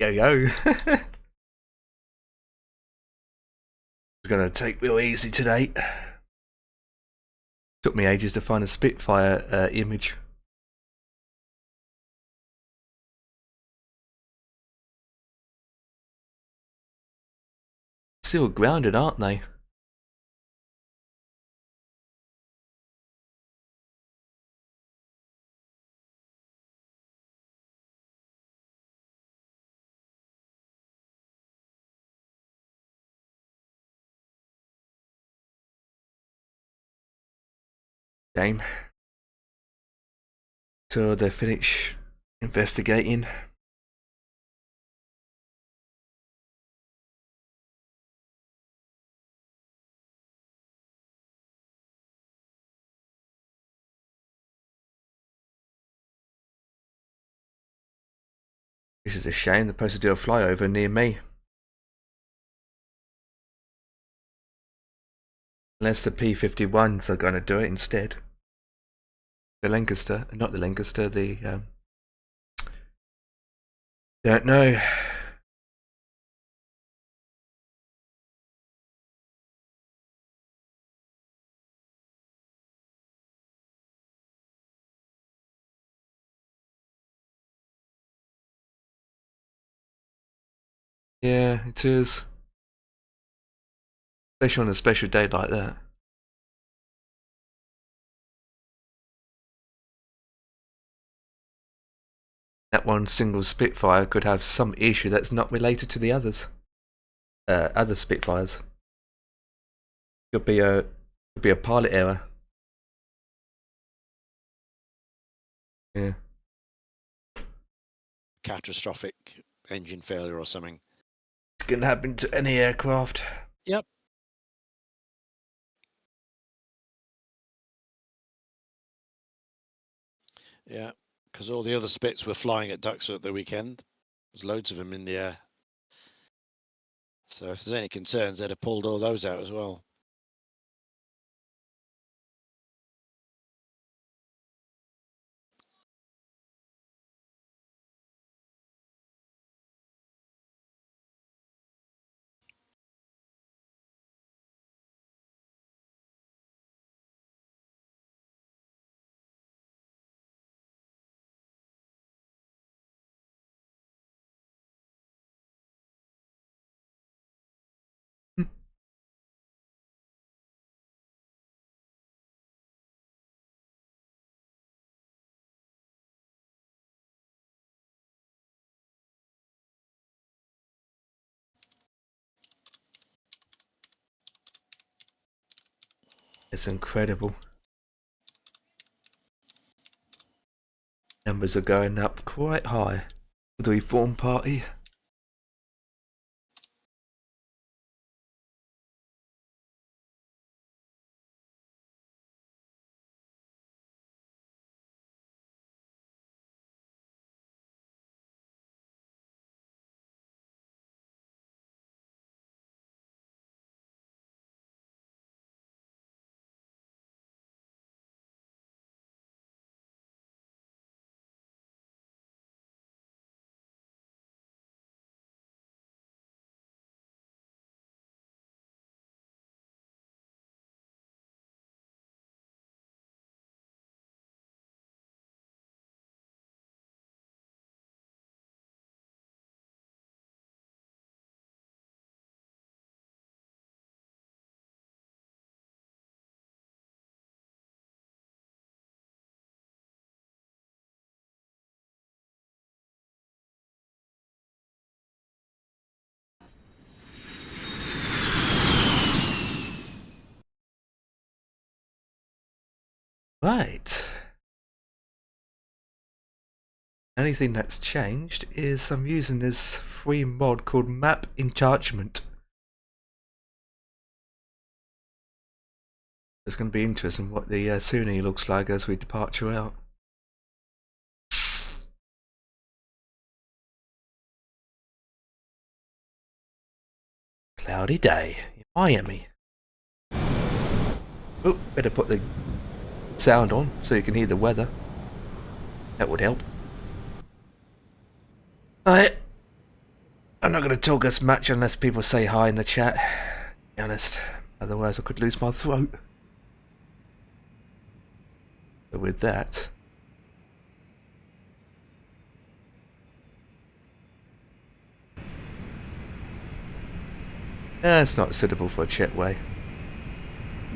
Yo yo. It's gonna take real easy today. Took me ages to find a Spitfire image. Still grounded, aren't they? Game. Till they finish investigating. This is a shame. They're supposed to do a flyover near me. Unless the P-51s are going to do it instead. The Lancaster, not the Lancaster, the don't know. Yeah, it is. Especially on a special day like that. That one single Spitfire could have some issue that's not related to the others. Other Spitfires. Could be a pilot error. Yeah. Catastrophic engine failure or something. It can happen to any aircraft. Yep. Yeah, because all the other Spits were flying at Duxford at the weekend. There's loads of them in the air. So if there's any concerns, they'd have pulled all those out as well. It's incredible. Numbers are going up quite high for the Reform Party. Right. Anything that's changed is I'm using this free mod called Map-Enhancement. It's going to be interesting what the Sunni looks like as we departure out. Cloudy day in Miami. Oh, better put the sound on so you can hear the weather. That would help. Alright. I'm not going to talk as much unless people say hi in the chat. To be honest, otherwise I could lose my throat. So with that, it's not suitable for a jetway.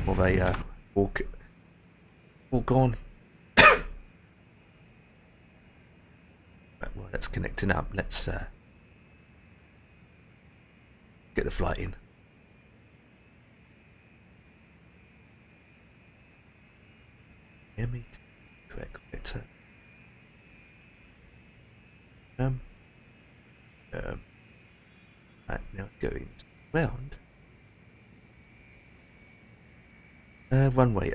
More of a walk on. Right, well, that's connecting up. Let's get the flight in. Hear me? Correct. Right, now going round. Runway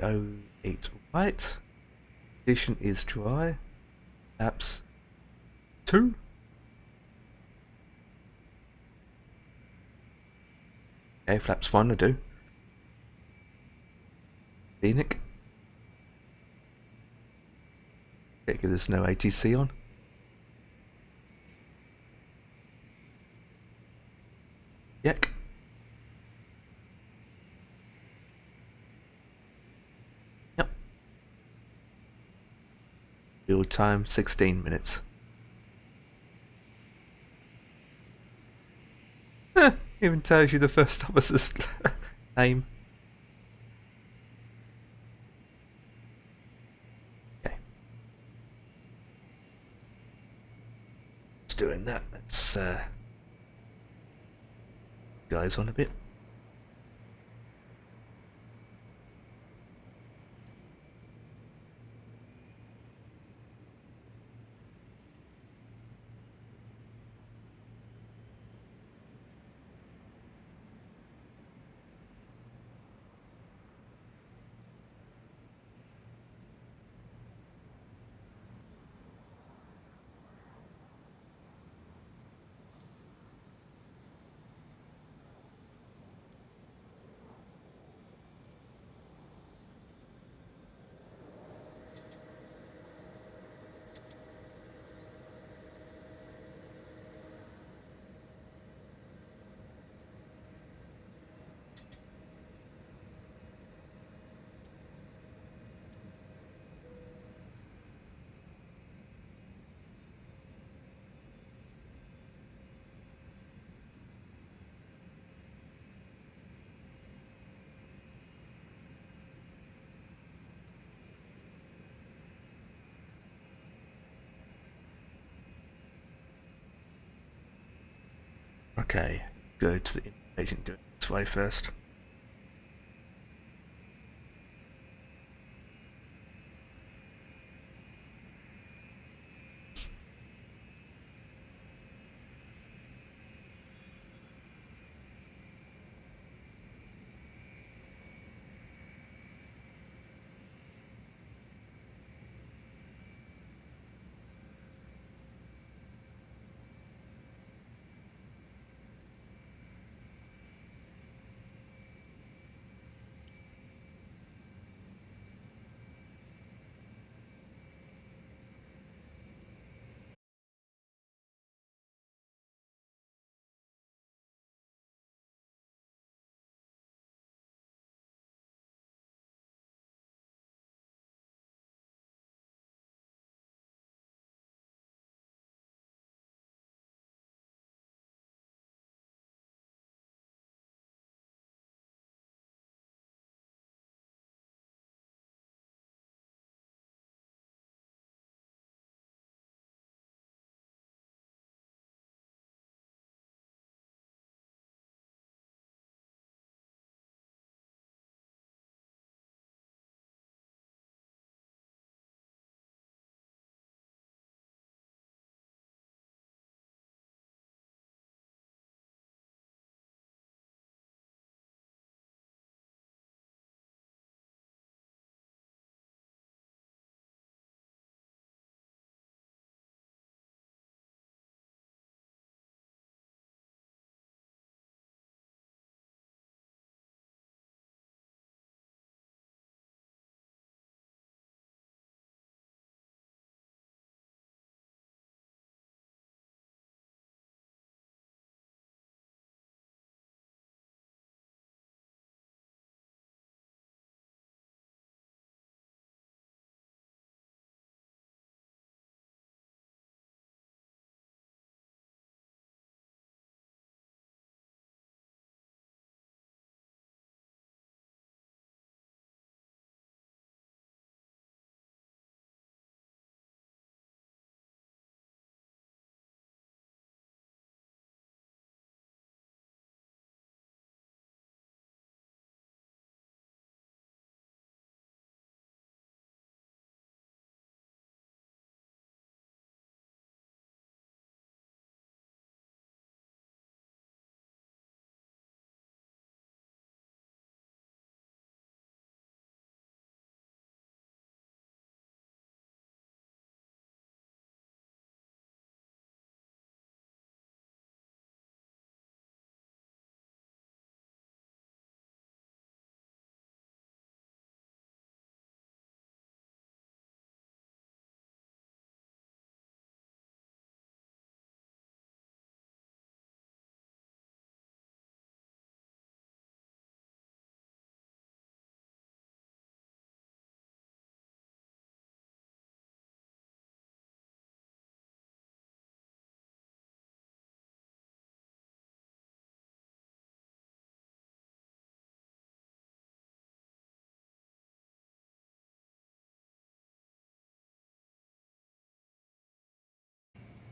08 right. Condition is dry. Flaps 2. Okay, flaps fine to do. Scenic. Check if there's no ATC on. Yep. Yep. Build time 16 minutes. Even tells you the first officer's name. Okay. It's doing that. Let's guys on a bit. Okay, go to the agent, do it this way first.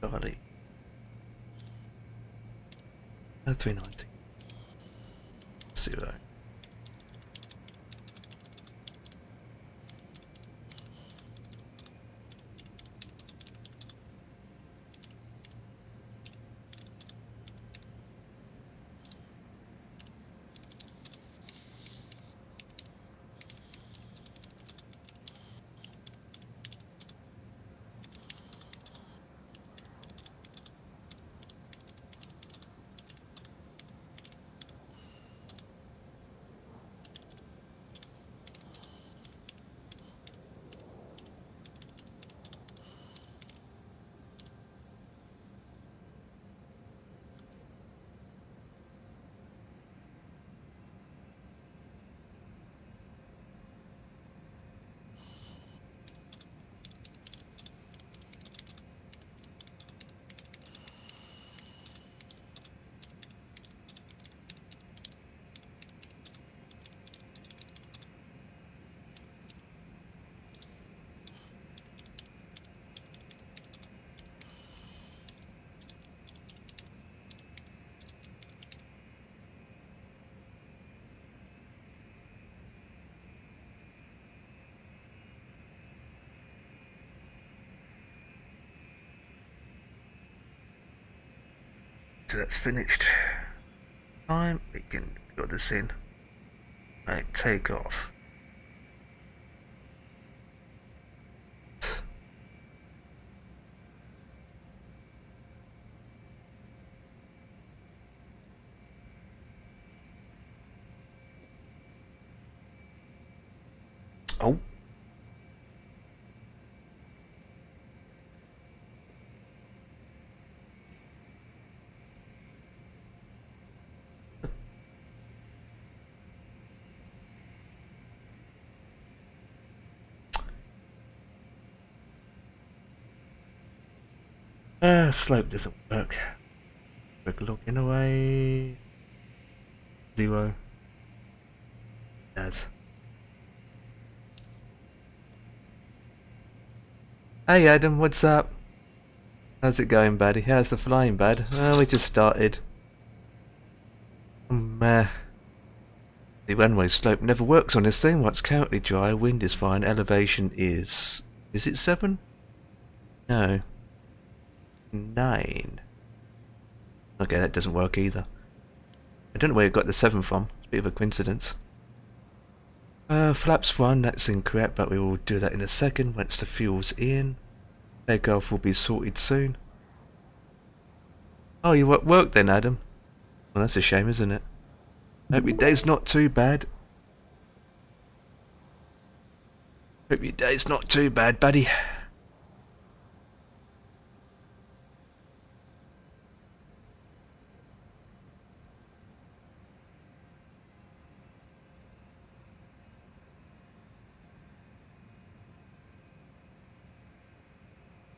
Charlie. 390. 0. So that's finished. Time we can fill this in. Right, take off. Oh. Slope doesn't work. Quick login away. 0. Does. Hey Adam, what's up? How's it going, buddy? How's the flying, bud? We just started. The one-way slope never works on this thing. What's currently dry, wind is fine, elevation is... Is it 7? No. 9. Okay, that doesn't work either. I don't know where you got the 7 from. It's a bit of a coincidence. Flaps 1, that's incorrect, but we will do that in a second once the fuel's in. Takeoff will be sorted soon. Oh, you work then, Adam? Well, that's a shame, isn't it? Hope your day's not too bad. Hope your day's not too bad, buddy.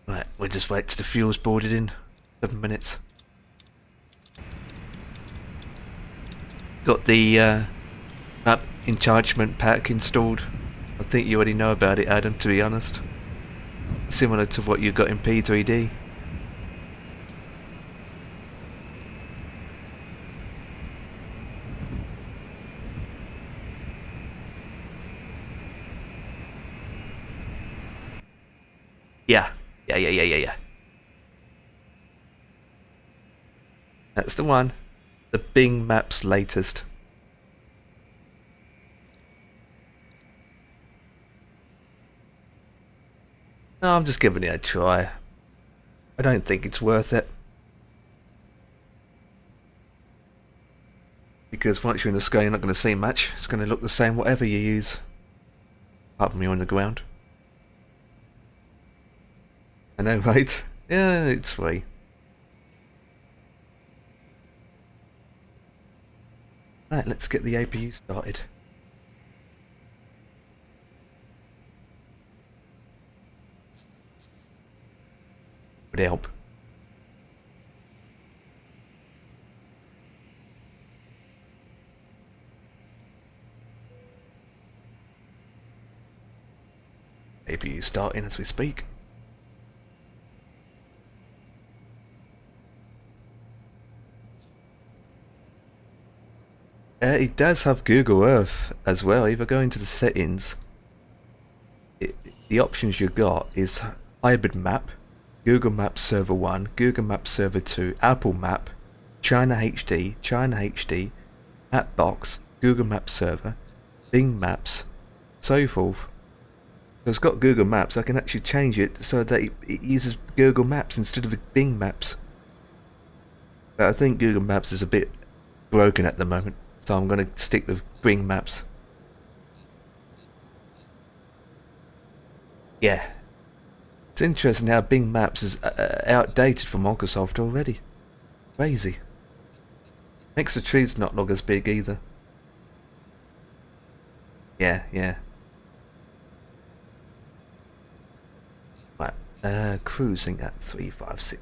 Right, we'll just wait till the fuel's boarded in. 7 minutes. Got the Map-Enhancement pack installed. I think you already know about it, Adam, to be honest. Similar to what you got in P3D. Yeah. Yeah. That's the one. The Bing Maps latest. No, I'm just giving it a try. I don't think it's worth it. Because once you're in the sky, you're not going to see much. It's going to look the same whatever you use. Apart from you're on the ground. I know, right? Yeah, it's free. Right, let's get the APU started. Would help. APU starting as we speak. It does have Google Earth as well. If I go into the settings, the options you got is Hybrid Map, Google Maps Server 1, Google Maps Server 2, Apple Map, China HD, Mapbox, Google Maps Server, Bing Maps, so forth. So it's got Google Maps. I can actually change it so that it uses Google Maps instead of Bing Maps. But I think Google Maps is a bit broken at the moment, so I'm going to stick with Bing Maps. Yeah. It's interesting how Bing Maps is outdated for Microsoft already. Crazy. Makes the trees not look as big either. Yeah. Right, cruising at 356.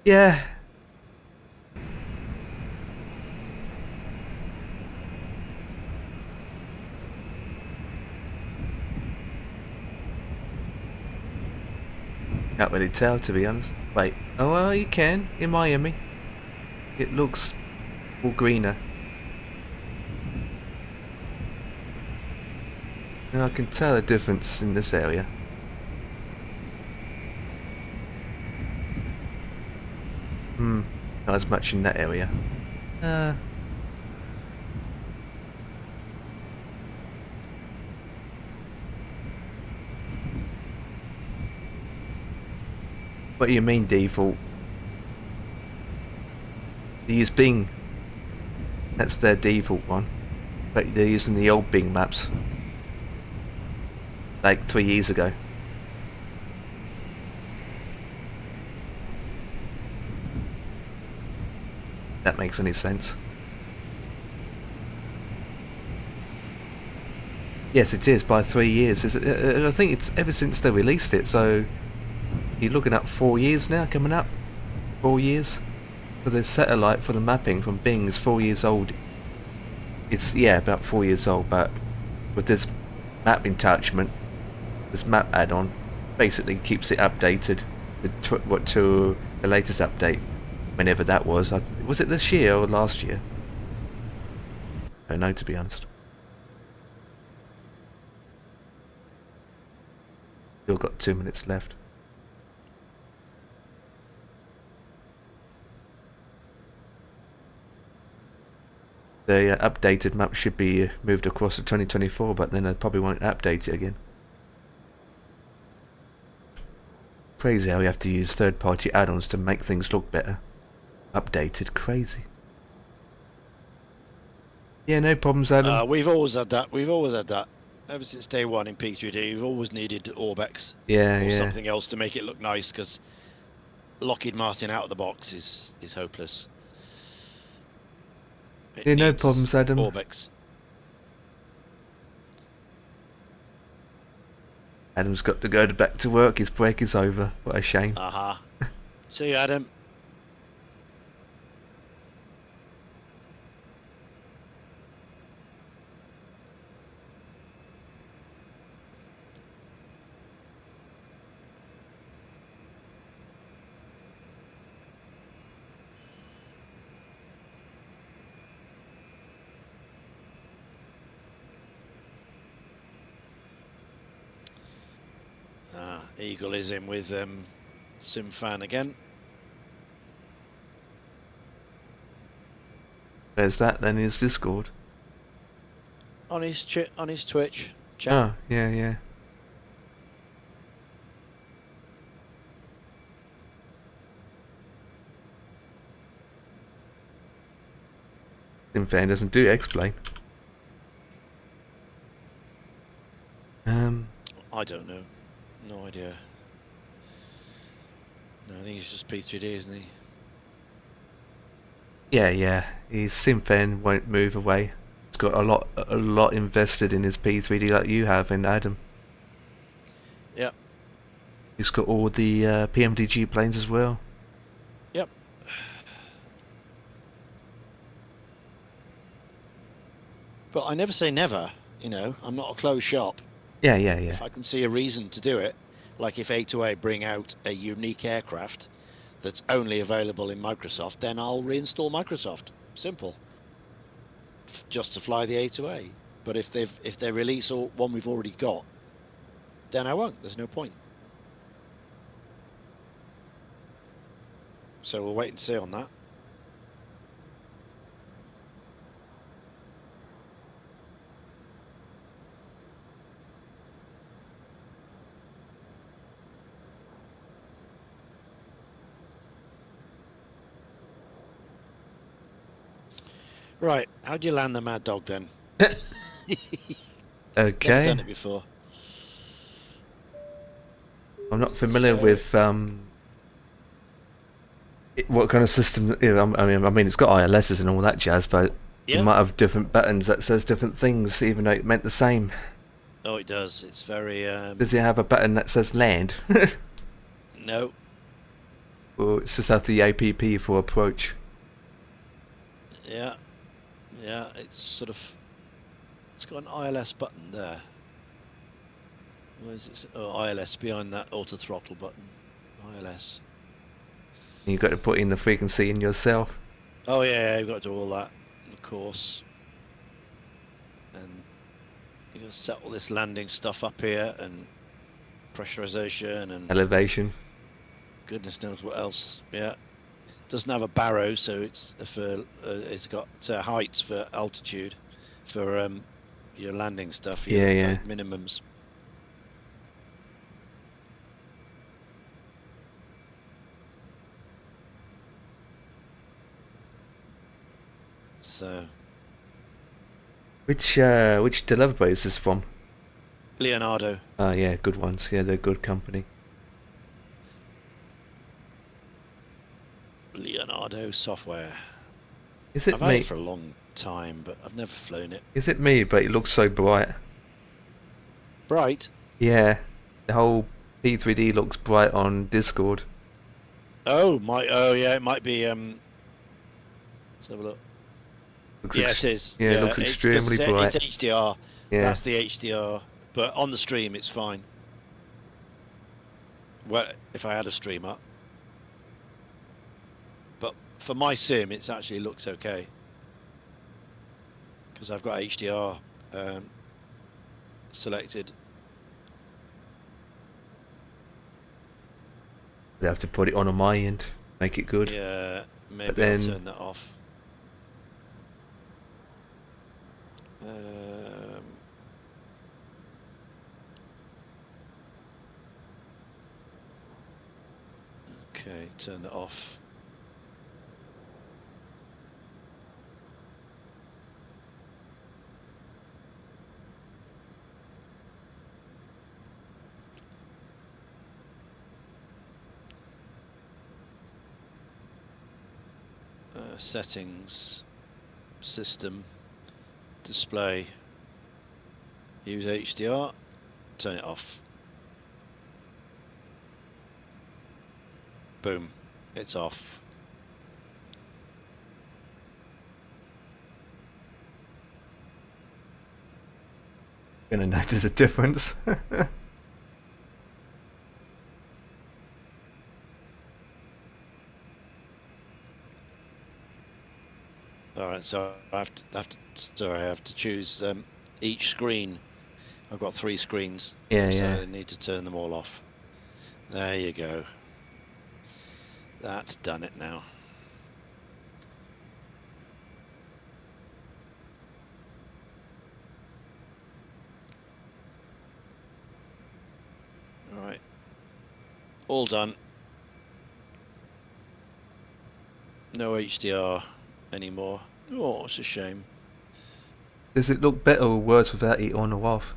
Yeah. Can't really tell, to be honest. Wait. Oh, well, you can. In Miami. It looks all greener. And I can tell a difference in this area. Not as much in that area. What do you mean default? They use Bing. That's their default one. But they're using the old Bing maps. Like 3 years ago. That makes any sense. Yes, it is by 3 years. I think it's ever since they released it. So you're looking at 4 years now coming up. 4 years. Because the satellite for the mapping from Bing is 4 years old. It's about 4 years old, but with this map attachment, this map add-on, basically keeps it updated to the latest update, whenever that was. Was it this year or last year? I don't know, to be honest. Still got 2 minutes left. The updated map should be moved across to 2024, but then I probably won't update it again. Crazy how we have to use third-party add-ons to make things look better. Updated, crazy. Yeah, no problems, Adam. We've always had that. Ever since day one in P3D, we've always needed Orbex or something else to make it look nice, because Lockheed Martin out of the box is hopeless. Yeah, no problems, Adam. Orbex. Adam's got to go back to work. His break is over. What a shame. See you, Adam. Eagle is in with Simfan again. There's that then, his Discord. On his Twitch chat. Oh, yeah. Simfan doesn't do explain. I don't know. No idea. No, I think he's just P3D, isn't he? Yeah. His Simfan won't move away. He's got a lot invested in his P3D like you have in Adam. Yep. He's got all the PMDG planes as well. Yep. But I never say never, you know. I'm not a closed shop. Yeah, yeah, yeah. If I can see a reason to do it, like if A2A bring out a unique aircraft that's only available in Microsoft, then I'll reinstall Microsoft. Simple. Just to fly the A2A. But if they release one we've already got, then I won't. There's no point. So we'll wait and see on that. Right, how'd you land the Mad Dog then? Okay. Never done it before. I'm not familiar with what kind of system. I mean, it's got ILSs and all that jazz, but Yeah. you might have different buttons that says different things, even though it meant the same. Oh, it does. It's very. Does it have a button that says land? No. Or it's just have the APP for approach? Yeah. Yeah, it's sort of. It's got an ILS button there. Where is it? Oh, ILS behind that auto throttle button. ILS. You've got to put in the frequency in yourself. Oh yeah, you've got to do all that, of course. And you've got to set all this landing stuff up here and pressurization and Elevation. goodness knows what else. Yeah, doesn't have a barrow, so it's got heights for altitude for your landing stuff. Yeah. Minimums. So. Which delivery is this from? Leonardo. Oh yeah, good ones. Yeah, they're good company. Leonardo software. Is it I've me? had it for a long time, but I've never flown it. Is it me? But it looks so bright. Bright? Yeah, the whole P3D looks bright on Discord. Oh yeah, it might be. Let's have a look. Yeah, it is. Yeah, it looks extremely bright. It's HDR. Yeah. That's the HDR. But on the stream, it's fine. Well, if I had a stream up. But for my sim, it actually looks okay. Because I've got HDR selected. I'd have to put it on my end, make it good. Yeah, maybe I'll turn that off. Okay, turn that off. Settings, system, display, use HDR, turn it off. Boom, it's off. Gonna notice a difference. All right, so I have to choose each screen. I've got 3 screens. Yeah, so yeah. I need to turn them all off. There you go. That's done it now. All right. All done. No HDR anymore. Oh, it's a shame. Does it look better or worse without it on or off?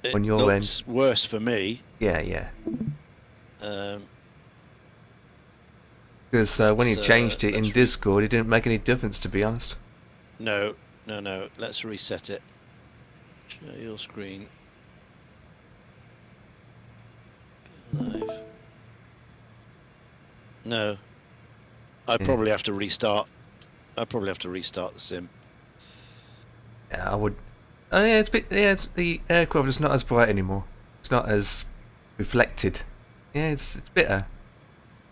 It on your looks end? Worse for me. Yeah. Because when you changed it in Discord, it didn't make any difference, to be honest. No. Let's reset it. Share your screen. Live. No. I'd probably have to restart. I'd probably have to restart the sim. Yeah, I would. Oh yeah, it's a bit. Yeah, the aircraft is not as bright anymore. It's not as reflected. Yeah, it's better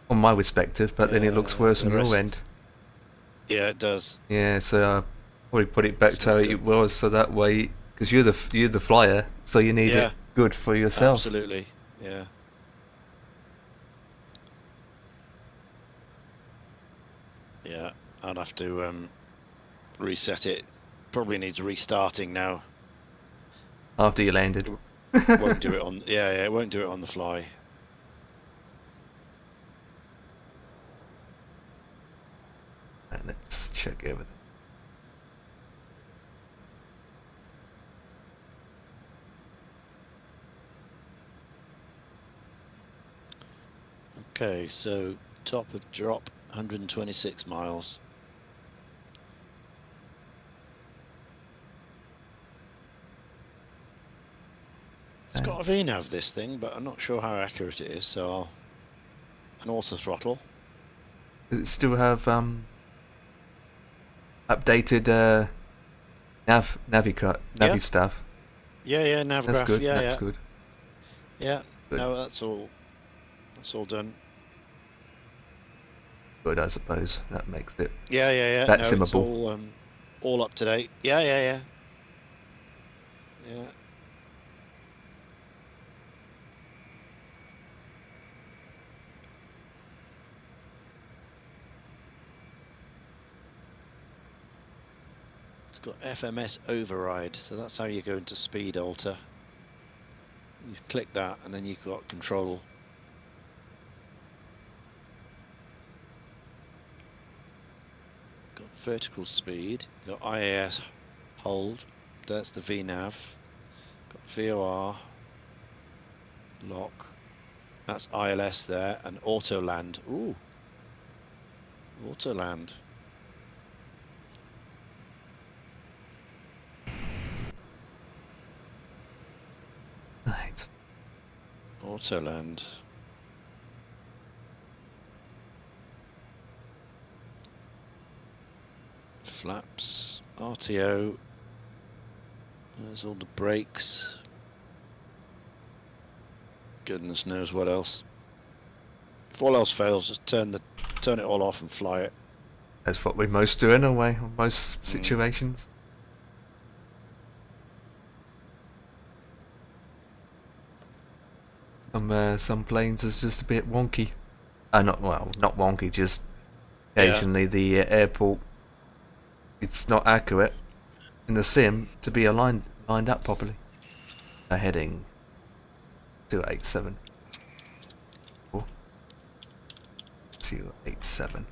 on my perspective, but then it looks worse The on your rest, end. yeah, it does. Yeah, so I probably put it back It's to how not good. it was, so that way, because you're the flyer, so you need it Yeah, good for yourself. absolutely. Yeah, yeah. I'd have to reset it. Probably needs restarting now. After you landed. It won't do it on. Yeah, yeah. It won't do it on the fly. And let's check everything. Okay, so top of drop, 126 miles. It's got a VNAV, this thing, but I'm not sure how accurate it is, so I'll... An auto throttle. Does it still have updated Yeah, navi stuff? yeah, yeah, That's navgraph, good. yeah, That's yeah. good. Yeah, Good. no, that's all done. Good, I suppose. That makes it Yeah, yeah, yeah, that no, it's simmable. all up to date. Yeah, yeah, yeah. Yeah. It's got FMS override, so that's how you go into speed alter. You click that and then you've got control. Got vertical speed, got IAS hold, that's the VNAV. Got VOR, lock, that's ILS there, and auto land. Ooh, auto land. Right. Auto land. Flaps, RTO. There's all the brakes. Goodness knows what else. If all else fails, just turn it all off and fly it. That's what we most do anyway, in most situations. Some planes is just a bit wonky. Not wonky. Just Yeah. occasionally the airport, it's not accurate in the sim to be lined up properly. A heading 287. 287.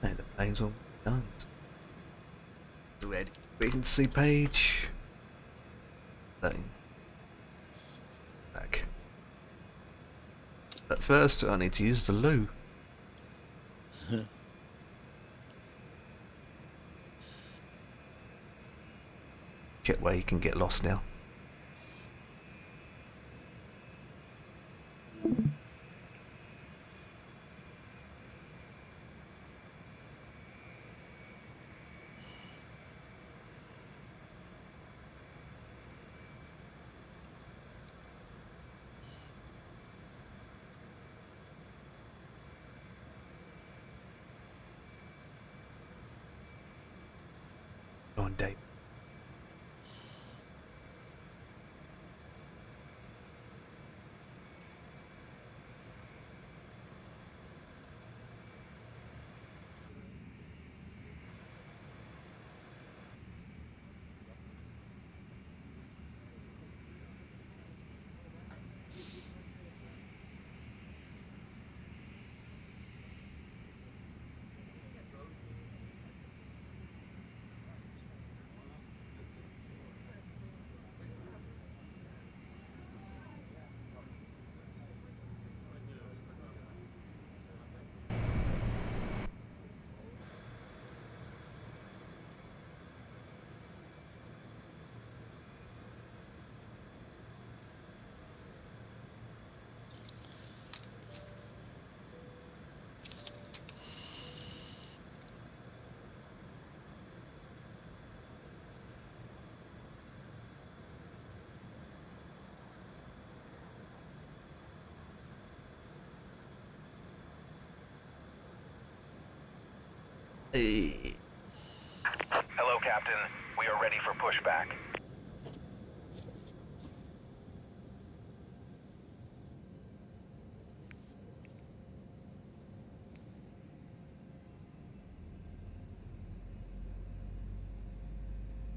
And the plane's all done. Ready. Frequency page. Plane. Back. But first, I need to use the loo. Check where you can get lost now. Go on, Dave. Eh, Hello, Captain. We are ready for pushback.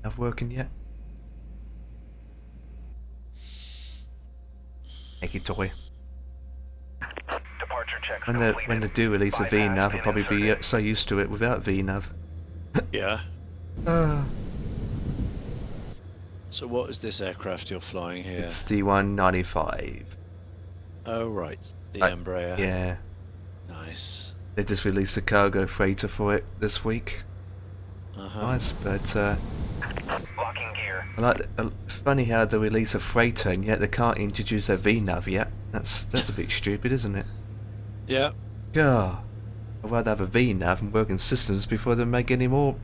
Not working yet? Make it toy. Departure checks When completed. they do release a Bypass VNav, I'll pin probably be inserted. so used to it without VNav. Yeah. Ah. So what is this aircraft you're flying here? It's the 195. Oh, right. The Right, Embraer. Yeah, Nice. they just released a cargo freighter for it this week. Uh-huh. Nice, but Locking gear. I like. Funny how they release a freighter and yet they can't introduce their VNav yet. That's a bit stupid, isn't it? Yeah. God, I'd rather have a VNav and working systems before they make any more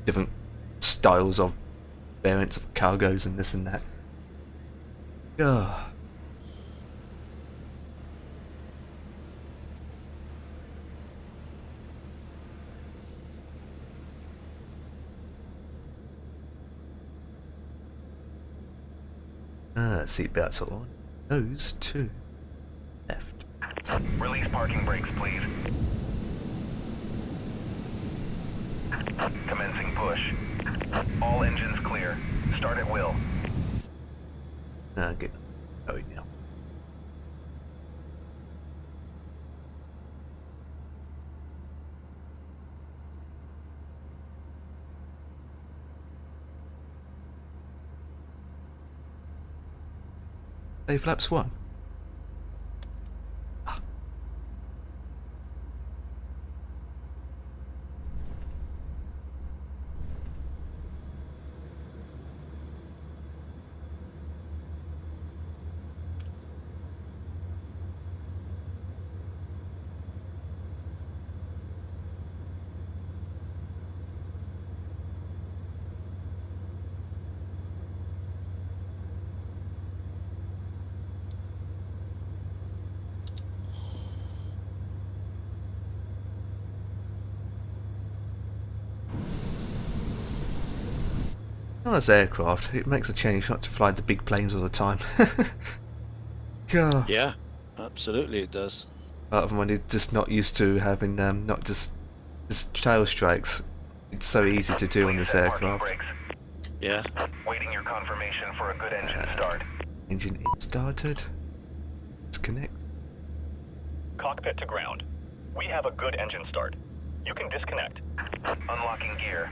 different styles of variants of cargos and this and that. God. Seatbelts are on. Those two. Left. Release parking brakes, please. Commencing push. All engines clear. Start at will. Get going now. Hey, flaps one. Nice aircraft. It makes a change not to fly the big planes all the time. God. Yeah. Absolutely it does. Part of when you're just not used to having not just tail strikes. It's so easy to do on Please this set parking aircraft. brakes. Yeah. Waiting your confirmation for a good engine start. Engine started. Let's connect. Cockpit to ground. We have a good engine start. You can disconnect. Unlocking gear.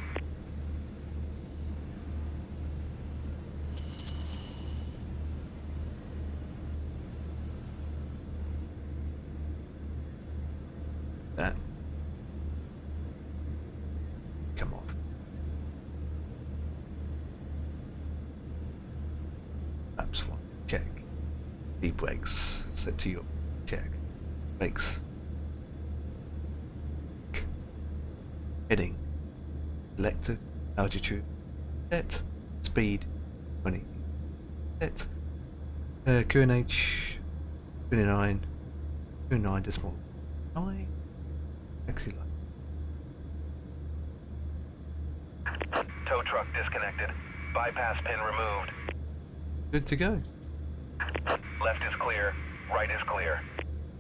That. Come off. Laps one. Check. Deep brakes. Set to your check. Brakes. Heading. Selected. Altitude. Set. Speed. 20. Set. QNH. 29. 29 decimal. 9. Actually, Tow truck disconnected. Bypass pin removed. good to go. Left is clear. Right is clear.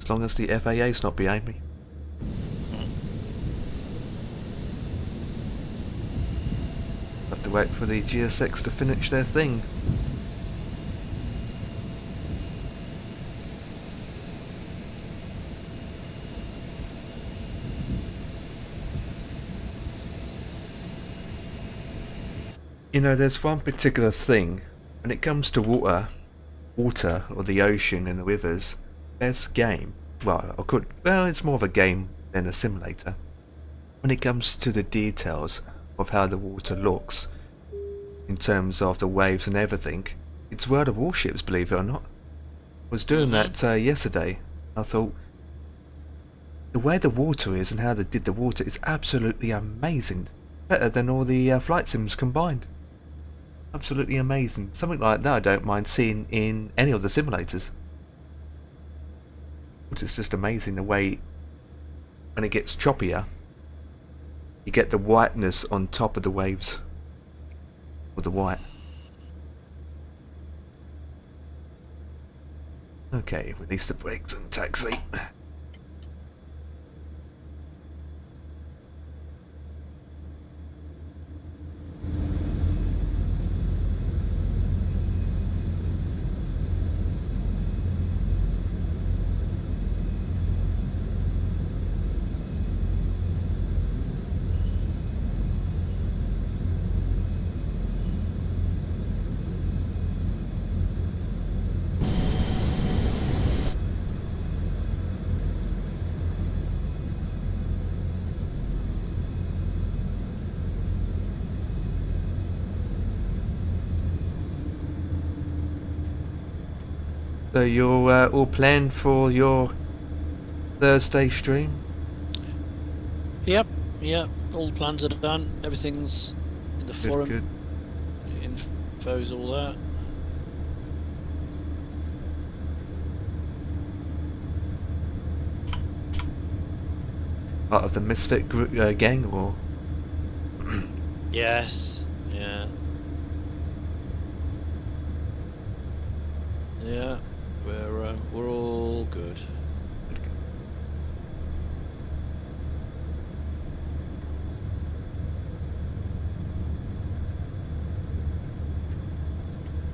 As long as the FAA's not behind me. Have to wait for the GSX to finish their thing. You know, there's one particular thing, when it comes to water or the ocean and the rivers, best game, it's more of a game than a simulator. When it comes to the details of how the water looks, in terms of the waves and everything, it's World of Warships, believe it or not. I was doing that yesterday. I thought, the way the water is and how they did the water is absolutely amazing. Better than all the flight sims combined. Absolutely amazing. Something like that I don't mind seeing in any of the simulators. It's just amazing the way when it gets choppier, You get the whiteness on top of the waves. Or the white. Okay, release the brakes and taxi. So you're all planned for your Thursday stream? Yep, yep. All the plans are done. Everything's in the forum. Good. Info's all that. Part of the Misfit group, gang, or? Yes. Yeah. Yeah. We're all good.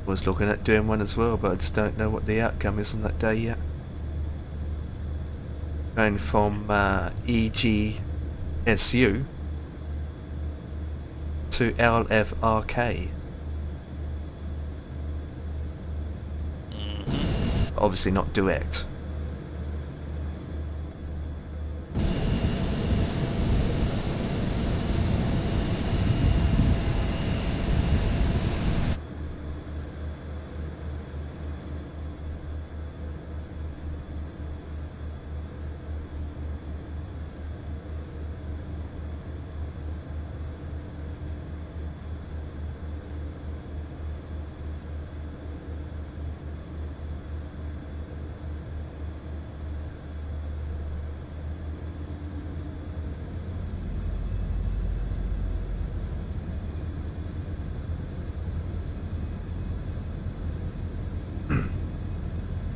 Was looking at doing one as well, but I just don't know what the outcome is on that day yet. Going from EGSU to LFRK. Obviously not direct.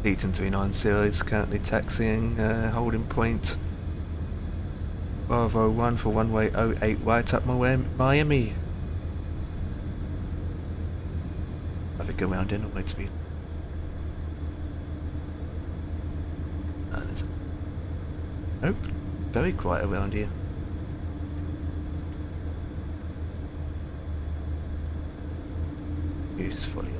Eaton 39 series currently taxiing holding point Bravo 1 for one-way 08 right up Miami. Traffic around in, way to be. Nope, very quiet around here. It's fully off.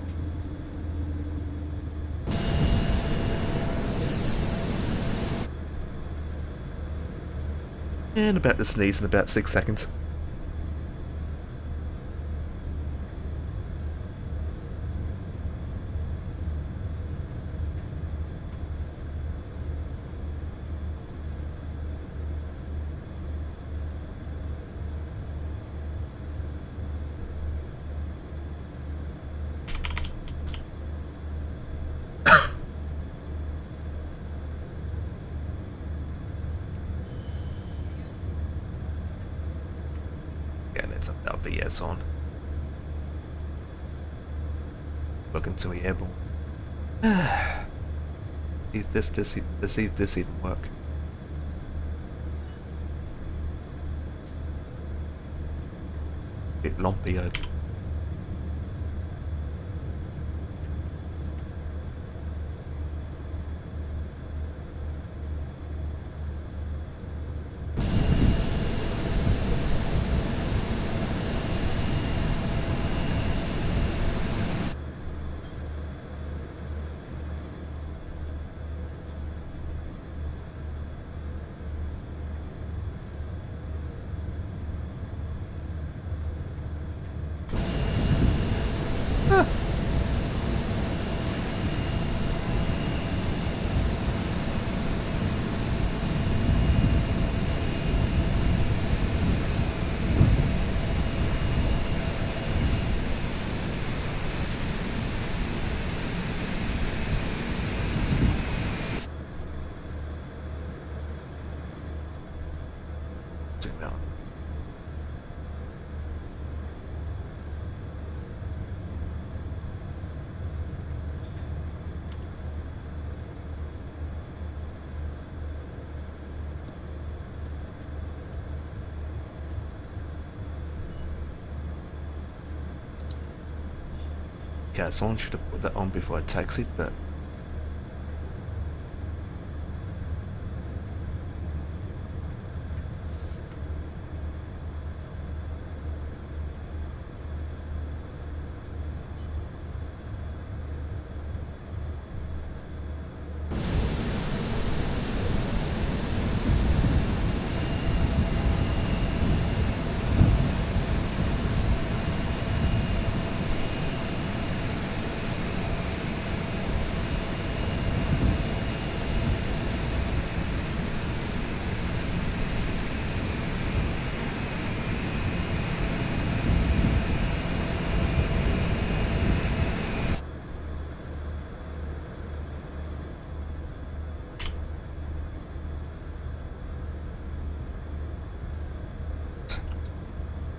And about to sneeze in about 6 seconds. Yeah, let's have that VS on. Welcome to the airborne. See if this even work. Bit lumpy over. gas on. Should have put that on before I taxied, but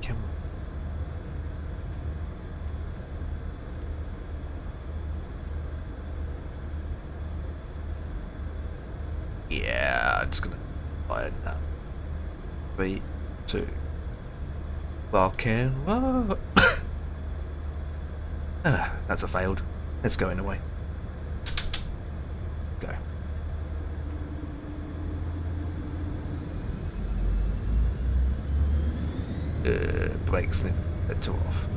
can yeah, I'm just gonna buy that. 3, 2. Vulcan. Whoa. That's a failed. It's going away. Go. Brake slip. That two off.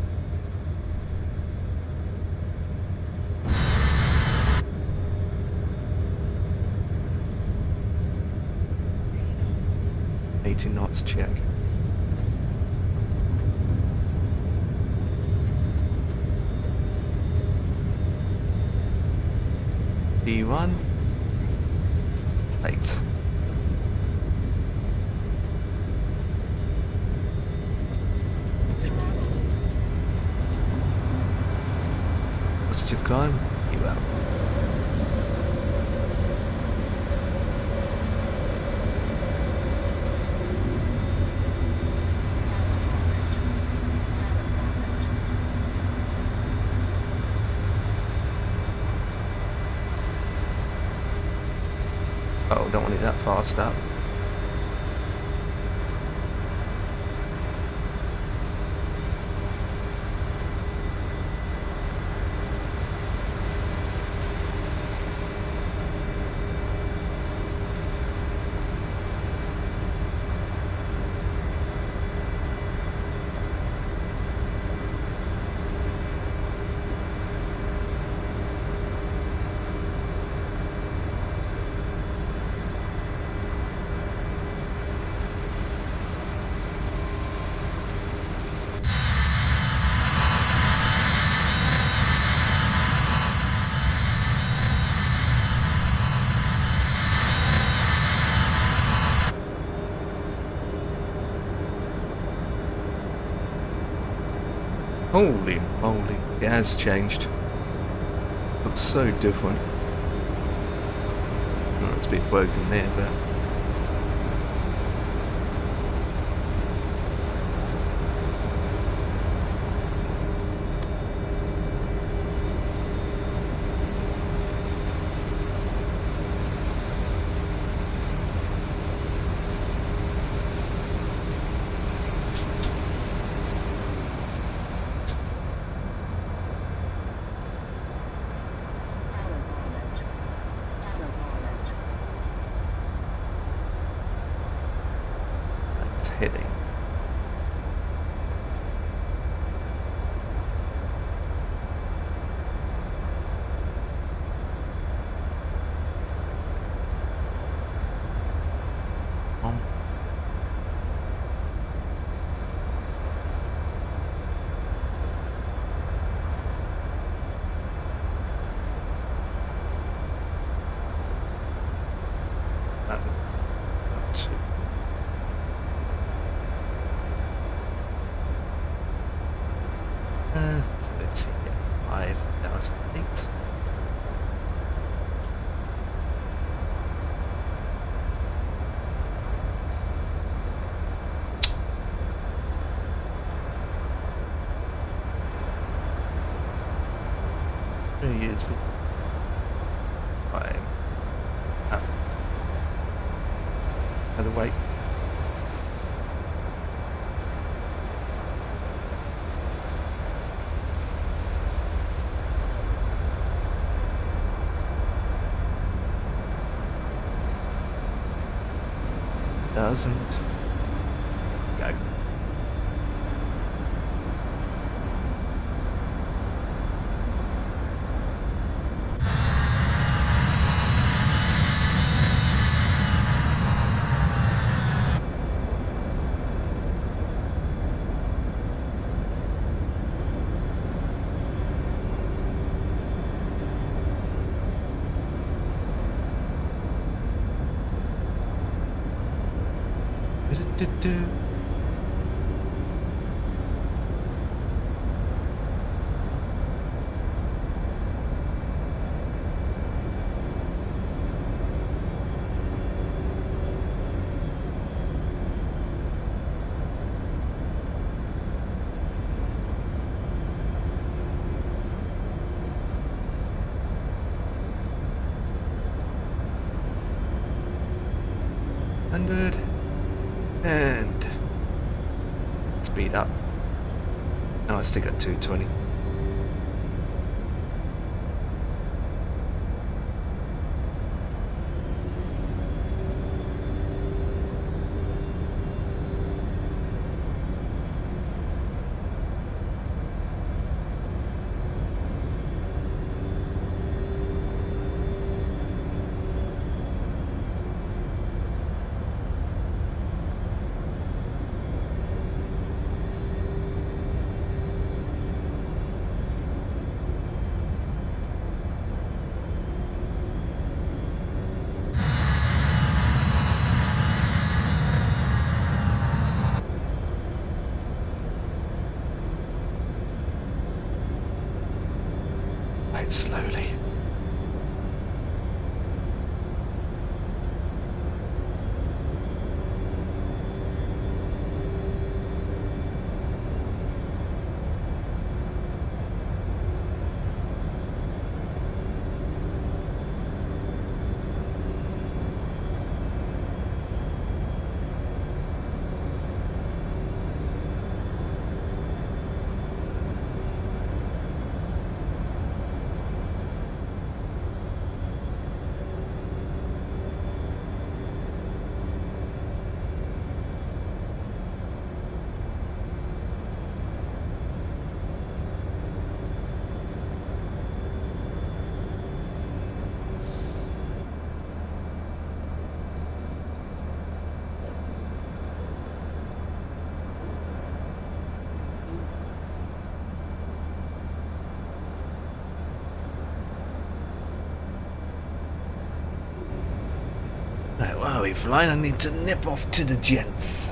Knots check. D1 8. Positive climb, IVAO. Oh, don't want it that fast up. Holy moly, it has changed. Looks so different. Oh, it's a bit broken there, but it's hitting. On. Up to. Uh, 35,000 feet. Use I'm up. Other way. doesn't. Go. Do-do-do. Hundred and speed up. No, I stick at 220. Right, slowly. Right, where are we flying? I need to nip off to the gents.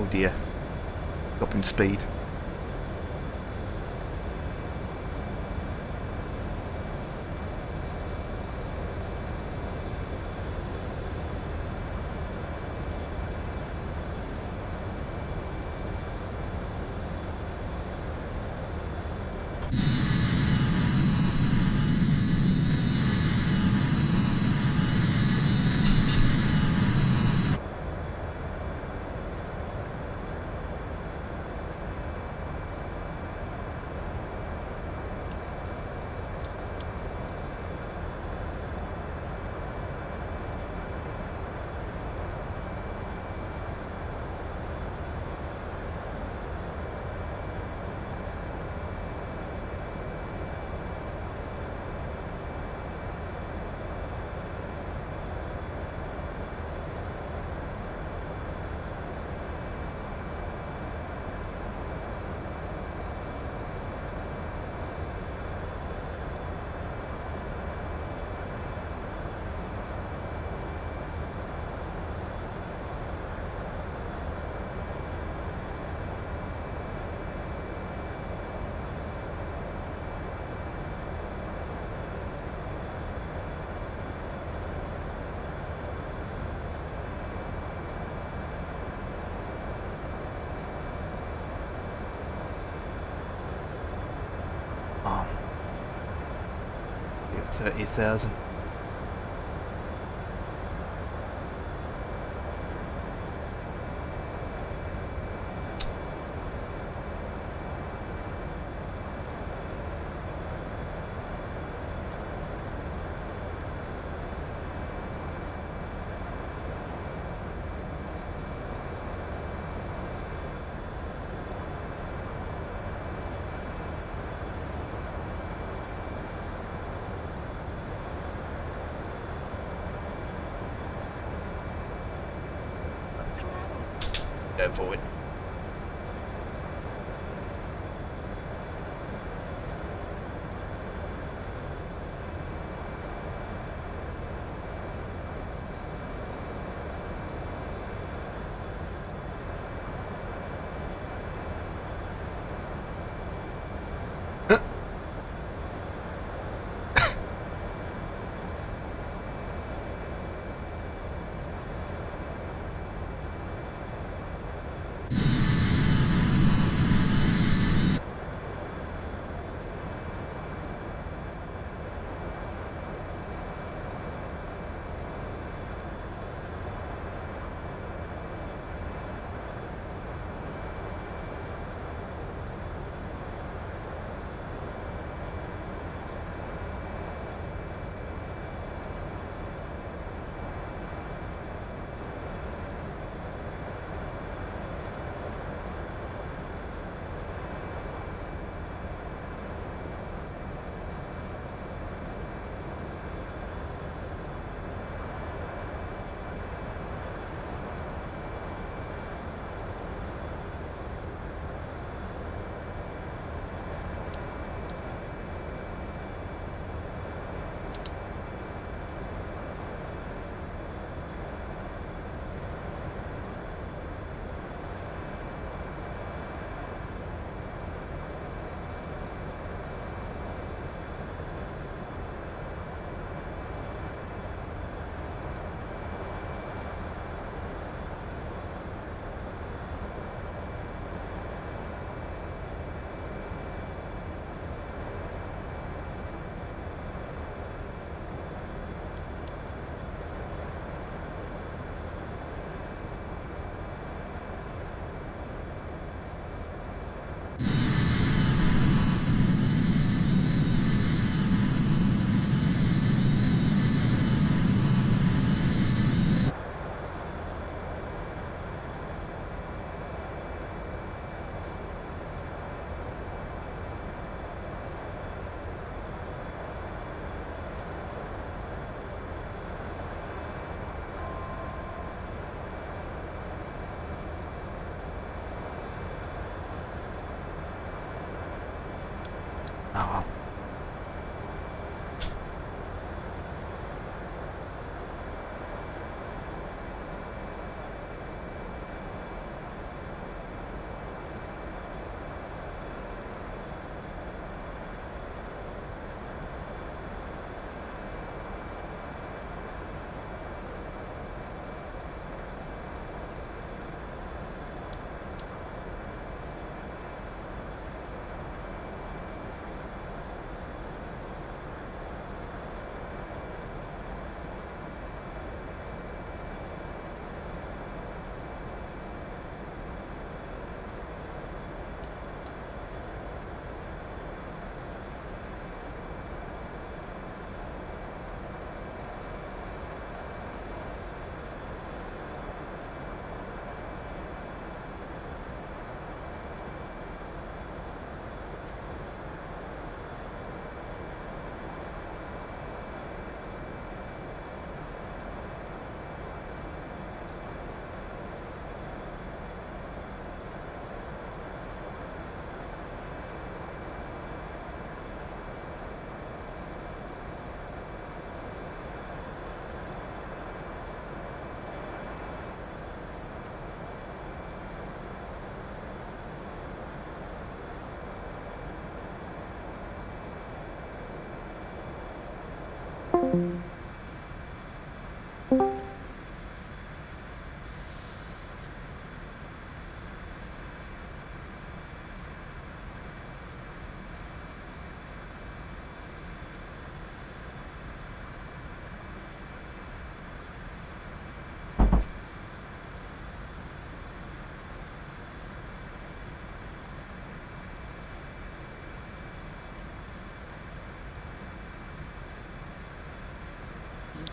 Oh dear. Dropping speed. Oh. Get 30,000. Go forward.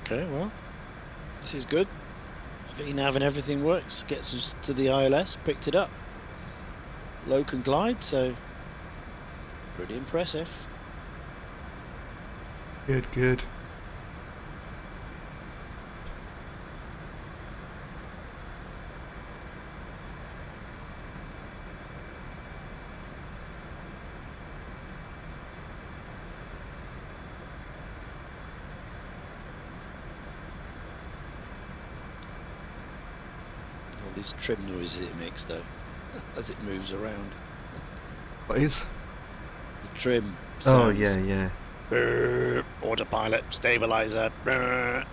Okay, well, this is good. VNav and everything works. Gets us to the ILS, picked it up. Low can glide, so pretty impressive. Good, good. All these trim noises it makes though, as it moves around. What is? The trim Oh, sounds. yeah, yeah. Brrr, autopilot, stabilizer. Brrr.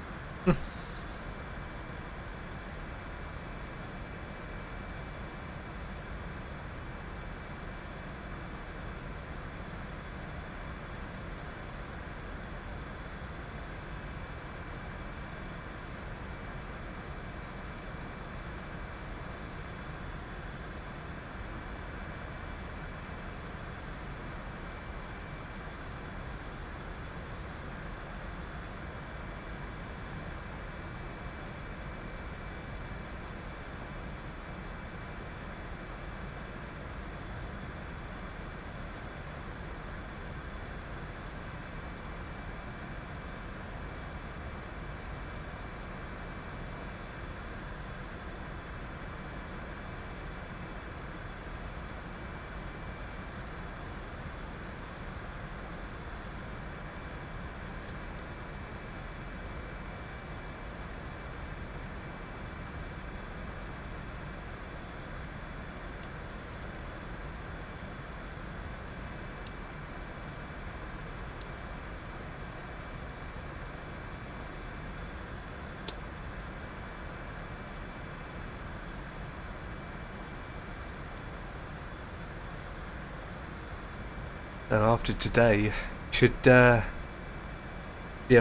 So after today, you should be a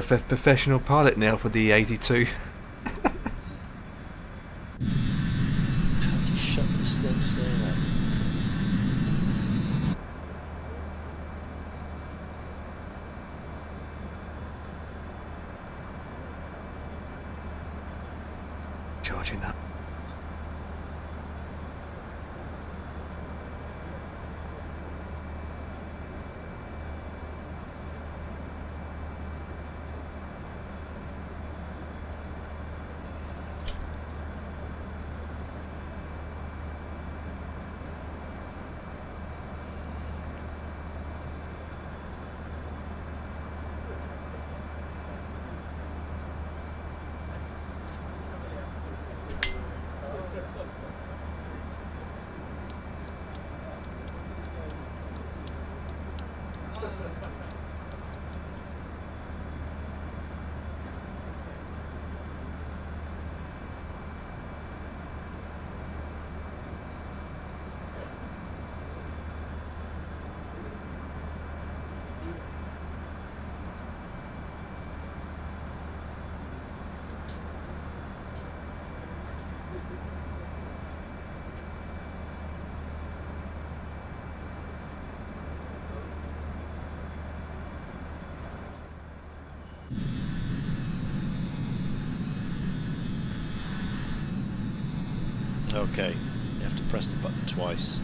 professional pilot now for the 82. How do you shut this thing sail up? Charging up. Okay, you have to press the button twice.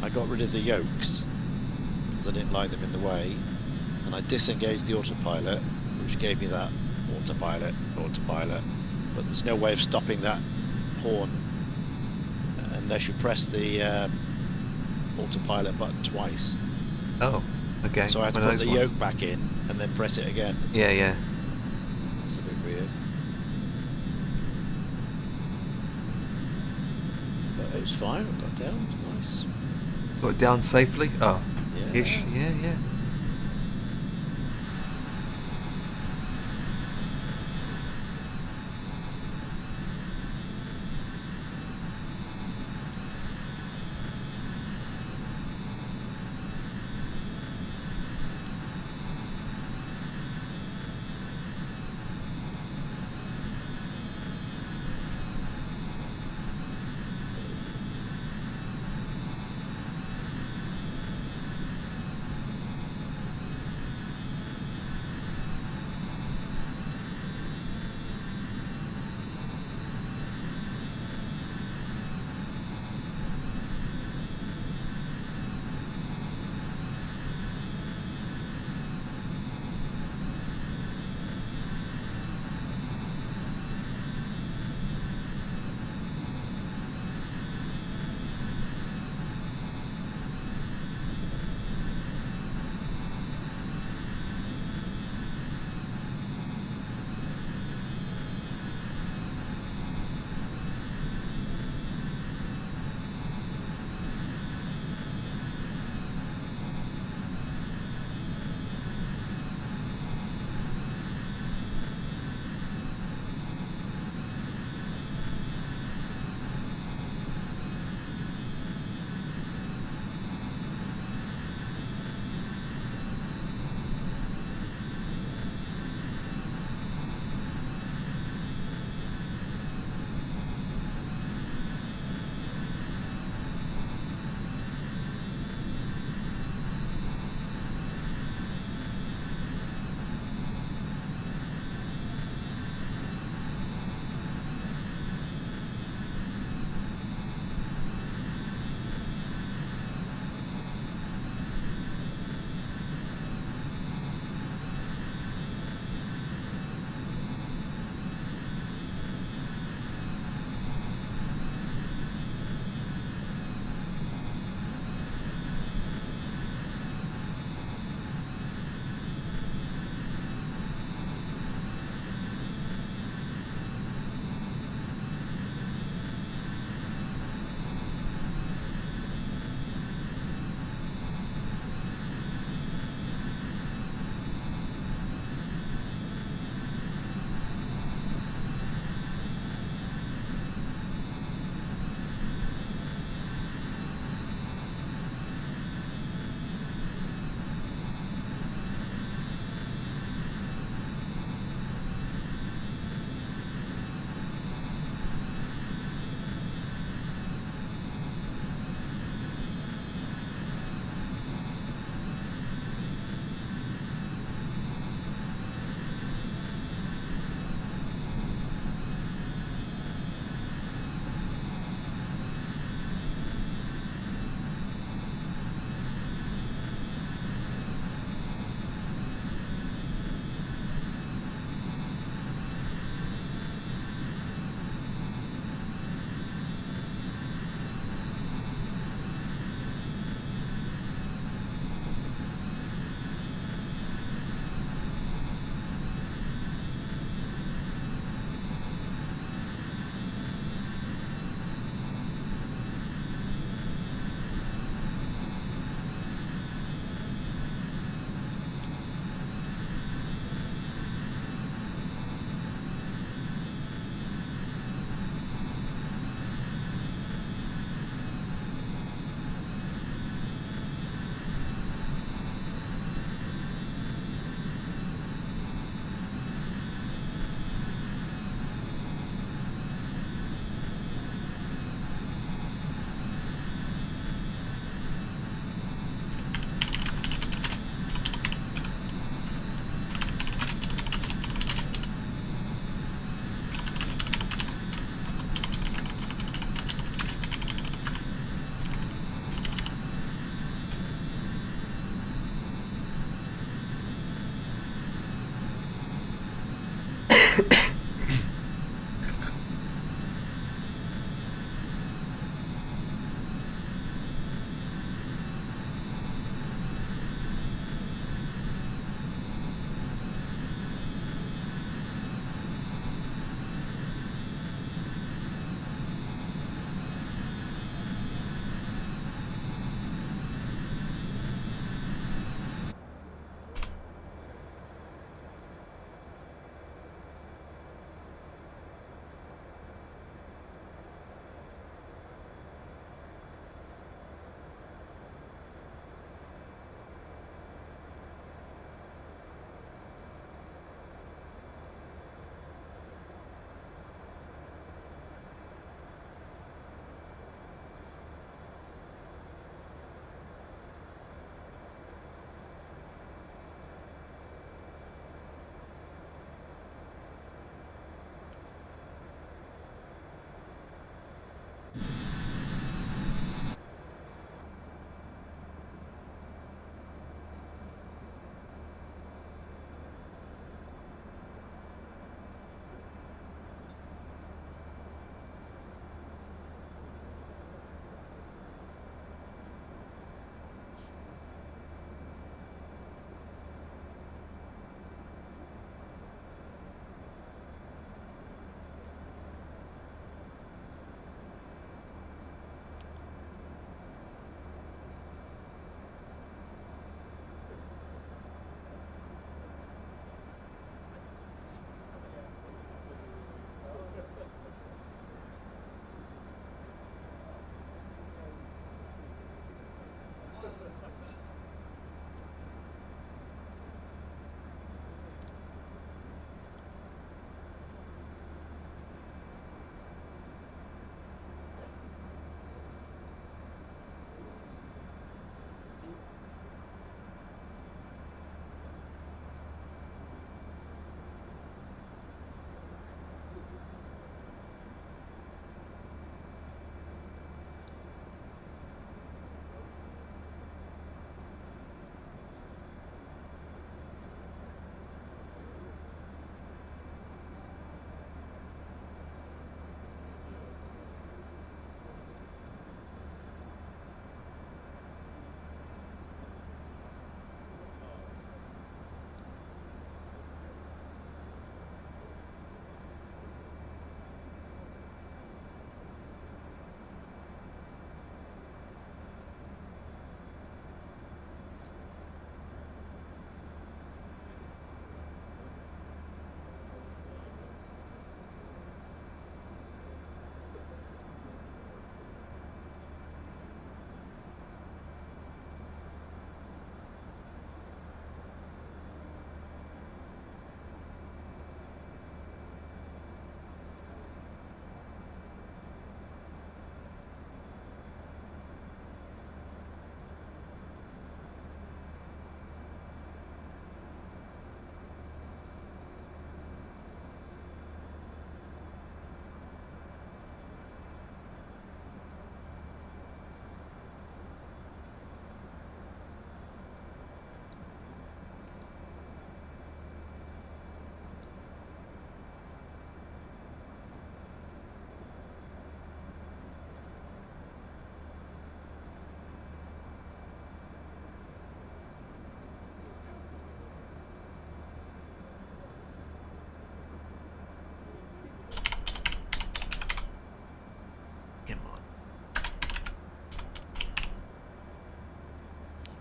I got rid of the yokes because I didn't like them in the way, and I disengaged the autopilot, which gave me that autopilot, but there's no way of stopping that horn unless you press the autopilit button twice. Oh, okay. So I had to One of put the those ones. yoke back in and then press it again. Yeah, yeah. That's a bit weird. But it was fine, it got down, it was nice. Got it down safely? Oh, Ish, yeah, yeah.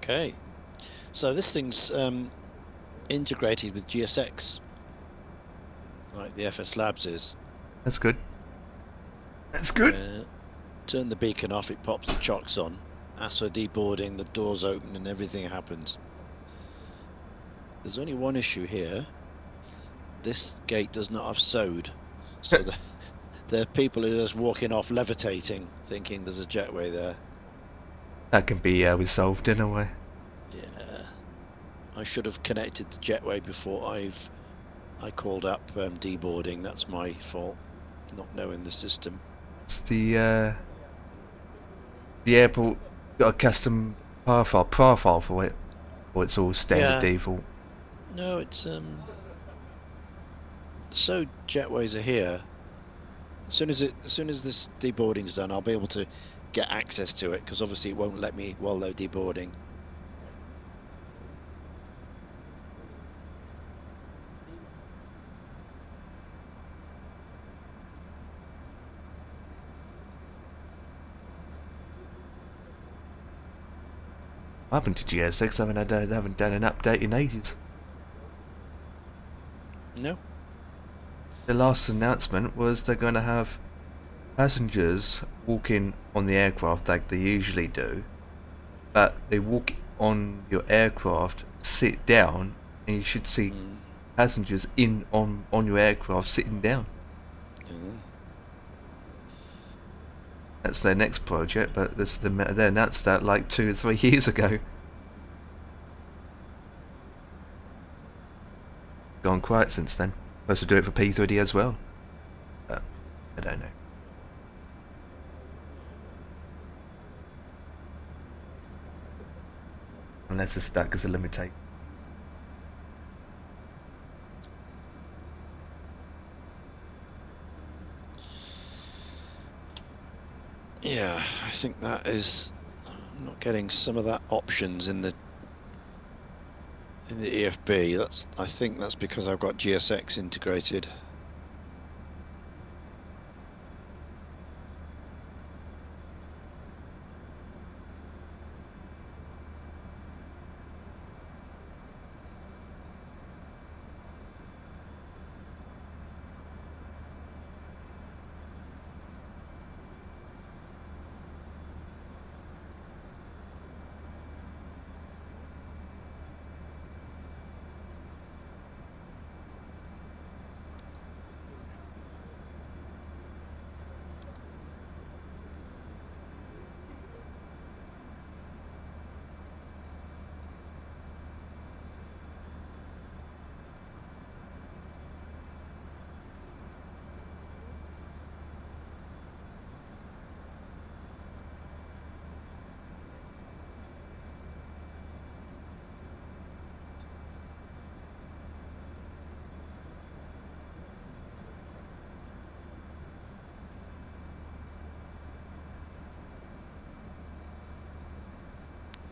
Okay. So this thing's integrated with GSX, like the FS Labs is. That's good. That's good. Turn the beacon off, it pops the chocks on. As for deboarding, the doors open and everything happens. There's only one issue here. This gate does not have SOD, so the people are just walking off levitating, thinking there's a jetway there. That can be resolved in a way. Yeah, I should have connected the jetway before I called up deboarding. That's my fault, not knowing the system. It's the airport got a custom profile for it, or it's all standard default. No, it's so jetways are here. As soon as this deboarding's done, I'll be able to get access to it, because obviously it won't let me while they're deboarding. What happened to GSX? I haven't done an update in ages. No. The last announcement was they're going to have passengers walking on the aircraft like they usually do, but they walk on your aircraft, sit down, and you should see passengers on your aircraft sitting down. That's their next project, but they announced that like 2 or 3 years ago. Gone quiet since then. Supposed to do it for P3D as well, but I don't know. Unless it's stuck as a limitation. Yeah, I think that is. I'm not getting some of that options in the EFB. I think that's because I've got GSX integrated.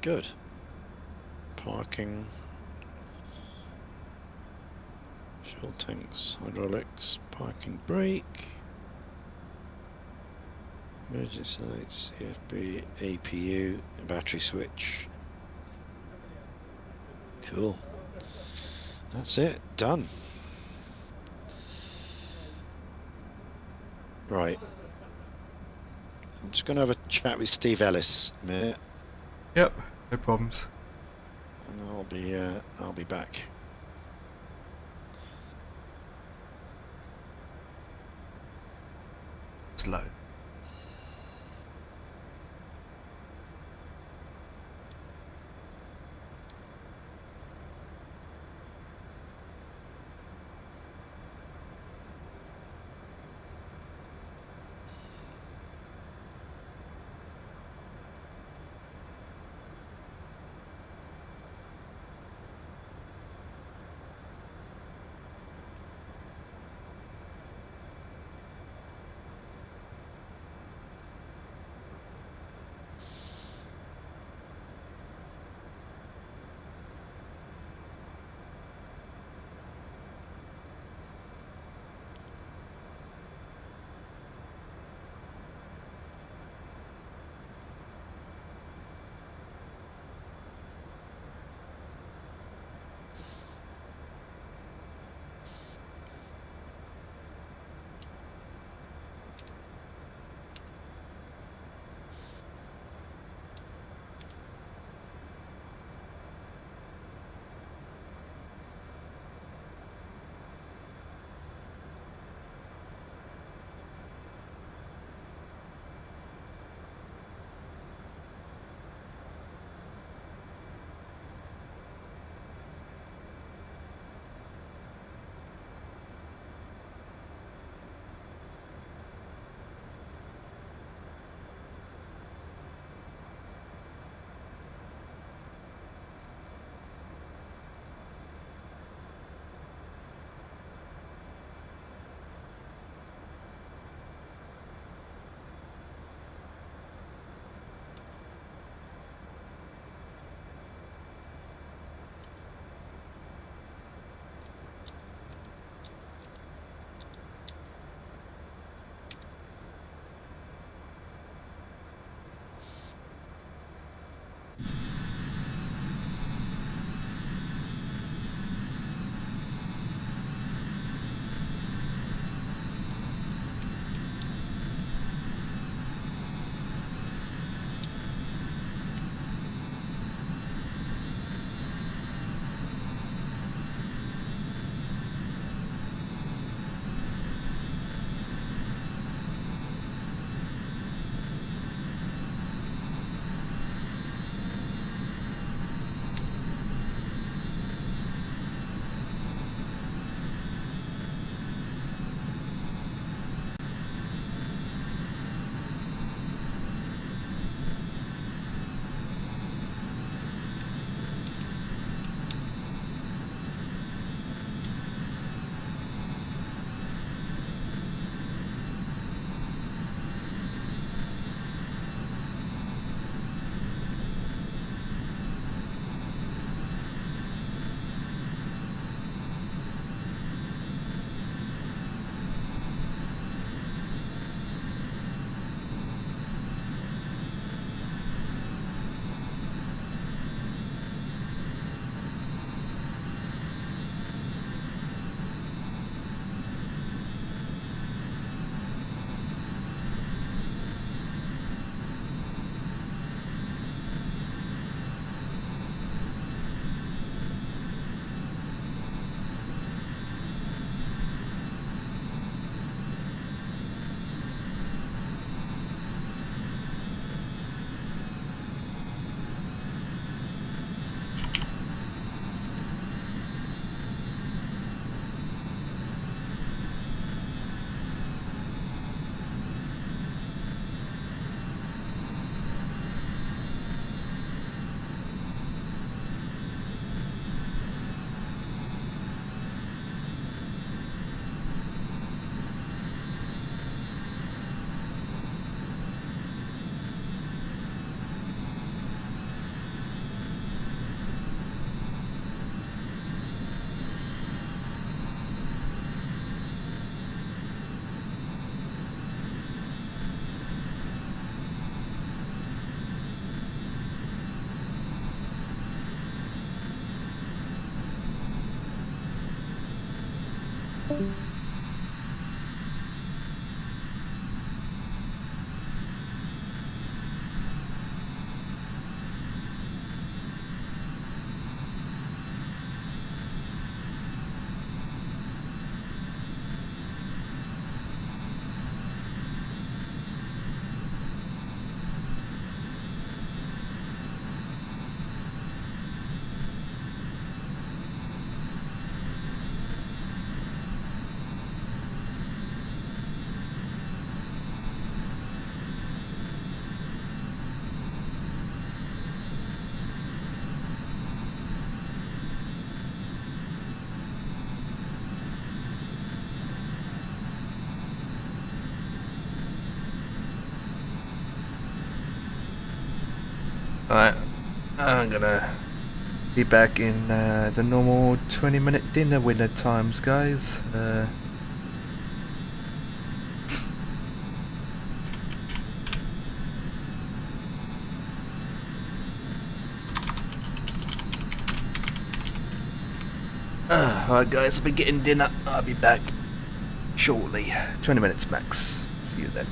Good. Parking. Fuel tanks, hydraulics, parking brake. Emergency lights, CFB, APU, battery switch. Cool. That's it. Done. Right. I'm just going to have a chat with Steve Ellis a minute. Yep, no problems. And I'll be back. Slow. Alright, I'm gonna be back in the normal 20-minute dinner window times, guys. Alright guys, I'll be getting dinner. I'll be back shortly. 20 minutes max. See you then.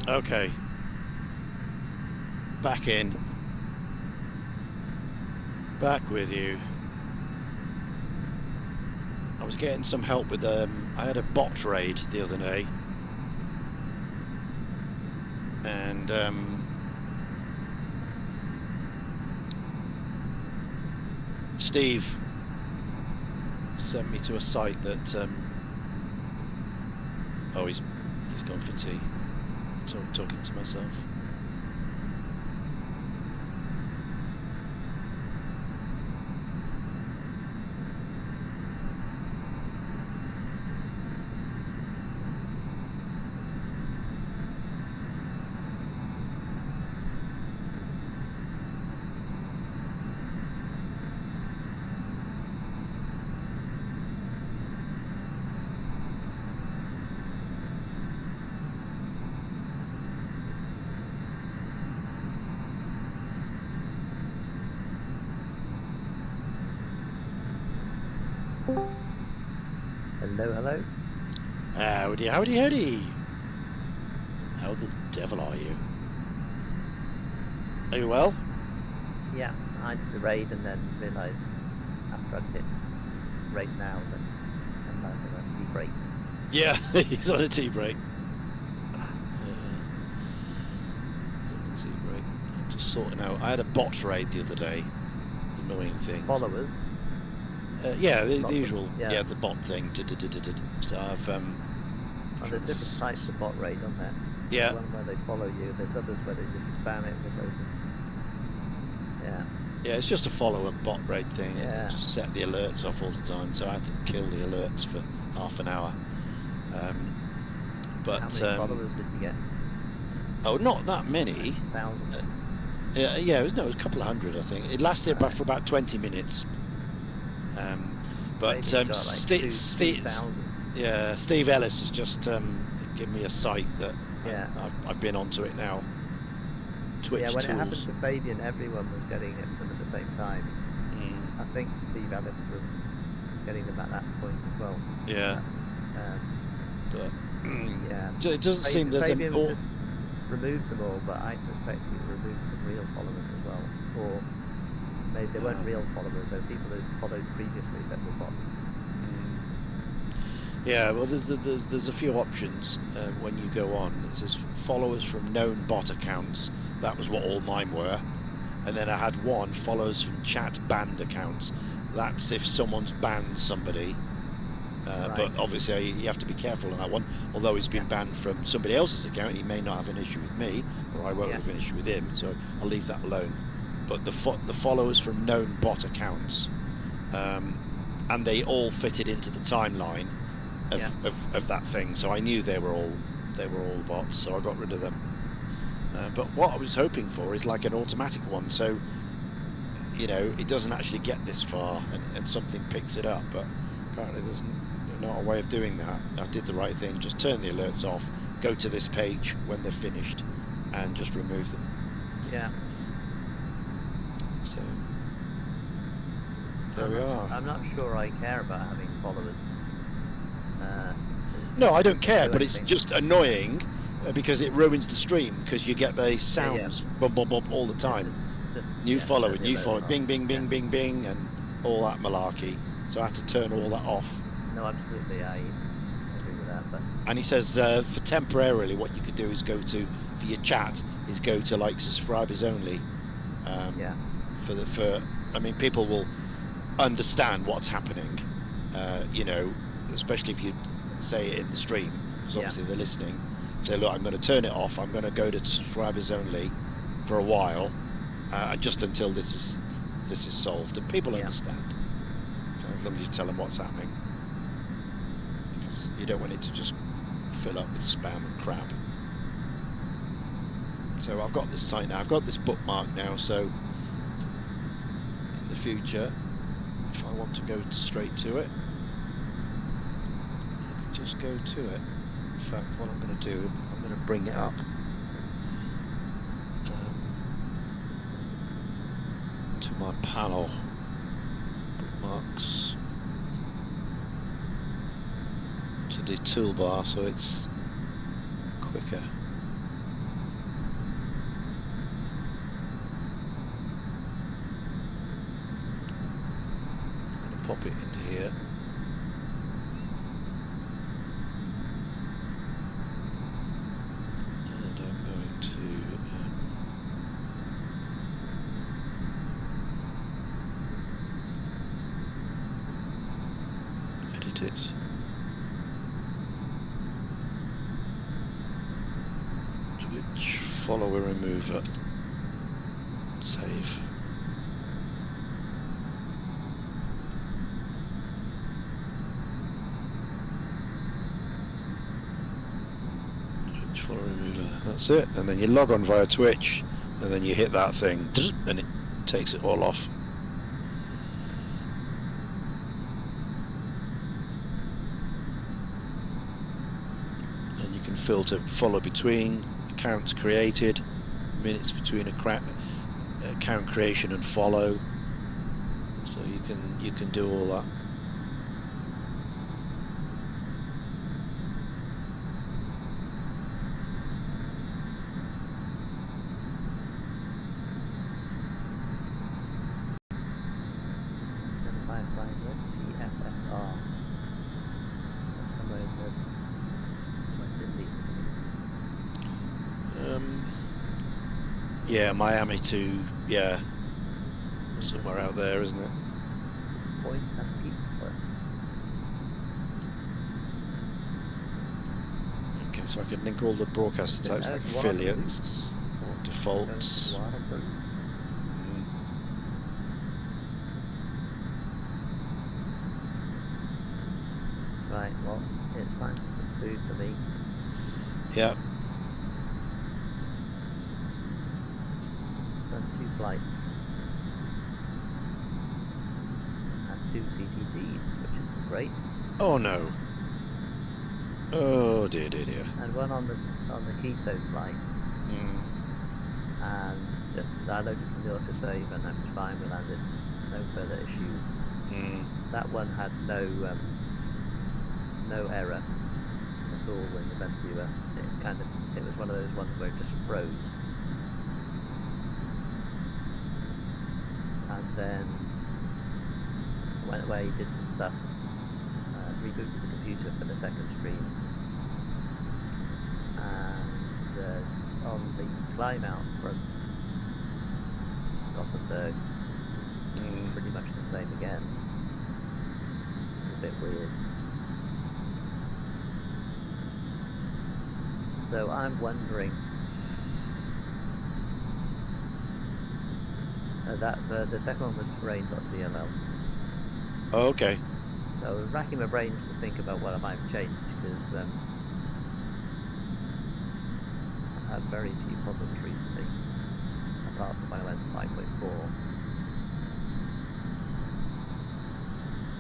Okay. Back in. Back with you. I was getting some help with I had a bot raid the other day. And Steve sent me to a site that oh, he's gone for tea. Talking to myself. Hello, hello. Howdy, howdy, howdy. How the devil are you? Are you well? Yeah, I did the raid and then realised after I'd hit raid now that I'm on a tea break. Yeah, he's on a tea break. Tea break. I'm just sorting out. I had a bot raid the other day. Annoying things. Followers? Yeah, the Lots of- usual. yeah. Yeah, the bot thing. So I've Oh, there's different types of bot raid on there. Yeah. There's one where they follow you, there's others where they just spam it with loads of... Yeah. Yeah, it's just a follow-up bot raid thing. Yeah. It just set the alerts off all the time, so I had to kill the alerts for half an hour. But How many followers did you get? oh, not that many. Thousands? Yeah, no, it was a couple of hundred, I think. It lasted for about 20 minutes. But Maybe got like Steve, 2,000. yeah, Steve Ellis has just given me a site that Yeah. I've been onto it now. Twitch Yeah, when tools. it happened to Fabian, everyone was getting it from at the same time. Mm, I think Steve Ellis was getting them at that point as well. yeah, Um, but yeah. it doesn't seem there's Fabian an. just removed them all, but I suspect he removed some real followers as well. Or maybe they weren't real followers, they're people who followed previously that were bots. Yeah, well, there's a few options when you go on. It says followers from known bot accounts. That was what all mine were. And then I had one, followers from chat banned accounts. That's if someone's banned somebody. Right. But obviously you have to be careful on that one. Although he's been banned from somebody else's account, he may not have an issue with me, or I won't Yeah. have an issue with him. So I'll leave that alone. But the followers from known bot accounts, and they all fitted into the timeline of that thing. So I knew they were all bots. So I got rid of them. But what I was hoping for is like an automatic one, so you know it doesn't actually get this far and something picks it up. But apparently there's not a way of doing that. I did the right thing, just turn the alerts off, go to this page when they're finished, and just remove them. Yeah. So there we are. I'm not sure I care about having followers. No, I don't care, do but it's anything. just annoying because it ruins the stream because you get the sounds bum bum bum all the time. New follower, turn the new alert follower, off. bing bing bing Yeah. bing bing, and all that malarkey. So I had to turn all that off. No, absolutely, I agree with that. But And he says for temporarily, what you could do is go to for your chat is go to like subscribers only. yeah, I mean, people will understand what's happening. You know, especially if you say it in the stream, because obviously they're listening. Say, look, I'm going to turn it off. I'm going to go to subscribers only for a while, just until this is solved, and people understand. As long as you tell them what's happening, because you don't want it to just fill up with spam and crap. So I've got this site now. I've got this bookmark now. So in the future, if I want to go straight to it, I can just go to it. In fact, what I'm going to do, I'm going to bring it up to my panel. Bookmarks to the toolbar, so it's quicker. pop it in here. And I'm going to edit it. Switch, follower remover, save. Switch, follower remover, that's it. And then you log on via Twitch, and then you hit that thing, and it takes it all off. And you can filter follow between, accounts created, minutes between account creation and follow, so you can do all that. TFFR. Somewhere in the West Indies. Yeah, Miami to, yeah, somewhere out there, isn't it? Point and Petersburg. Okay, so I can link all the broadcaster types like affiliates or defaults. Right, well, it's time for some food for me. Yeah. Done 2 flights. And 2 CTTs, which is great. Oh no. Oh dear, dear, dear. And one on the keto flight. And just downloaded from the autosave, and I'm fine with landed. No further issues. That one had no error at all in the event viewer. It was one of those ones where it just froze. And then went away, did some stuff, rebooted the computer for the second stream, and on the climb out from Gothenburg, pretty much the same again. It's a bit weird. So I'm wondering that the second one was rain.cml. Oh, okay. So I was racking my brains to think about what I might have changed, because I've had very few problems recently, apart from when I went to 5.4.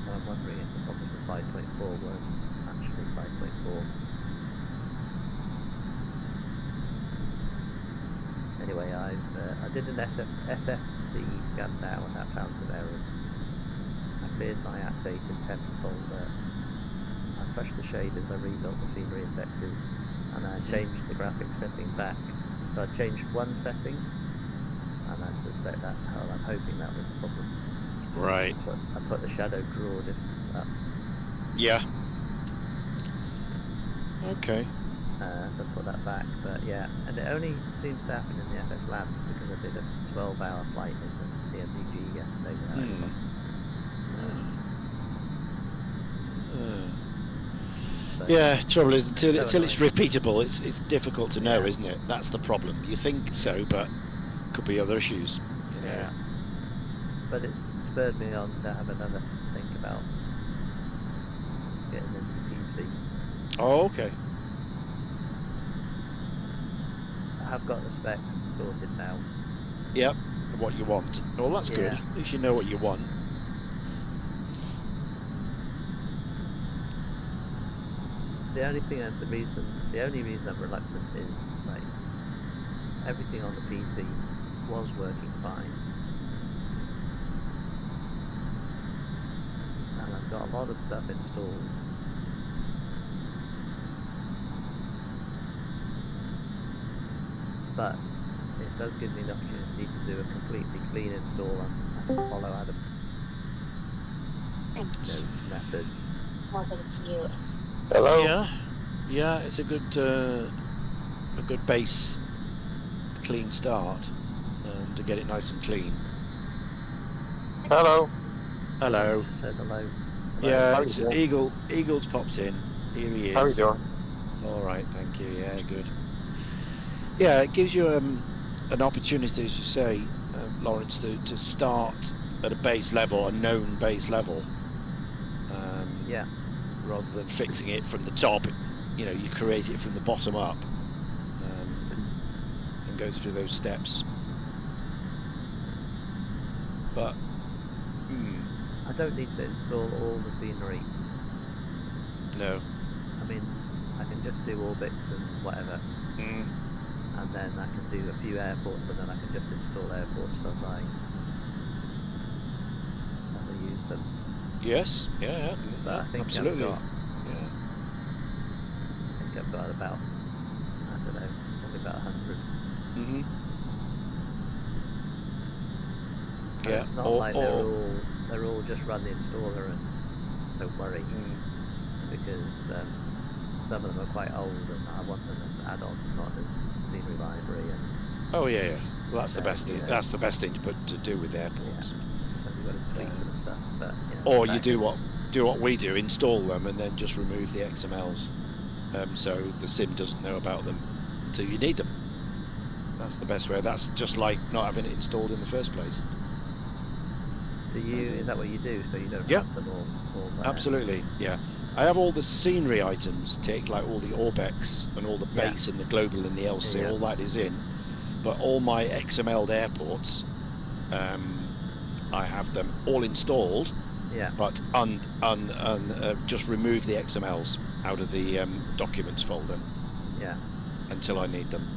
So I'm wondering if the problems with 5.4 were actually 5.4. Anyway, I did an SFC scan now, and that found some errors. I cleared my outdated temp folder. I flushed the shaders, I rebuilt the scenery indexes, and I changed the graphic setting back. So I changed one setting, and I suspect that, I'm hoping that was the problem. Right. I put the shadow draw distance up. Yeah. Okay. So I put that back, but yeah, and it only seems to happen in the FS Labs because I did a 12-hour flight in the MDG yesterday. Yeah, trouble is until it's repeatable, it's difficult to know, isn't it? That's the problem. You think so, but could be other issues. You know? Yeah. But it spurred me on to have another think about getting into the PC. Oh, okay. I have got the specs sorted now. Yep. What you want. Well, that's good. Yeah. At least you know what you want. The only reason I'm reluctant is like everything on the PC was working fine, and I've got a lot of stuff installed. But it does give me the opportunity to do a completely clean install and follow Adam's methods. Hello? Yeah, it's a good base, clean start, to get it nice and clean. Hello? Hello. Said hello. Yeah, How it's you doing? Eagle's popped in. Here he is. How are you doing? All right, thank you. Yeah, good. Yeah, it gives you an opportunity, as you say, Lawrence, to start at a base level, a known base level. Yeah. Rather than fixing it from the top, you create it from the bottom up, and go through those steps. But I don't need to install all the scenery. no. I mean, I can just do orbits and whatever, and then I can do a few airports, and then I can just install airports as I use them. Yes. Yeah. But I think Absolutely. I Yeah. think I've got about, I don't know, probably about 100. Mhm. So Yeah. it's not like they're all just run the installer and don't worry, because some of them are quite old and I want them as add-ons, not as scenery library. And Oh yeah. Well, that's the best thing. yeah. That's the best thing to do with airports. so you've got to tweak them and stuff. But Or you back do in- what we do, install them and then just remove the XMLs, so the sim doesn't know about them until you need them. That's the best way. That's just like not having it installed in the first place. Is that what you do? So you don't Yeah. have them all there? Absolutely, yeah. I have all the scenery items, take like all the Orbex and all the Yeah. base and the global and the LC, Yeah. all that is in. But all my XML'd airports, I have them all installed, Yeah. but just remove the XMLs out of the documents folder Yeah. until I need them.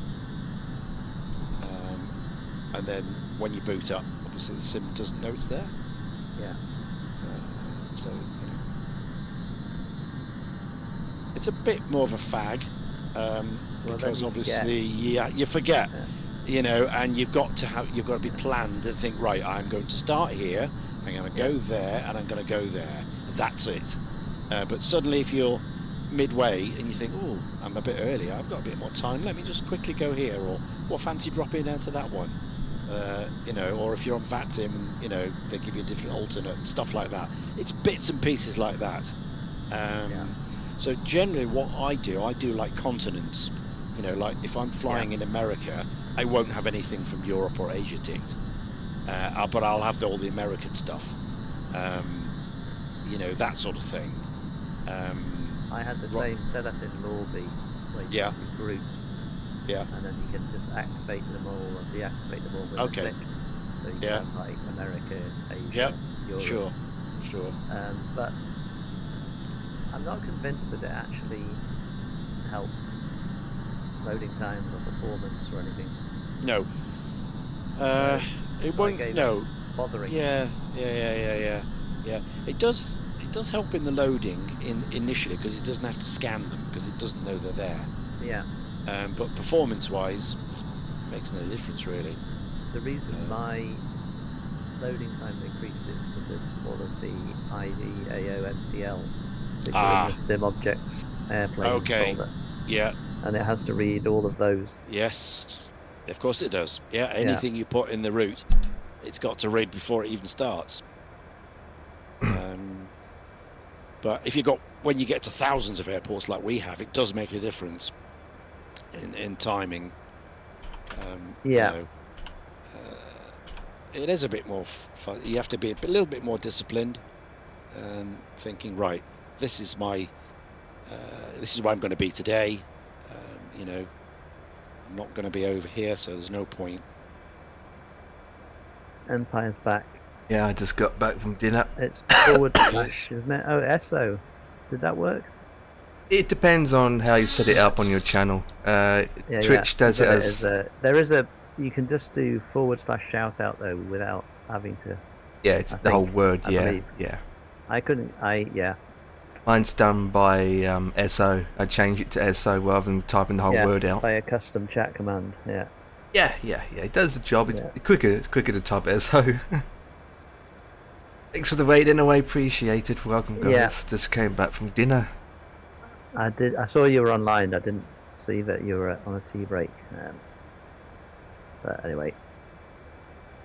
And then when you boot up, obviously the sim doesn't know it's there. Yeah. So it's a bit more of a fag, then because you obviously you forget, Yeah. and you've got to be planned and think, right, I'm going to start here, I'm going to go there, and I'm going to go there. That's it. But suddenly, if you're midway and you think, oh, I'm a bit early, I've got a bit more time, let me just quickly go here, or what, fancy dropping down to that one. Or if you're on VATSIM, they give you a different alternate and stuff like that. It's bits and pieces like that. So generally what I do like continents. Like if I'm flying in America, I won't have anything from Europe or Asia ticked. But I'll have all the American stuff. That sort of thing. I had the same setup in Lorby, where you have your groups, and then you can just activate them all and deactivate them all with a click. So you can have like America, Asia, Europe. Sure. But I'm not convinced that it actually helps loading times or performance or anything. No. It won't. No. Bothering. Yeah. It does help in the loading initially, because it doesn't have to scan them, because it doesn't know they're there. Yeah. But performance-wise, makes no difference really. The reason my loading time increased is because of all of the IVAO MCL, the sim objects airplane folder. Yeah. And it has to read all of those. Yes. Of course it does. Yeah. Anything you put in the route, it's got to read before it even starts. But when you get to thousands of airports like we have, it does make a difference in timing. It is a bit more fun. You have to be a little bit more disciplined, thinking, right, this is where I'm going to be today. I'm not going to be over here, so there's no point. Empire's back. Yeah, I just got back from dinner. It's forward slash, isn't it? Oh, SO. Did that work? It depends on how you set it up on your channel. Twitch does it as... there is a... You can just do / shout out though without having to... Yeah, it's the whole word, yeah. I couldn't... Mine's done by SO. I change it to SO rather than typing the whole word out. By a custom chat command, Yeah. It does the job. It's quicker to type SO. Thanks for the raid anyway, appreciated. Welcome guys. Yeah. Just came back from dinner. I saw you were online. I didn't see that you were on a tea break. But anyway,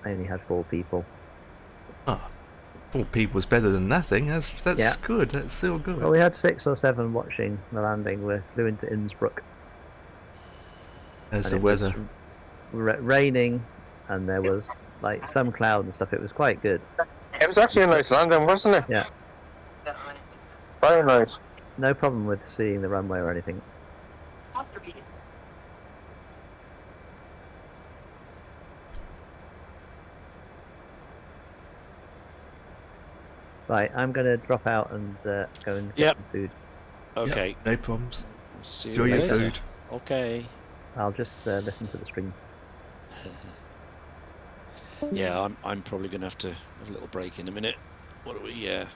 I only had 4 people. Oh, 4 people's better than nothing. That's Yeah. good. That's still good. Well, we had 6 or 7 watching the landing. We flew into Innsbruck. As and the it was weather. raining, and there was like some cloud and stuff. It was quite good. It was actually a nice landing, wasn't it? Yeah. Very nice. No problem with seeing the runway or anything. Right, I'm going to drop out and go and get Yep. some food. Okay. Yep, no problems. See you Enjoy your later. food. Okay. I'll just listen to the stream. Yeah, I'm probably going to have a little break in a minute. What are we? Yeah.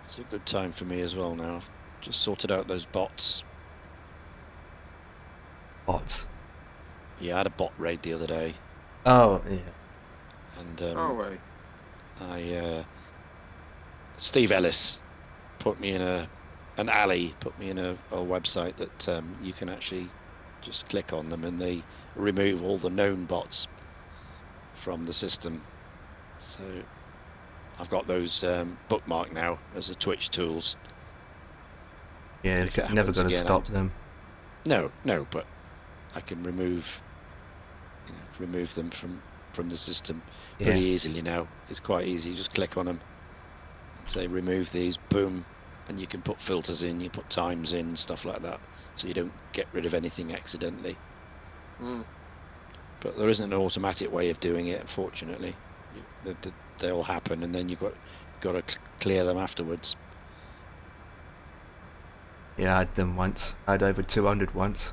It's a good time for me as well now. Just sorted out those bots. Bots. Yeah, I had a bot raid the other day, Oh, yeah. and Oh, way. Steve Ellis put me in an alley, put me in a website that you can actually just click on them and they remove all the known bots from the system. So I've got those bookmarked now as the Twitch tools. Yeah, If it never happens going to again, stop them. No, but I can remove them from the system pretty Yeah. easily now. It's quite easy. You just click on them, say remove these, boom, and you can put filters in, you put times in, stuff like that, so you don't get rid of anything accidentally. Mm. But there isn't an automatic way of doing it, unfortunately. They'll happen, and then you've got to clear them afterwards. Yeah, I had them once. I had over 200 once.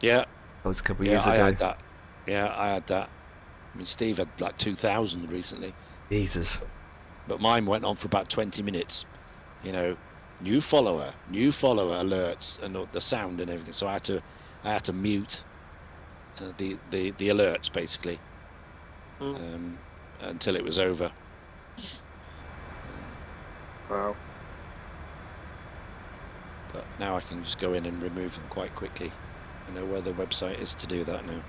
Yeah, That was a couple of yeah, years I ago. had that. Yeah, I had that. I mean, Steve had like 2,000 recently, Jesus. but mine went on for about 20 minutes. You know, new follower alerts, and the sound and everything. So I had to mute the alerts basically until it was over. Wow. But now I can just go in and remove them quite quickly. I know where the website is to do that now.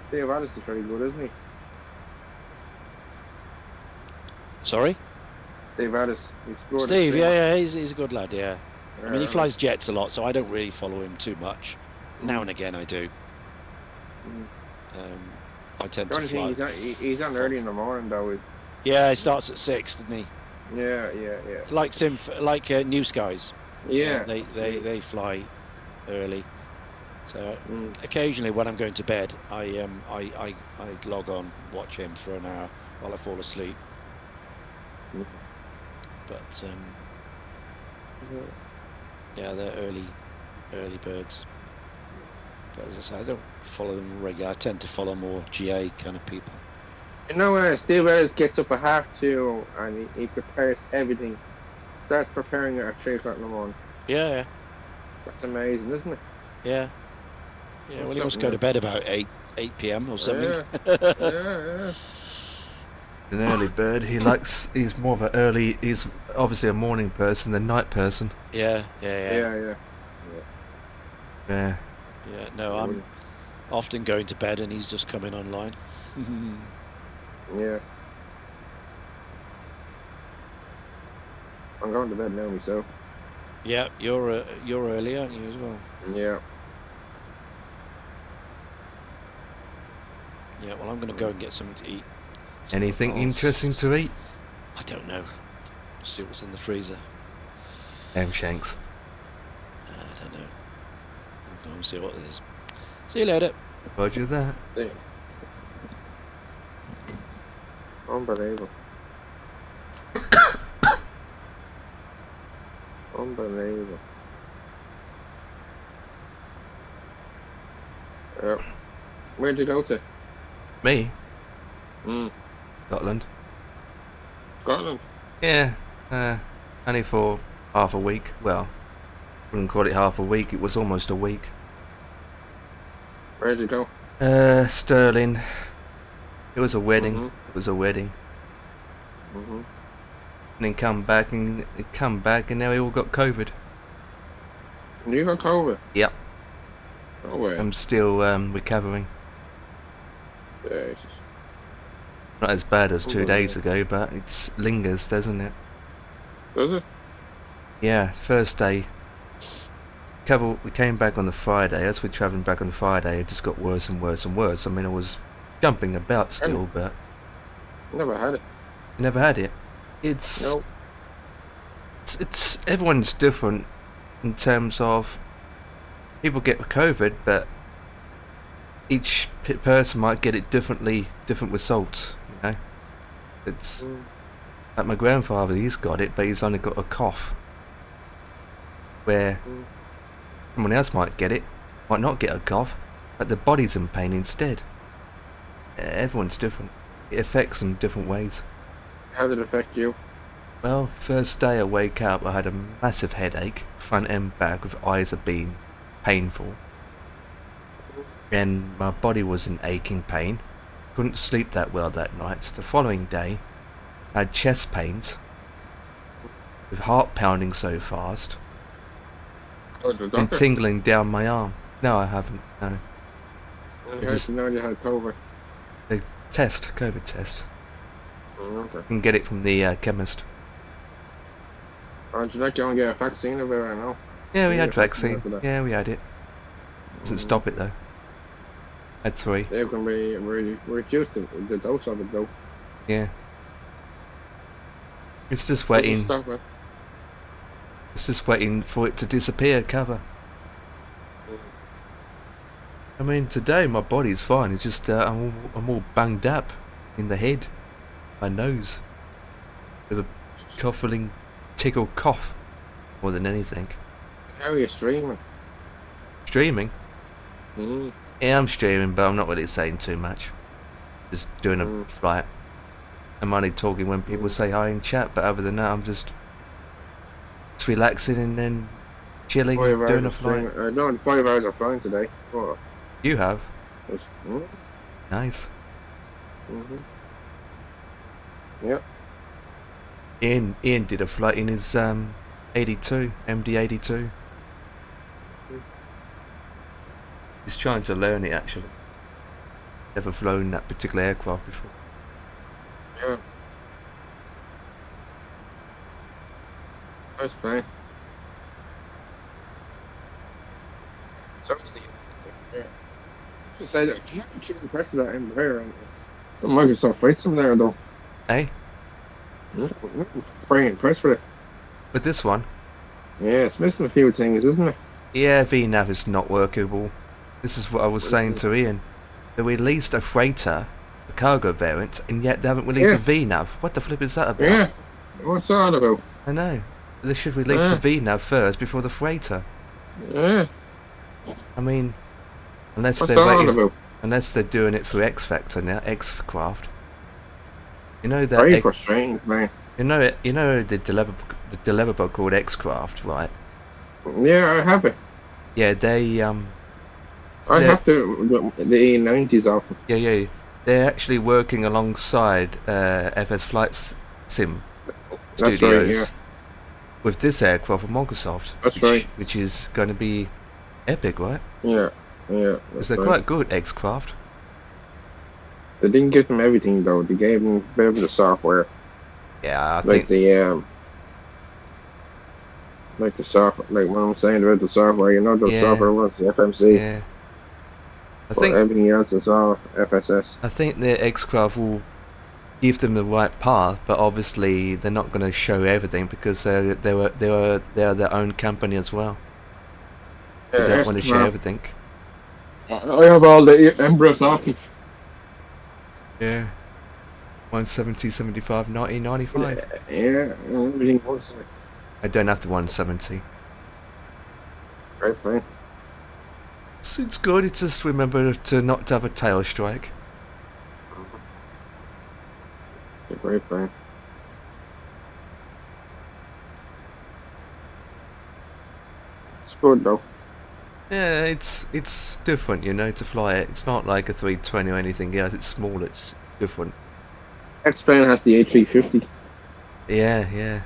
Steve Ellis is very good, isn't he? Sorry? Steve Ellis. He's good. Steve, yeah, he's a good lad, yeah. I mean, he Yeah. flies jets a lot, so I don't really follow him too much. Now and again I do. Mm. I tend The to only fly. thing, he's on early in the morning, though. Yeah, he starts at 6, doesn't he? Yeah. Like New Skies. Yeah. They fly early. So Mm. occasionally when I'm going to bed, I log on, watch him for an hour while I fall asleep. Mm. But yeah, they're early birds. But as I say, I don't follow them regularly. I tend to follow more GA kind of people. You know, Steve Ellis gets up at 2:30 and he prepares everything. Starts preparing it at 3 o'clock in the morning. Yeah, That's amazing, isn't it? yeah. Well, he must go to bed about 8 p.m. or something. Yeah. An early bird. He's more of an early. He's obviously a morning person than night person. Yeah. Yeah. Yeah. Yeah, no, I'm often going to bed and he's just coming online. Yeah. I'm going to bed now myself. Yeah, you're early, aren't you, as well? Yeah. Yeah, well, I'm going to go and get something to eat. Anything Oh, interesting to eat? I don't know. See what's in the freezer. Shanks. I don't know. I'll go and see what it is. See you later. Roger that. Yeah. Unbelievable. Unbelievable. Yep. Where'd you go to? Me? Mm. Scotland. Scotland. Yeah. Only for half a week. Well, wouldn't call it half a week. It was almost a week. Where'd you go? Sterling. It was a wedding. Mhm. It was a wedding. Mm-hmm. And then come back and now we all got COVID. You got COVID? Yep. No way. I'm still recovering. Jesus. Not as bad as 2 Oh, days yeah. ago, but it lingers, doesn't it? Does it? Yeah, first day. We came back on the Friday. As we're travelling back on the Friday, it just got worse and worse and worse. I mean, I was jumping about still, but Never had it. I never had it. It's No. it's everyone's different in terms of people get COVID, but each person might get it differently, different results. You know, it's Mm. like my grandfather. He's got it, but he's only got a cough. Where Mm. someone else might get it, might not get a cough, but the body's in pain instead. Everyone's different. It affects them different ways. How did it affect you? Well, first day I wake up, I had a massive headache, front and back, with eyes are being painful. And my body was in aching pain. Couldn't sleep that well that night. The following day, I had chest pains, with heart pounding so fast, Oh, the and doctor? tingling down my arm. No, I haven't, no. I just- didn't know you had COVID. COVID test. Okay. You can get it from the chemist. Aren't you like you want to get a vaccine of it right now? Yeah, we Yeah, had vaccine. after that. Yeah, we had it. Doesn't stop it though. Had 3. They can be reduced the dose of it though. Yeah. It's just Doesn't waiting. stop it. It's just waiting for it to disappear, cover. I mean, today my body's fine. It's just I'm all banged up in the head, my nose, with a coughing, tickle cough, more than anything. How are you streaming? Streaming? Mm. Yeah, I'm streaming, but I'm not really saying too much. Just doing a Mm. flight. I'm only talking when people say hi in chat, but other than that, I'm just relaxing and then chilling, 5 hours doing a of flight. streaming. No, 5 hours of flying today. Oh, You have? mm. Nice. Mm-hmm. Yep. Ian did a flight in his 82, MD-82. He's trying to learn it actually. Never flown that particular aircraft before. Yeah. That's fine. So yeah. Just say that. I'm not too impressed with that Embraer. The Microsoft flight sim there though. Eh? Very impressed with it. With this one? Yeah, it's missing a few things, isn't it? Yeah, VNAV is not workable. This is what I was saying to Ian. They released a freighter, a cargo variant, and yet they haven't released a VNAV. What the flip is that about? Yeah. What's that all about? I know. They should release Yeah. the VNAV first before the freighter. Yeah. I mean, unless What's they're that all waiting, about? unless they're doing it for X Factor now, X Craft. You know that Very frustrating, man. you know the deliverable called X Craft, right? Yeah, I have it. Yeah, they I Yeah. have the E90s off. yeah, they're actually working alongside FS Flight Sim That's Studios right, yeah. with this aircraft from Microsoft. That's right. Which is going to be epic, right? Yeah. Yeah. Because That's they're right. quite good, X Craft. They didn't give them everything though. They gave them a bit of the software. Yeah, I Like think. like the software, like what I'm saying about the software, you know, the Yeah. software was the FMC, Yeah. I but think everything else is all FSS. the X-Craft will give them the right path, but obviously they're not going to show everything because they're their own company as well. They Yeah, don't want to share everything. I have all the Embraers off. Yeah. 170, 75, 90, 95. Yeah, and everything works. I don't have the 170. Right, fine. It's good. It's just remember to not have a tail strike. Right, fine. It's good though. Yeah, it's different, you know, to fly it. It's not like a 320 or anything else. It's small. It's different. X-Plane has the A350. Yeah, yeah.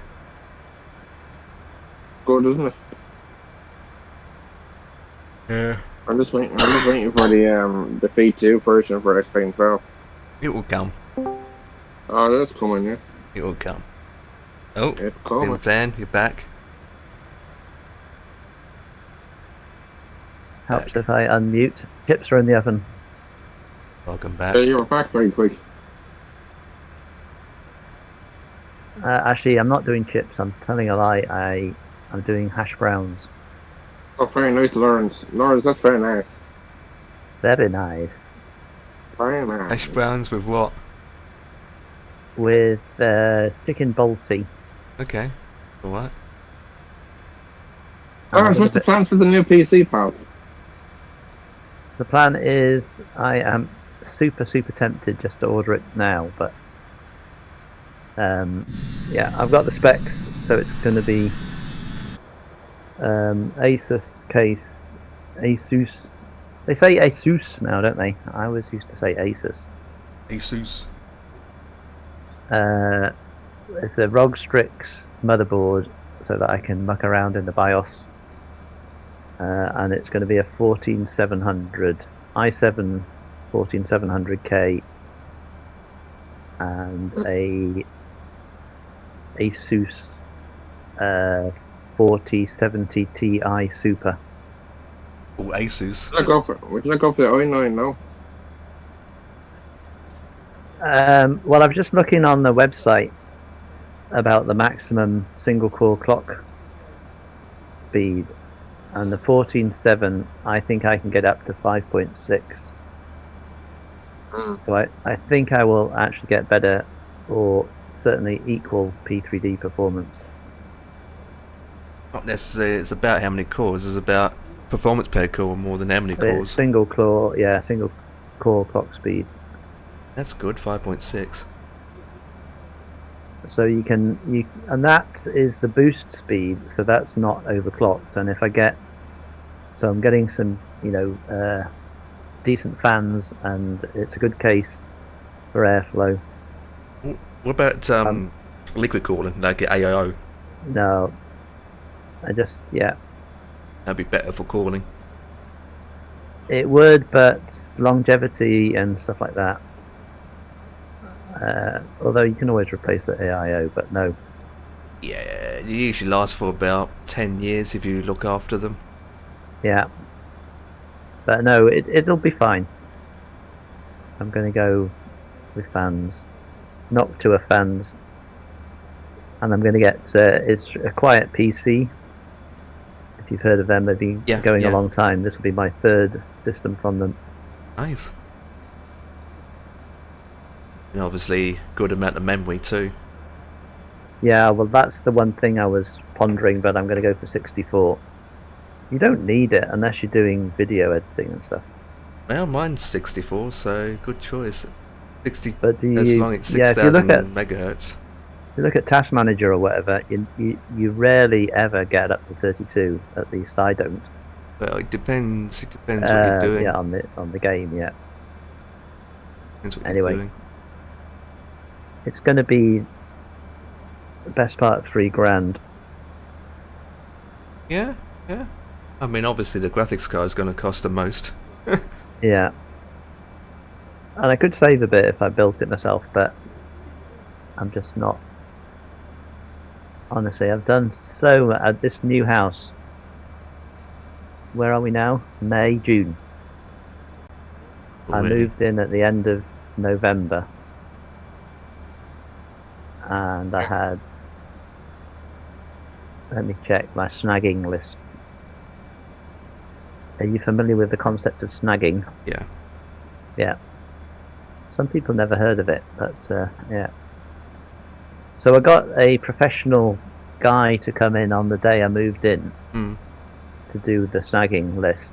Good, isn't it? Yeah. I'm just waiting for the V2 version for X-Plane 12. It will come. Oh, that's coming, yeah. It will come. Oh, It's coming. Van, you're back. Helps if I unmute. Chips are in the oven. Welcome Yeah, back. you were back very quick. Actually, I'm not doing chips. I'm telling a lie. I'm doing hash browns. Oh, very nice, Lawrence. Lawrence, that's very nice. Very nice. Very nice. Hash browns with what? With chicken balti. Okay. Alright. Lawrence, what's the plans for the new PC, pal? The plan is I am super tempted just to order it now, but yeah, I've got the specs, so it's going to be Asus case, Asus. They say Asus now, don't they? I always used to say Asus. Asus. It's a ROG Strix motherboard, so that I can muck around in the BIOS. And it's going to be a 14700 i7 14700K and a Asus 4070 Ti Super. Oh, Asus. Would you go for the i9 now? Well, I'm just looking on the website about the maximum single core clock speed, and the 14.7 I think I can get up to 5.6. So I think I will actually get better, or certainly equal P3D performance. Not necessarily. It's about how many cores. It's about performance per core more than how many cores. Single core clock speed. That's good. 5.6. So and that is the boost speed. So that's not overclocked. And if I get, so I'm getting some, decent fans, and it's a good case for airflow. What about liquid cooling, like AIO? No, That'd be better for cooling. It would, but longevity and stuff like that. Although you can always replace the AIO, but no. Yeah, they usually last for about 10 years if you look after them. Yeah. But no, it'll be fine. I'm going to go with fans. Noctua fans. And I'm going to get, it's a Quiet PC. If you've heard of them, they've been going a long time. This will be my third system from them. Nice. And obviously, good amount of memory too. Yeah, well, that's the one thing I was pondering, but I'm going to go for 64. You don't need it unless you're doing video editing and stuff. Well, mine's 64, so good choice. 60, but do you, as long as it's 6,000 megahertz. If you look at Task Manager or whatever, you rarely ever get up to 32. At least I don't. Well, it depends. It depends what you're doing. Yeah, on the game, yeah. Depends what anyway, you're doing. It's going to be the best part of $3,000. Yeah. I mean, obviously the graphics card is going to cost the most. Yeah. And I could save a bit if I built it myself, but I'm just not. Honestly, I've done so at this new house. Where are we now? May, June. I moved in at the end of November. And I had, let me check my snagging list. Are you familiar with the concept of snagging? Yeah. Yeah. Some people never heard of it, but yeah. So I got a professional guy to come in on the day I moved in to do the snagging list.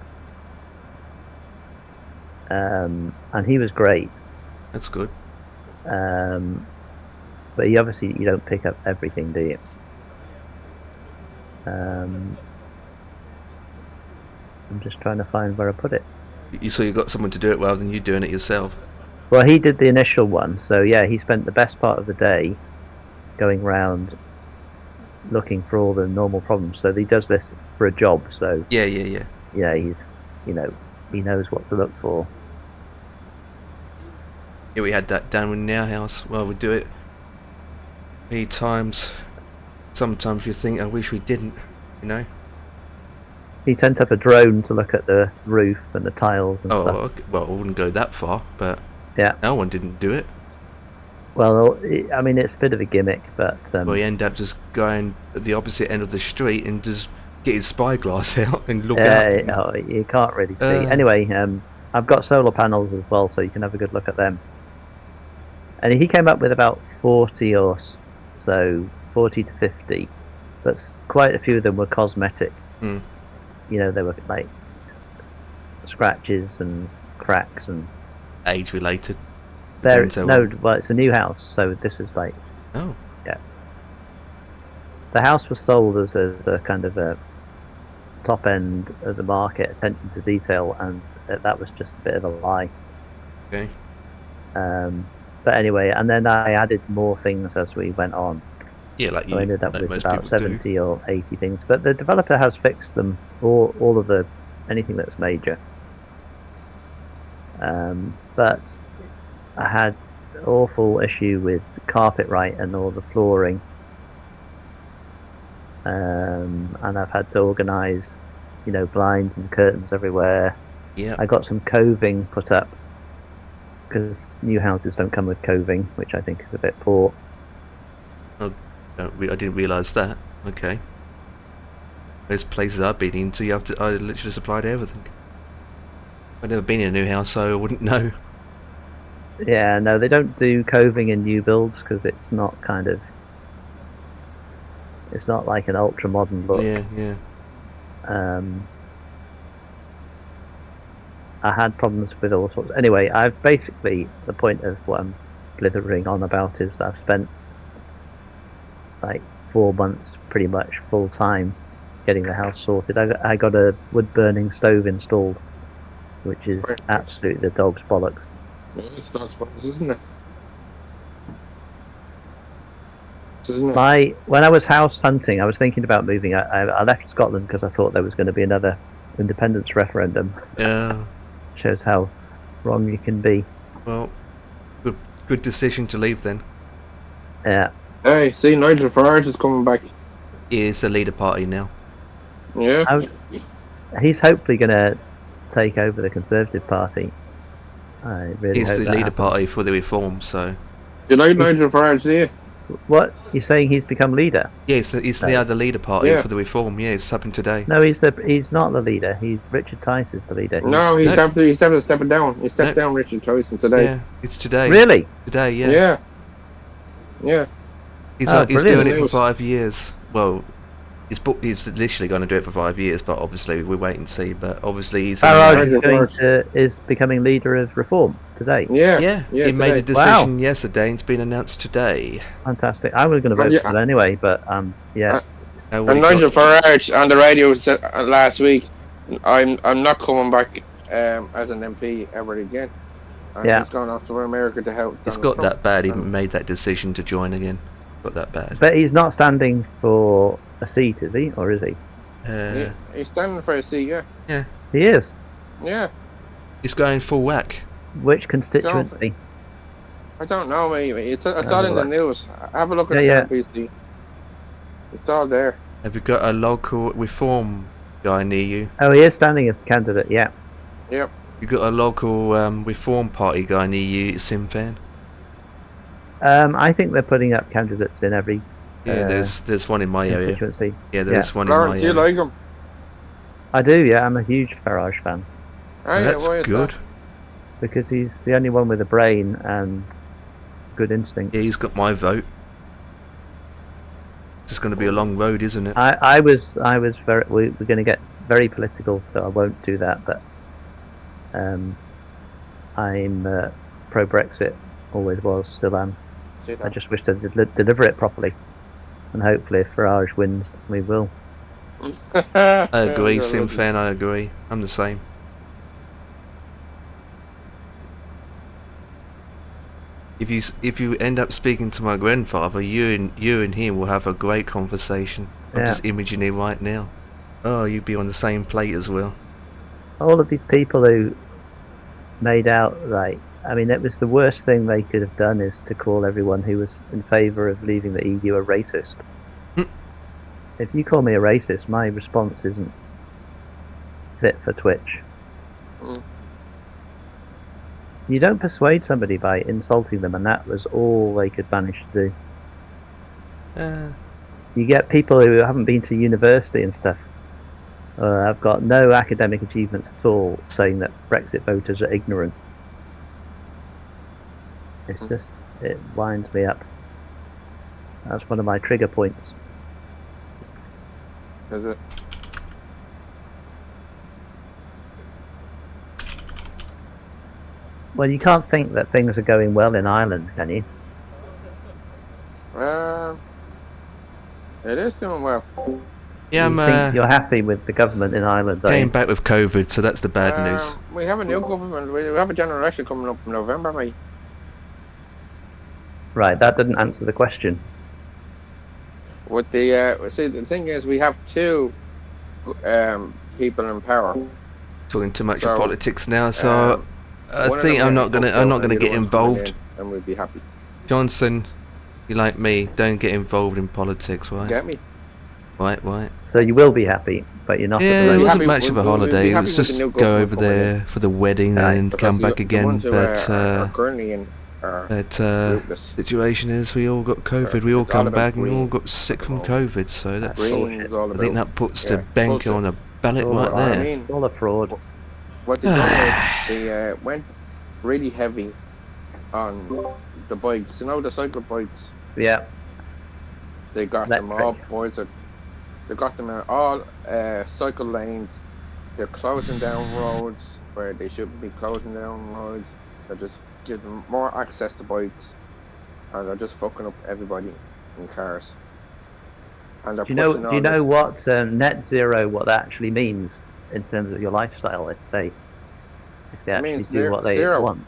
And he was great. That's good. But you don't pick up everything, do you? I'm just trying to find where I put it. So you got someone to do it rather than you doing it yourself. Well, he did the initial one, so yeah, he spent the best part of the day going round looking for all the normal problems. So he does this for a job, so Yeah. yeah, he's, you know, he knows what to look for. Yeah, we had that down in our house. Well, we do it 3 times. Sometimes you think, I wish we didn't, you know? He sent up a drone to look at the roof and the tiles and Oh, stuff. okay. Well, I wouldn't go that far, but Yeah. no one didn't do it. Well, I mean, it's a bit of a gimmick, but Well, he ended up just going at the opposite end of the street and just get his spyglass out and look up. no, you can't really see. Uh. Anyway, I've got solar panels as well, so you can have a good look at them. And he came up with about 40 or so, 40 to 50, but quite a few of them were cosmetic. Hmm. You know, they were like scratches and cracks and Age related. there. Depends how No, old. well, it's a new house, so this was like Oh, the house was sold as a kind of a top end of the market, attention to detail, and that was just a bit of a lie. okay. But anyway, and then I added more things as we went on. Yeah, like So you. I ended up like with most about people do. 70 or 80 things. But the developer has fixed them, all of the anything that's major. But I had awful issue with the carpet right and all the flooring. And I've had to organise, you know, blinds and curtains everywhere. Yeah. I got some coving put up because new houses don't come with coving, which I think is a bit poor. I didn't realise that. Okay. Those places I've been into, I literally supplied everything. I've never been in a new house, so I wouldn't know. Yeah, no, they don't do coving in new builds because it's not like an ultra modern look. Yeah. I had problems with all sorts. Anyway, I've basically, the point of what I'm blithering on about is I've spent like 4 months pretty much full time getting the house sorted. I got a wood burning stove installed, which is Right. absolutely the dog's bollocks. Yeah, it's not spoilers, isn't it? Isn't it? When I was house hunting, I was thinking about moving. I left Scotland because I thought there was going to be another independence referendum. Yeah. Shows how wrong you can be. Well, good decision to leave then. Yeah. Hey, see, Nigel Farage is coming back. He is the leader party now. Yeah. He's hopefully going to take over the Conservative Party. I really He's hope the that leader happens. party for the reform, so... You like Nigel Farage, do you? What? You're saying he's become leader? Yeah, he's now the leader party Yeah. for the reform. Yeah, it's happened today. No, he's not the leader. Richard Tice is the leader. No, he's No. after stepping down. He stepped No. down Richard Tyson today. Yeah, it's today. Really? Today, yeah. Yeah. Yeah. He's Oh, he's brilliant. doing it for News. 5 years. Well, he's literally going to do it for 5 years, but obviously we wait and see. But obviously he's... Farage is becoming leader of Reform today. Yeah. Yeah, Yeah, he made a today. decision yesterday and it's been announced today. Fantastic. I was going to vote Yeah. for that anyway, but yeah. How would And he Nigel got- Farage on the radio said last week, I'm not coming back as an MP ever again. And Yeah. he's gone off to America to help. It's Donald got Trump. that bad. He Um, made that decision to join again. Got that bad. But he's not standing for a seat, is he? Or is he? He's standing for a seat, yeah. He is. Yeah. He's going full whack. Which constituency? I don't know, maybe. It's all Oh, in the right. news. Have a look at Yeah, the NBC. It's all there. Have you got a local reform guy near you? Oh, he is standing as a candidate, yeah. Yep. You got a local reform party guy near you, Sinn Féin? I think they're putting up candidates in every Yeah, there's one in my area. constituency. Yeah, there's one in my Lawrence, do you area. like him? I do, yeah. I'm a huge Farage fan Oh, yeah, That's why is good. that? because he's the only one with a brain and good instincts. Yeah, he's got my vote. It's just going to be a long road, isn't it? I was very. We're going to get very political, so I won't do that. But I'm pro Brexit. Always was, still am. See I that? just wish to deliver it properly, and hopefully, if Farage wins, we will. I agree, Sim fan, I agree. I'm the same. If you end up speaking to my grandfather, you and him will have a great conversation. I'm Yeah. just imaging it right now. Oh, you'd be on the same plate as well. All of these people who made out like, I mean, it was the worst thing they could have done is to call everyone who was in favour of leaving the EU a racist. If you call me a racist, my response isn't fit for Twitch. Mm. You don't persuade somebody by insulting them, and that was all they could manage to do. You get people who haven't been to university and stuff. I've got no academic achievements at all, saying that Brexit voters are ignorant. It's just, it winds me up. That's one of my trigger points. Is it? Well, you can't think that things are going well in Ireland, can you? It is doing well. Yeah, You think you're happy with the government in Ireland, are came you? back with COVID, so that's the bad news. We have a new government. We have a general election coming up in November, mate. Right, that didn't answer the question. With the see, the thing is, we have two people in power. Talking too much So, of politics now, so I one of think them I'm may not gonna fuck I'm out not gonna and the get other one's coming involved. in, and we'll be happy. Johnson, you like me, don't get involved in politics, right? Get me? Right. So you will be happy, but you're not Yeah, at it the We'll be wasn't happy- moment. much of a we'll be holiday. It happy was with the just new go government over coming in. there for the wedding Right. and Because come back the again. ones who But are currently in are rootless. situation is, we all got COVID. We all It's all come about back and we all green got sick at the from moment. COVID. So that's Green. I Green is all about. think that puts yeah, the bank bullshit. on a ballot All right right. I there. mean, It's all a fraud. what they done is they went really heavy on the bikes. You know, the cycle bikes. Yeah. They got them all Electric. boys. They got them in all cycle lanes. They're closing down roads where they shouldn't be closing down roads. They're just giving more access to bikes, and they're just fucking up everybody in cars. And they're Do you know? pushing Do all you know this. what net zero? What that actually means in terms of your lifestyle? If they It actually means do what they zero. want.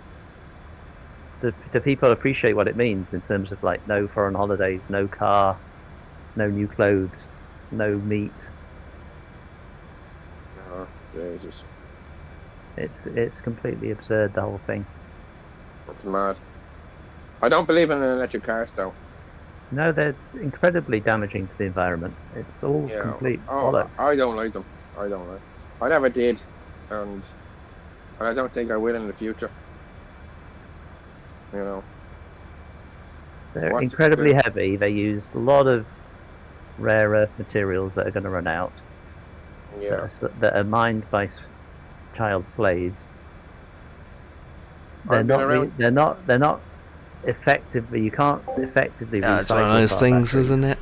Do people appreciate what it means in terms of like no foreign holidays, no car, no new clothes, no meat? Oh, Jesus, It's completely absurd, the whole thing. that's mad. I don't believe in electric cars, though. No, they're incredibly damaging to the environment. It's all Yeah. complete Oh, bollocks. I don't like them. I don't like. I never did, and I don't think I will in the future. You know. They're What's it incredibly do? heavy. They use a lot of rare earth materials that are going to run out. Yeah. That are mined by child slaves. I've been around. They're not effectively. You can't effectively Yeah, recycle it's one of those car things, batteries. isn't it?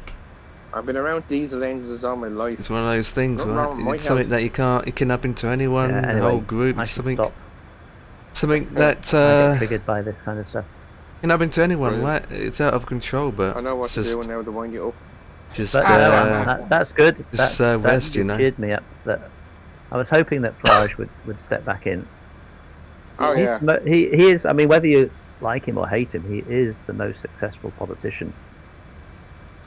I've been around diesel engines all my life. It's one of those things, Nothing right? wrong with my It's something house. that you can happen to anyone, Yeah, the anyway, whole group. I It's should something stop. that I get triggered by this kind of stuff. can happen to anyone, Brilliant. right? It's out of control, but I know what it's to just, do now to wind you up. just But that's good. just, That West, you know. cheered me up. That I was hoping that Farage would step back in. Oh yeah. He is. I mean, whether you like him or hate him, he is the most successful politician.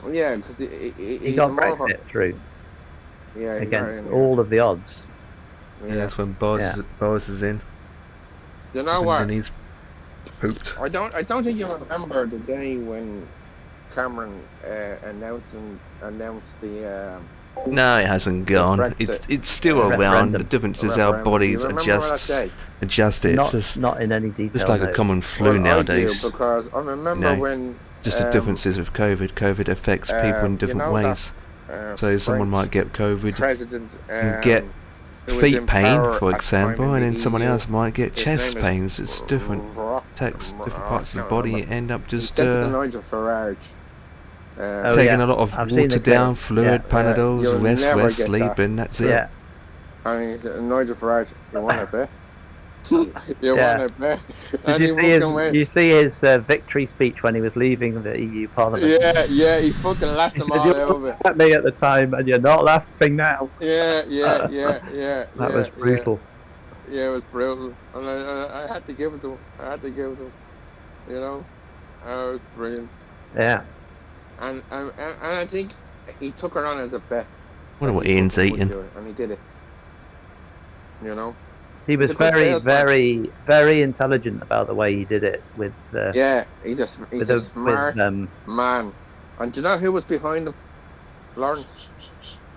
Yeah, because He he's got more of a, Brexit through yeah, he's against right, all of the odds. Yeah, that's when Boris is in. You know And what? then he's pooped. I don't think you remember the day when Cameron announced the No, it hasn't gone. Brexit. It's still around. Referendum. The difference is our referendum. Do bodies you remember that day? adjust it. It's Not in any detail. just like a no. common flu Well, nowadays. I do, because I remember You know, when Just the differences with COVID. COVID affects people in you different know that, ways. So someone French might get COVID president and get who was feet in pain, power for at the time example, in and the then someone EU. else might get His chest name is pains. It's different. Attacks different parts of the I body. can't You end up He just said to Nigel Farage. Oh, taking yeah. a lot of I've seen the water clip. down, fluid, Yeah. Panadols, You'll never rest, get sleep, that. and that's it. Yeah. I mean, Nigel Farage, you want it, eh? You Yeah. want to bet? Did And you he see his? fucking went. You see his victory speech when he was leaving the EU Parliament? Yeah, he fucking laughed He them said, all "You over. laughed at me at the time, and you're not laughing now." Yeah, That was brutal. Yeah, it was brutal, and I had to give it to him. I had to give it to him. You know, oh, it was brilliant. Yeah. And I think he took her on as a bet. Wonder that what he Ian's fucking would eating. do it, and he did it. You know, He was a good very, salesman. very, very intelligent about the way he did it with Yeah, he's with, a smart with man. And do you know who was behind him? Lawrence.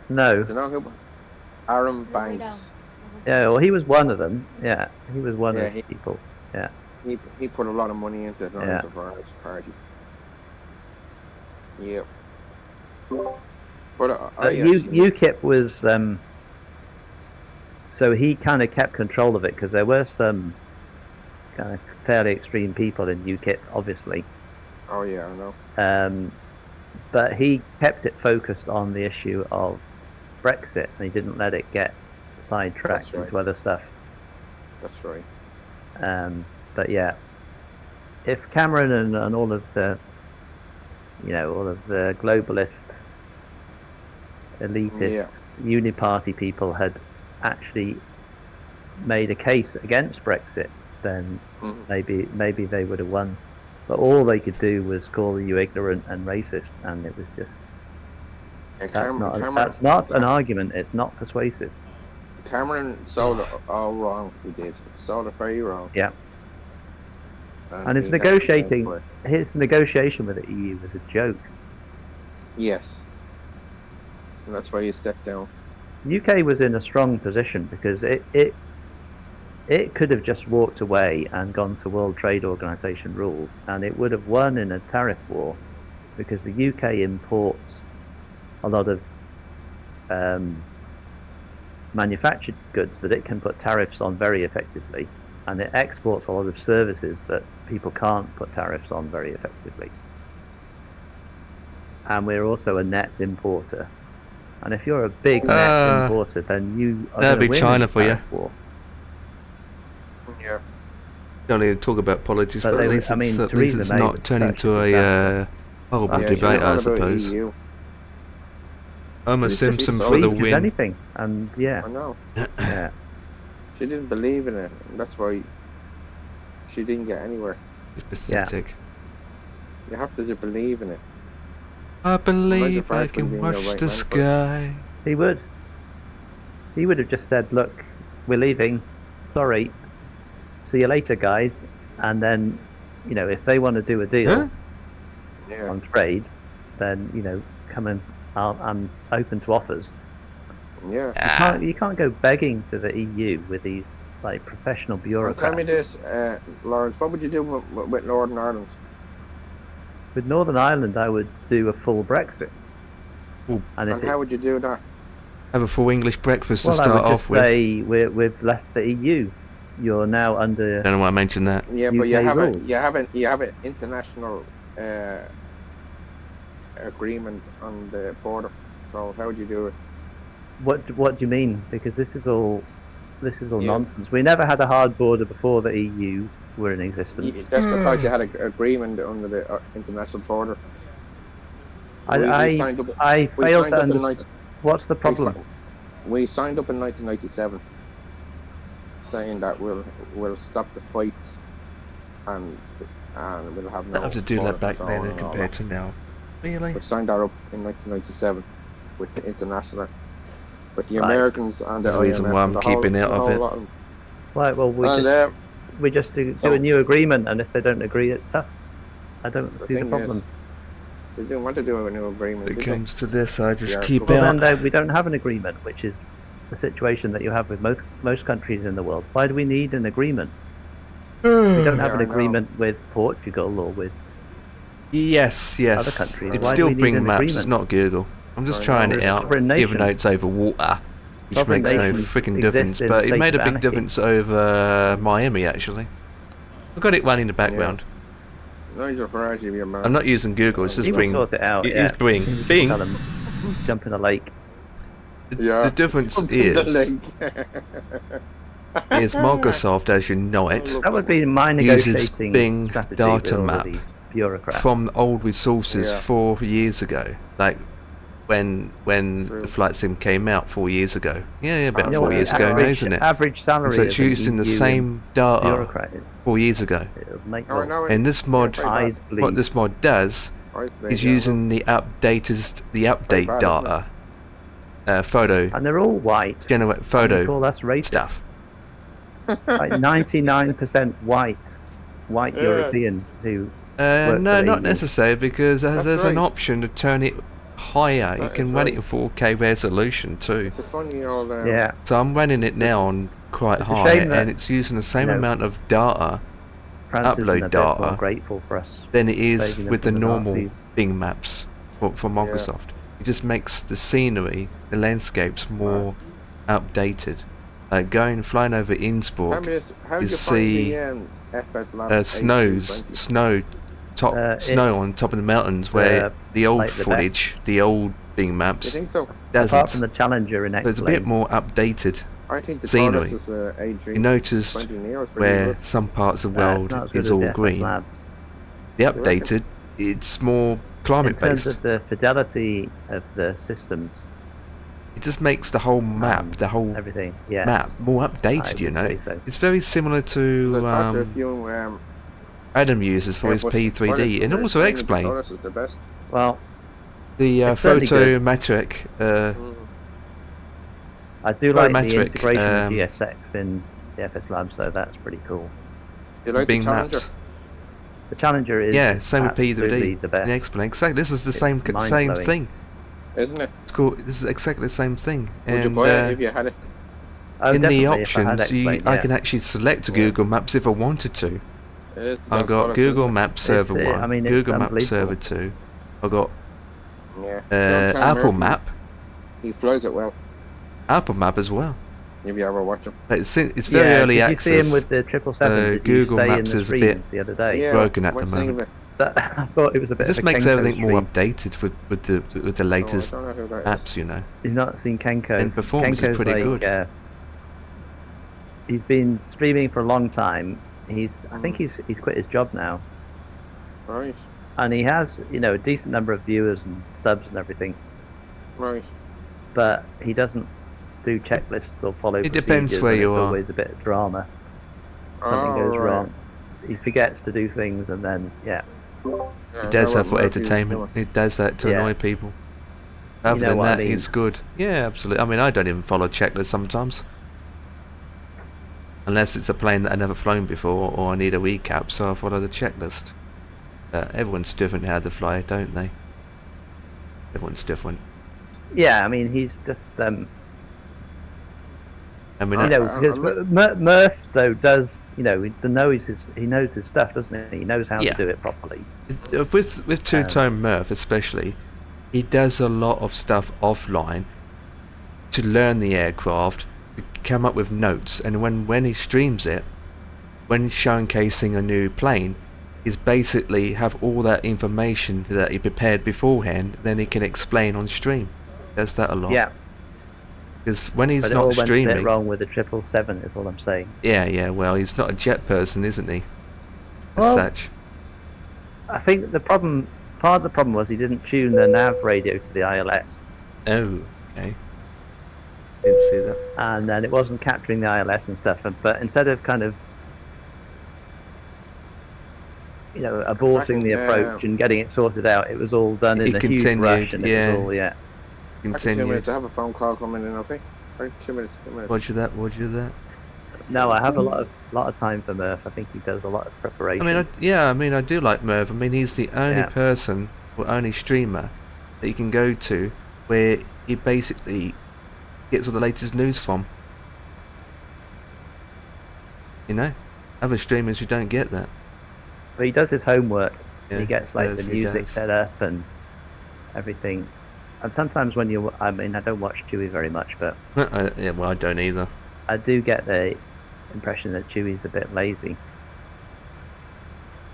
no. Do you know who? Aaron Banks. Yeah, well, he was one of them. Yeah, he was one Yeah, of the people. Yeah. He put a lot of money into the Yeah. party. Yep. But UKIP was so he kind of kept control of it because there were some kind of fairly extreme people in UKIP, obviously. Oh yeah, I know. But he kept it focused on the issue of Brexit, and he didn't let it get sidetracked That's right. into other stuff. That's right. But yeah, if Cameron and all of the, all of the globalist, elitist, uniparty people had actually made a case against Brexit, then maybe they would have won. But all they could do was call you ignorant and racist, and it was just that's not an argument. It's not persuasive. Cameron sold it all wrong. He did. Sold it very wrong. Yeah. And his he had to pay negotiating, for it. his negotiation with the EU was a joke. Yes. And that's why he stepped down. UK was in a strong position because it could have just walked away and gone to World Trade Organization rules, and it would have won in a tariff war because the UK imports a lot of manufactured goods that it can put tariffs on very effectively, and it exports a lot of services that people can't put tariffs on very effectively. And we're also a net importer. And if you're a big net importer, then you are that'd going to be win China in the for you. tariff war. Yeah. Don't even talk about politics, but at least I mean, at least Theresa it's May not was turning such into a a disaster. horrible Yeah, she debate, was I all about suppose. EU. Homer She's Simpson just for the Weak as win. anything, and yeah, I know. yeah. She didn't believe in it, and that's why she didn't get anywhere. It's pathetic. You have to believe in it. I believe I Farage can being watch a right the man for it. sky. He would. He would have just said, "Look, we're leaving. Sorry. See you later, guys." And then, if they want to do a deal Yeah. on trade, then come and I'm open to offers. Yeah. You can't go begging to the EU with these like professional Well, bureaucrats. tell me this, Lawrence. What would you do with Northern Ireland? With Northern Ireland, I would do a full Brexit. Ooh. And how would you do that? Have a full English breakfast to I start would off just with. say we've left the EU. You're now under. Don't know why I mentioned that. Yeah, but you UK have rules. you have an international agreement on the border. So how would you do it? What do you mean? Because this is all Yeah. nonsense. We never had a hard border before the EU were in existence. That's because you had an agreement under the international border. I signed up. I we fail signed to up in understand. What's the problem? We signed up in 1997, saying that we'll stop the fights and we'll have no. I have to do border that back control then and all compared that. to now. Really? We signed that up in 1997 with the international, with the Right. Americans and the That's the reason IMF why I'm and the keeping whole, out the of whole it. lot of- Right. Well, And, we just do so- a new agreement, and if they don't agree, it's tough. I don't see the thing problem. is, they didn't want to do a new agreement. When it did they? comes to this, I just Yeah, keep cool. Well, out. then we don't have an agreement, which is the situation that you have with most countries in the world. Why do we need an agreement? We don't have Yeah, an I know. agreement with Portugal or with. Yes. Other countries. It's Why do still we need Bing an Maps, it's agreement? not Google. I'm just I trying know. it We're a out, sovereign even though nation. it's over water, which Sovereign makes no nations freaking exist difference. in But it state made a of big anarchy. difference over Miami, actually. I've got it running in the background. Nigel Farage, you're a man. I'm not using Google, it's just He will Bing. sort it out. It yeah. is Bing. You just Bing. tell him, jump in a lake. Yeah. The difference The is link. is Microsoft, as you know it, look, That would be my uses negotiating Bing strategy data with all map of these bureaucrats. from old resources Yeah. 4 years ago, like when True. the flight sim came out 4 years ago. Yeah, about You You know 4 what years the ago now, average, isn't it? average And salary so of it's an using the EU same data bureaucrat is, 4 years ago. it'll make Oh, I your know it. And this mod, very eyes bad. bleed. what this mod does Right, is yeah, using the update Very bad, isn't data, photo, And they're all white. generate And you photo call us racist. stuff. Like 99% white Yeah. Europeans who work No, for not EU. necessary, because That's there's an right. option to turn it higher. You That can is run it right. in 4K resolution too. It's a funny old. Yeah. So I'm running it It's a- now on quite It's a high, shame that, and it's using the same you know, amount of data France isn't upload a bit data more grateful for us. than it is saving them with the from the normal Nazis. Bing maps for Microsoft. It just makes the scenery, the landscapes more updated. Flying over Innsbruck, How you did you see, find the FS Lab snow It's on top of the mountains where the old like the footage, the old Bing You maps, think so? Apart from doesn't. the Challenger in So it's a bit X-Plane. more updated. I think the Scenery. Taurus is A320 You noticed Neo is pretty where good. some parts of the It's world not as good is as all the FS green. Labs. The reckon? updated, it's more In climate terms based. of the fidelity of the systems, It just makes the whole map, the whole everything, yes. map more I updated, you would know. say so. It's very similar I to talked to a few Adam uses for his Airbus P3D, pilots and who were also saying the X-Plane. Taurus is the best. Well, The It's certainly good. photometric, I do like the Photometric, integration of GSX in the FS Labs, so that's pretty cool. You like Bing the Challenger? maps. The Challenger is Yeah, same with absolutely P3D. the best. The X-Plane, exactly. This is the It's same mind-blowing. thing. Isn't it? It's cool. This is exactly the same thing. Would you And buy it if you had it? Oh, in the definitely, if I had options, X-Plane, I yeah. can actually select Yeah. Google Maps if I wanted to. It is the I've best got product, Google isn't it? Maps Server It's, 1, I mean, it's Google Maps unbelievable. Server 2. I've got Yeah. Don't tell Apple Murphy. Map, He flies it well. Apple Map as well. If you ever watch him. But it's very Yeah, early did access. you see him with the 777? Did you Google stay Maps in the is a stream bit the other day? Yeah. broken at what's the name moment. of it? I thought it was a bit It just of a makes Kenko everything more stream. updated with the Oh, I latest don't know who that is. apps, you know. You've not seen Kenko? And performance is Kenko's pretty like, good. He's been streaming for a long time. I think he's quit his job now, Right. and he has a decent number of viewers and subs and everything. Right. But he doesn't do checklists or follow It procedures. depends where and you it's are. always a bit of drama. Something goes right. wrong. He forgets to do things, and then Yeah, It does I know that for what Murphy's entertainment. doing. It does that to Yeah. annoy people. Other know than what I that, mean. it's good. Yeah, absolutely. I mean, I don't even follow checklists sometimes. Unless it's a plane that I've never flown before, or I need a recap, so I follow the checklist. Everyone's different how to fly, don't they? Everyone's different. yeah. I mean, he's just I mean, because Murph though does he knows his stuff, doesn't he? He knows how Yeah. to do it properly. with two-tone Murph especially, he does a lot of stuff offline to learn the aircraft, to come up with notes, and when he streams it, when showcasing a new plane, he's basically have all that information that he prepared beforehand, then he can explain on stream. Does that a lot. Yeah, Because when he's but it all not went a bit streaming, wrong with the 777. Is all I'm saying. yeah, well, he's not a jet person, isn't he? As Well, such. I think part of the problem was he didn't tune the nav radio to the ILS, Oh, okay. Didn't see that. and then it wasn't capturing the ILS and stuff. But instead of kind of aborting the approach and getting it sorted out, it was all done in He a huge continued, rush, and yeah. it was all Back in 2 Continue. minutes. I have a phone call coming in. Okay. Right. 2 minutes. 2 minutes. Roger that. No, I have a lot of time for Murph. I think he does a lot of preparation. I mean, I do like Merv. I mean, he's the only Yeah. person or only streamer that you can go to where he basically gets all the latest news from. You know, other streamers who don't get that. But he does his homework. Yeah, He gets like the he music does. set up and everything. And sometimes I don't watch Chewie very much, but Yeah, well, I don't either. I do get the impression that Chewie's a bit lazy.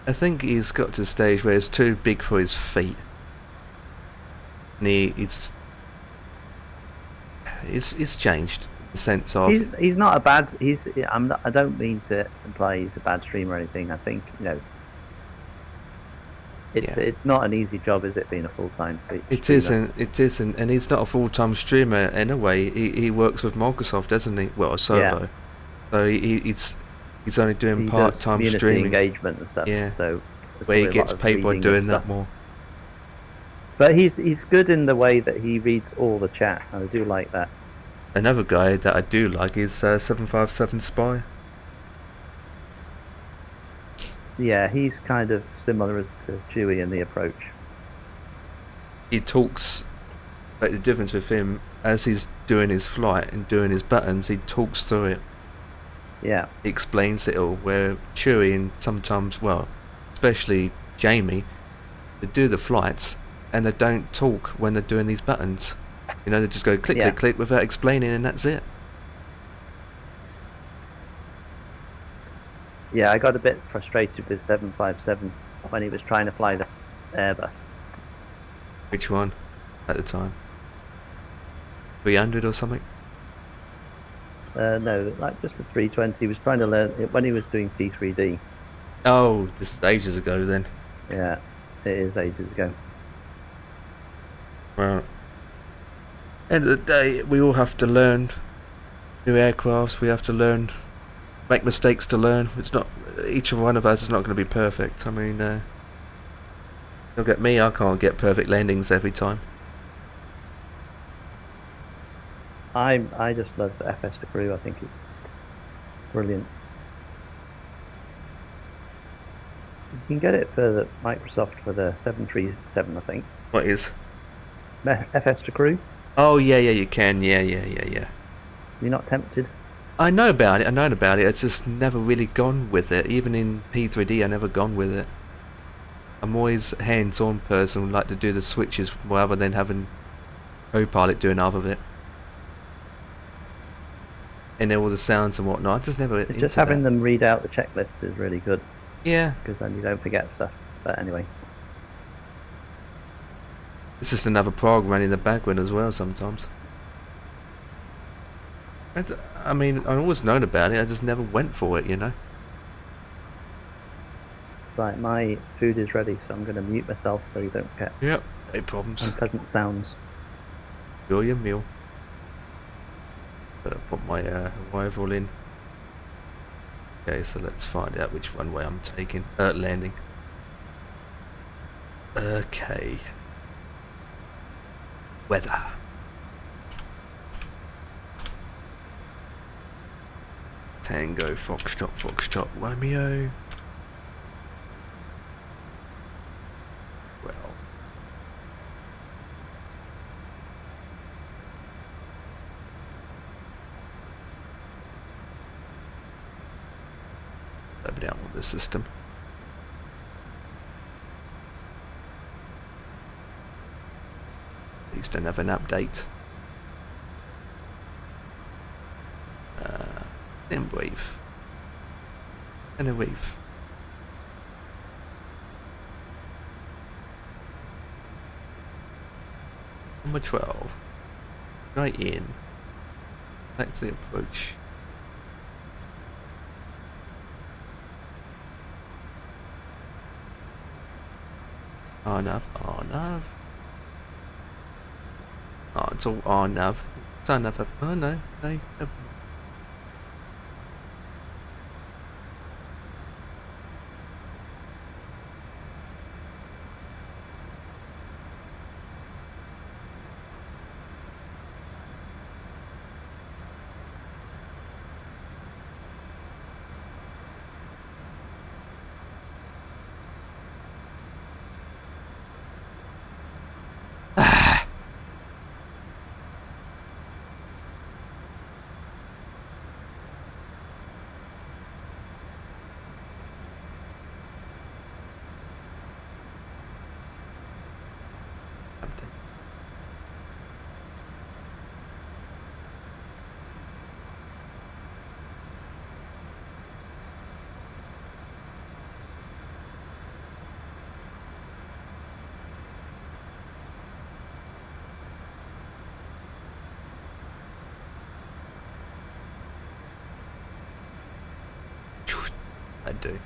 I think he's got to the stage where it's too big for his feet. And it's changed. the sense of He's not a bad. I don't mean to imply he's a bad streamer or anything. I think it's not an easy job, is it, being a full-time streamer? it isn't, and he's not a full-time streamer in a way. He works with Microsoft, doesn't he? Well, a servo. So he's only doing He does part-time community streaming, engagement and stuff. Yeah. So there's where he probably a gets lot of paid by reading doing and that stuff. more. But he's good in the way that he reads all the chat, and I do like that. Another guy that I do like is 757 Spy. Yeah, he's kind of similar to Chewie in the approach. He talks, but the difference with him, as he's doing his flight and doing his buttons, he talks through it. Yeah. He explains it all. Where Chewie and sometimes, well, especially Jamie, they do the flights and they don't talk when they're doing these buttons. You know, they just go click, Yeah. click, click without explaining, and that's it. Yeah, I got a bit frustrated with 757 when he was trying to fly the Airbus. Which one at the time? 300 or something? No, like just the 320. He was trying to learn it when he was doing P3D. Oh, just ages ago then. Yeah, it is ages ago. Well, end of the day, we all have to learn new aircrafts. We have to learn, make mistakes to learn. It's not, each one of us is not going to be perfect. I mean, look at me, I can't get perfect landings every time. I just love the FS to crew. I think it's brilliant. You can get it for the Microsoft for the 737, I think. What is? FS to crew. Oh yeah, you can. Yeah. You're not tempted? I know about it. It's just never really gone with it. Even in P3D, I never gone with it. I'm always a hands-on person. Like to do the switches rather than having Copilot doing half of it. And all the sounds and whatnot. I just never. Just having them read out the checklist is really good. Yeah. Because then you don't forget stuff. But anyway. It's just another program running in the background as well sometimes. And, I mean, I've always known about it. I just never went for it, you know. Right, my food is ready, so I'm going to mute myself so you don't get Yep. No problems. unpleasant sounds. Enjoy your meal. Better put my arrival in. Okay, so let's find out which runway I'm taking. Landing. Okay. Weather. Tango, Foxtrot, Romeo. Well. Open out with the system. Please don't have an update. Then wave. And a wave. Number 12. Right in. Back to the approach. RNAV. Oh, it's all RNAV. It's RNAV. Oh no. can do.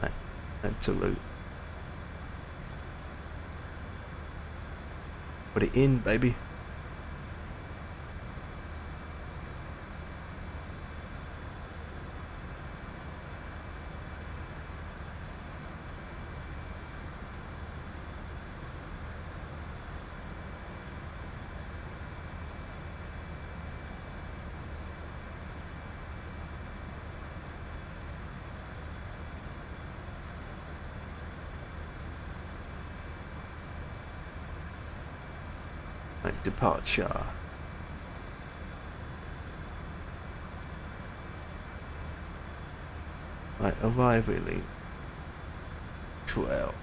Right, time to loot. Put it in, baby. Like departure. Right, arriving 12.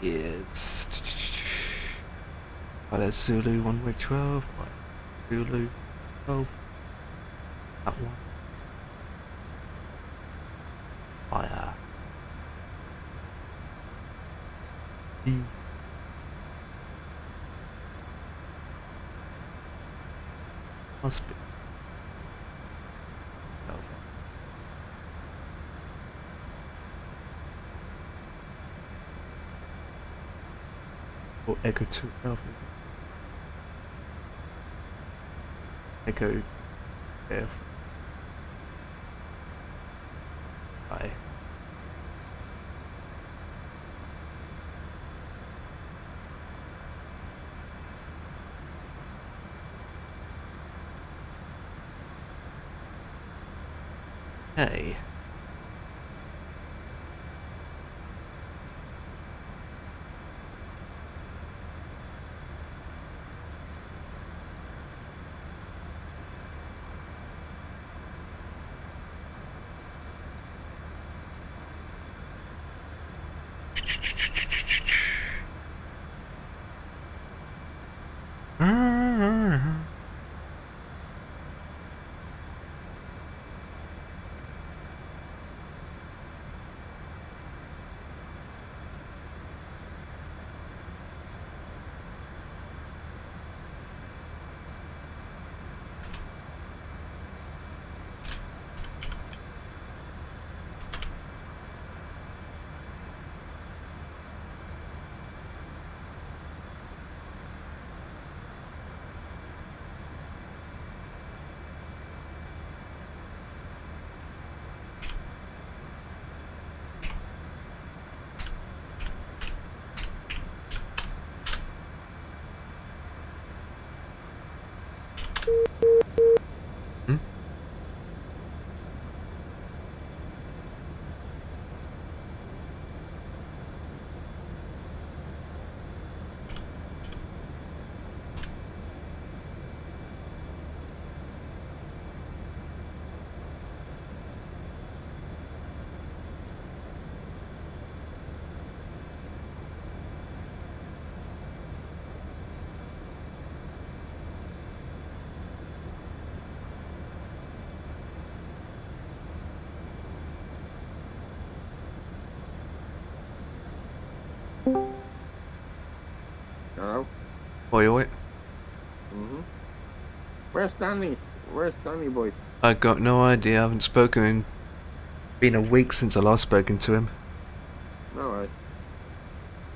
Is that's Zulu 1 way 12. Right, Zulu 12. That one. Fire. D. Must be. Over. Or Echo 2 Alpha. Echo F. I. Hey. Hmm? Hello? Oi, oi. Mm-hmm. Where's Danny? Where's Danny boy? I got no idea. I haven't spoken in. Been a week since I last spoken to him. Alright.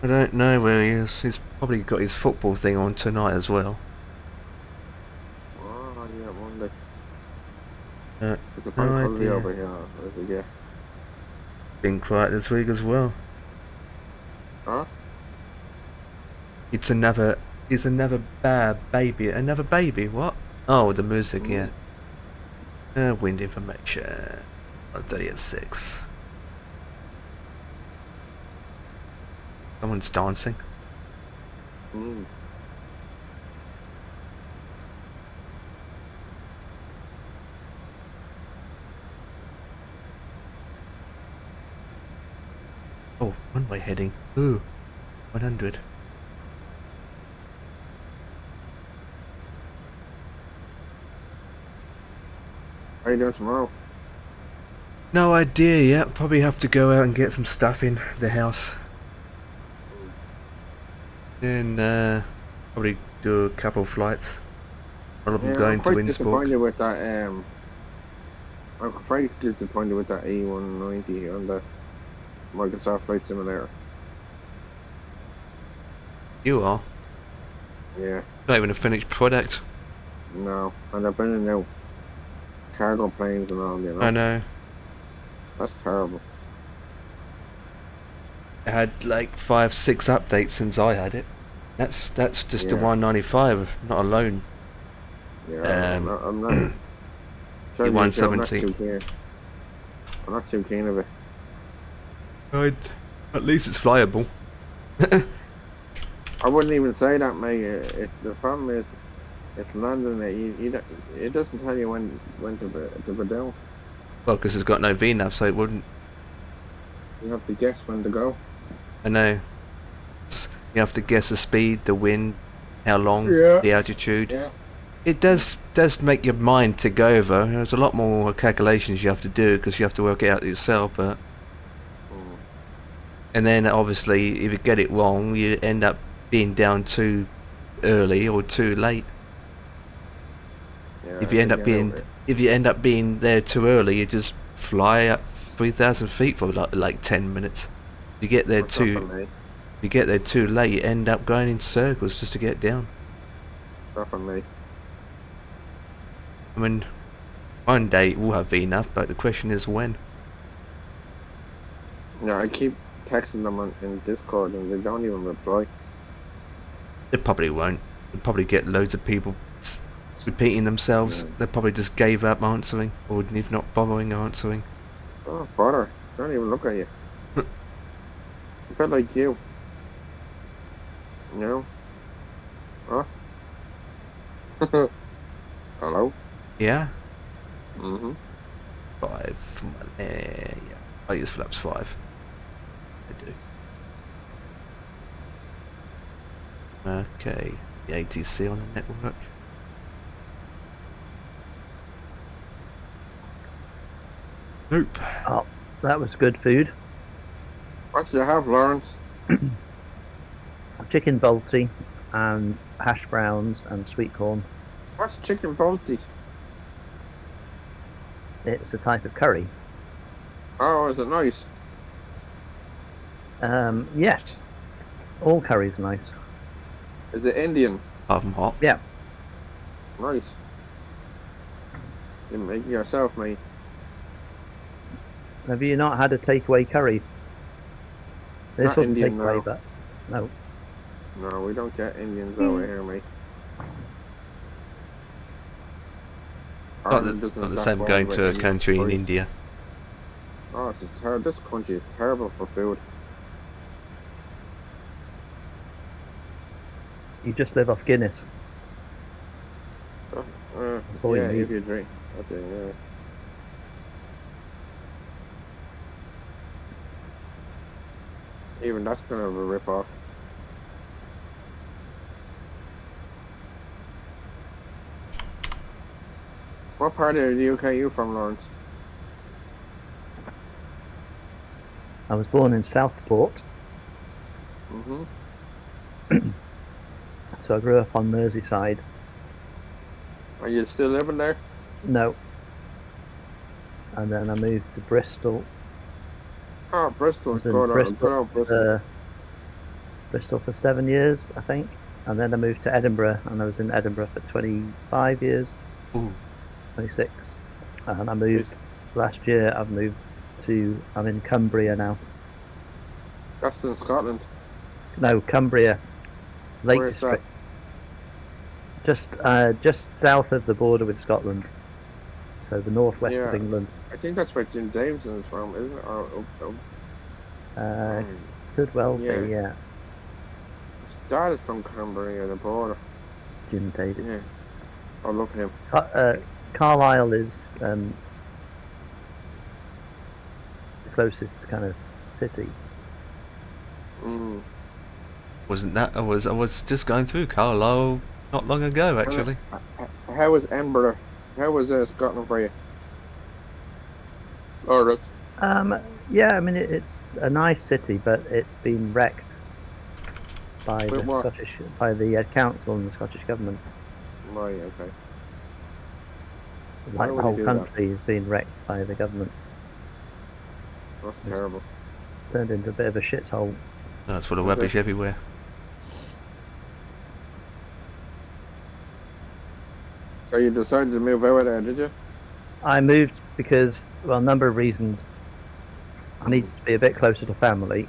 I don't know where he is. He's probably got his football thing on tonight as well. Oh, yeah, Monday. Uh, It's a no bank holiday idea. over here. Yeah. Been quiet this week as well. Huh? It's another. It's another bad baby. Another baby. What? Oh, the music. Yeah. Wind information. 1:30 at 6. Someone's dancing. Mm. Oh, one-way heading. Ooh, 100. How you doing tomorrow? No idea yet. Probably have to go out and get some stuff in the house. Then probably do a couple flights. One of them Yeah, I'm going to quite Innsbruck. disappointed with that. I'm quite disappointed with that A190 on the Microsoft Flight Simulator. You are. Yeah, Not even a finished product. no, and they're bringing out cargo planes and all. You know, I know. that's terrible. It had like 5-6 updates since I had it. That's just the Yeah. 195, not alone. Yeah, I'm not. The Tell you the truth, I'm not 170. too keen. I'm not too keen of it. At least it's flyable. I wouldn't even say that, mate. It's the problem is, it's landing it. It doesn't tell you when to go down. Well, because it's got no VNAV, so it wouldn't. You have to guess when to go. I know. You have to guess the speed, the wind, how long, Yeah. the altitude. Yeah. It does make your mind tick over. There's a lot more calculations you have to do because you have to work it out yourself. But and then obviously, if you get it wrong, you end up being down too early or too late. Yeah, If you end up being there too early, you just fly up 3,000 feet for like 10 minutes. You get there too late, you end up going in circles just to get down. Definitely. I mean, one day it will have VNAV, but the question is when. Yeah, I keep texting them in Discord and they don't even reply. They probably won't. They'll probably get loads of people repeating themselves. Yeah. They probably just gave up answering, or if not bothering answering. Oh, bother. Don't even look at you. A bit like you. You know? Huh? Hello? Yeah? Mm-hmm. 5. Yeah. I use flaps 5. I do. Okay. The ATC on the network. Nope. Oh, that was good food. What do you have, Lawrence? Chicken balti and hash browns and sweet corn. What's chicken balti? It's a type of curry. Oh, is it nice? Yes. All curry's nice. Is it Indian? Half and hot. Yeah. Nice. You make it yourself, mate. Have you not had a takeaway curry? This Not wasn't Indian, takeaway, no. but no. No, we don't get Indians over here, mate. Ireland doesn't Not the have same that going ball to a with country in Indian India. Oh, it's just terrible. This country is terrible for food. You just live off Guinness. all you Yeah, need. if you drink. That's it, yeah. Even that's kind of a rip-off. What part of the UK are you from, Lawrence? I was born in Southport, Mm-hmm. so I grew up on Merseyside. Are you still living there? No. And then I moved to Bristol. Oh, I Bristol. was in Good Bristol, old Bristol. Bristol for 7 years, I think. And then I moved to Edinburgh, and I was in Edinburgh for 25 years, Ooh. 26. And I moved last year. I'm in Cumbria now. That's in Scotland. No, Cumbria, Lake Where's District. Just south of the border with Scotland. So the northwest of Yeah. England. I think that's where Jim Davison is from, isn't it? Could well Yeah. be, yeah. Started from Cumbria, the border. Jim David. Yeah. Oh, look at him. Carlisle is the closest kind of city. Mm. Wasn't that? I was just going through Carlisle not long ago, actually. How was Edinburgh? How was Scotland for you? Oh, that's Yeah, I mean it's a nice city, but it's been wrecked by wait, the what? council and the Scottish government. Right, okay. Why Like the would he whole do that? country has been wrecked by the government. That's It's terrible. turned into a bit of a shithole. Oh, it's full of Is it? rubbish everywhere. So you decided to move out of there, did you? I moved because, well, a number of reasons. I needed to be a bit closer to family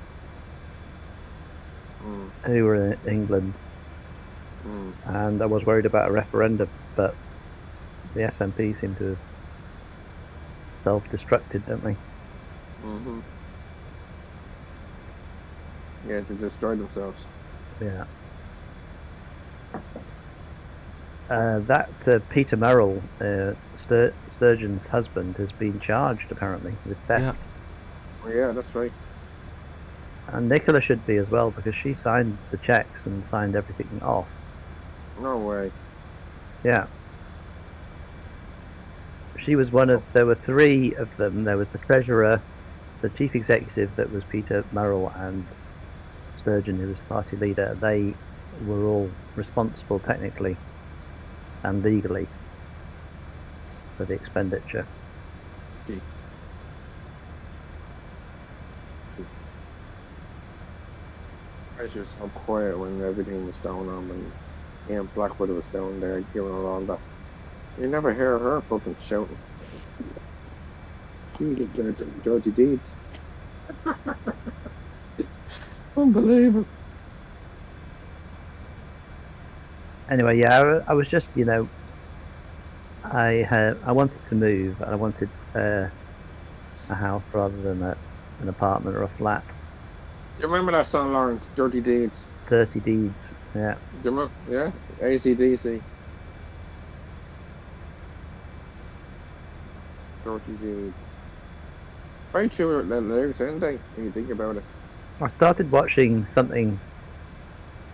Mm, who were in England, mm. and I was worried about a referendum, but the SNP seem to have self-destructed, don't they? Mm-hmm. Yeah, to destroy themselves. Yeah. That Peter Merrill, Sturgeon's husband, has been charged apparently with theft, Yeah. Oh, yeah, that's right. and Nicola should be as well because she signed the checks and signed everything off. No way. Yeah. She was one of. There were three of them. There was the treasurer, the chief executive, that was Peter Merrill, and Sturgeon, who was the party leader. They were all responsible technically and legally for the expenditure. I was just so quiet when everything was going on when Ian Blackwood was down there giving her all that. You never hear her fucking shouting. She did dirty deeds. Unbelievable. Anyway, yeah, I was just, I wanted to move. I wanted a house rather than an apartment or a flat. You remember that song, Lawrence? Dirty Deeds. 30 deeds. Yeah. Do you remember? Yeah? AC/DC. Dirty Deeds. Very true with the lyrics, isn't they? When you think about it. I started watching something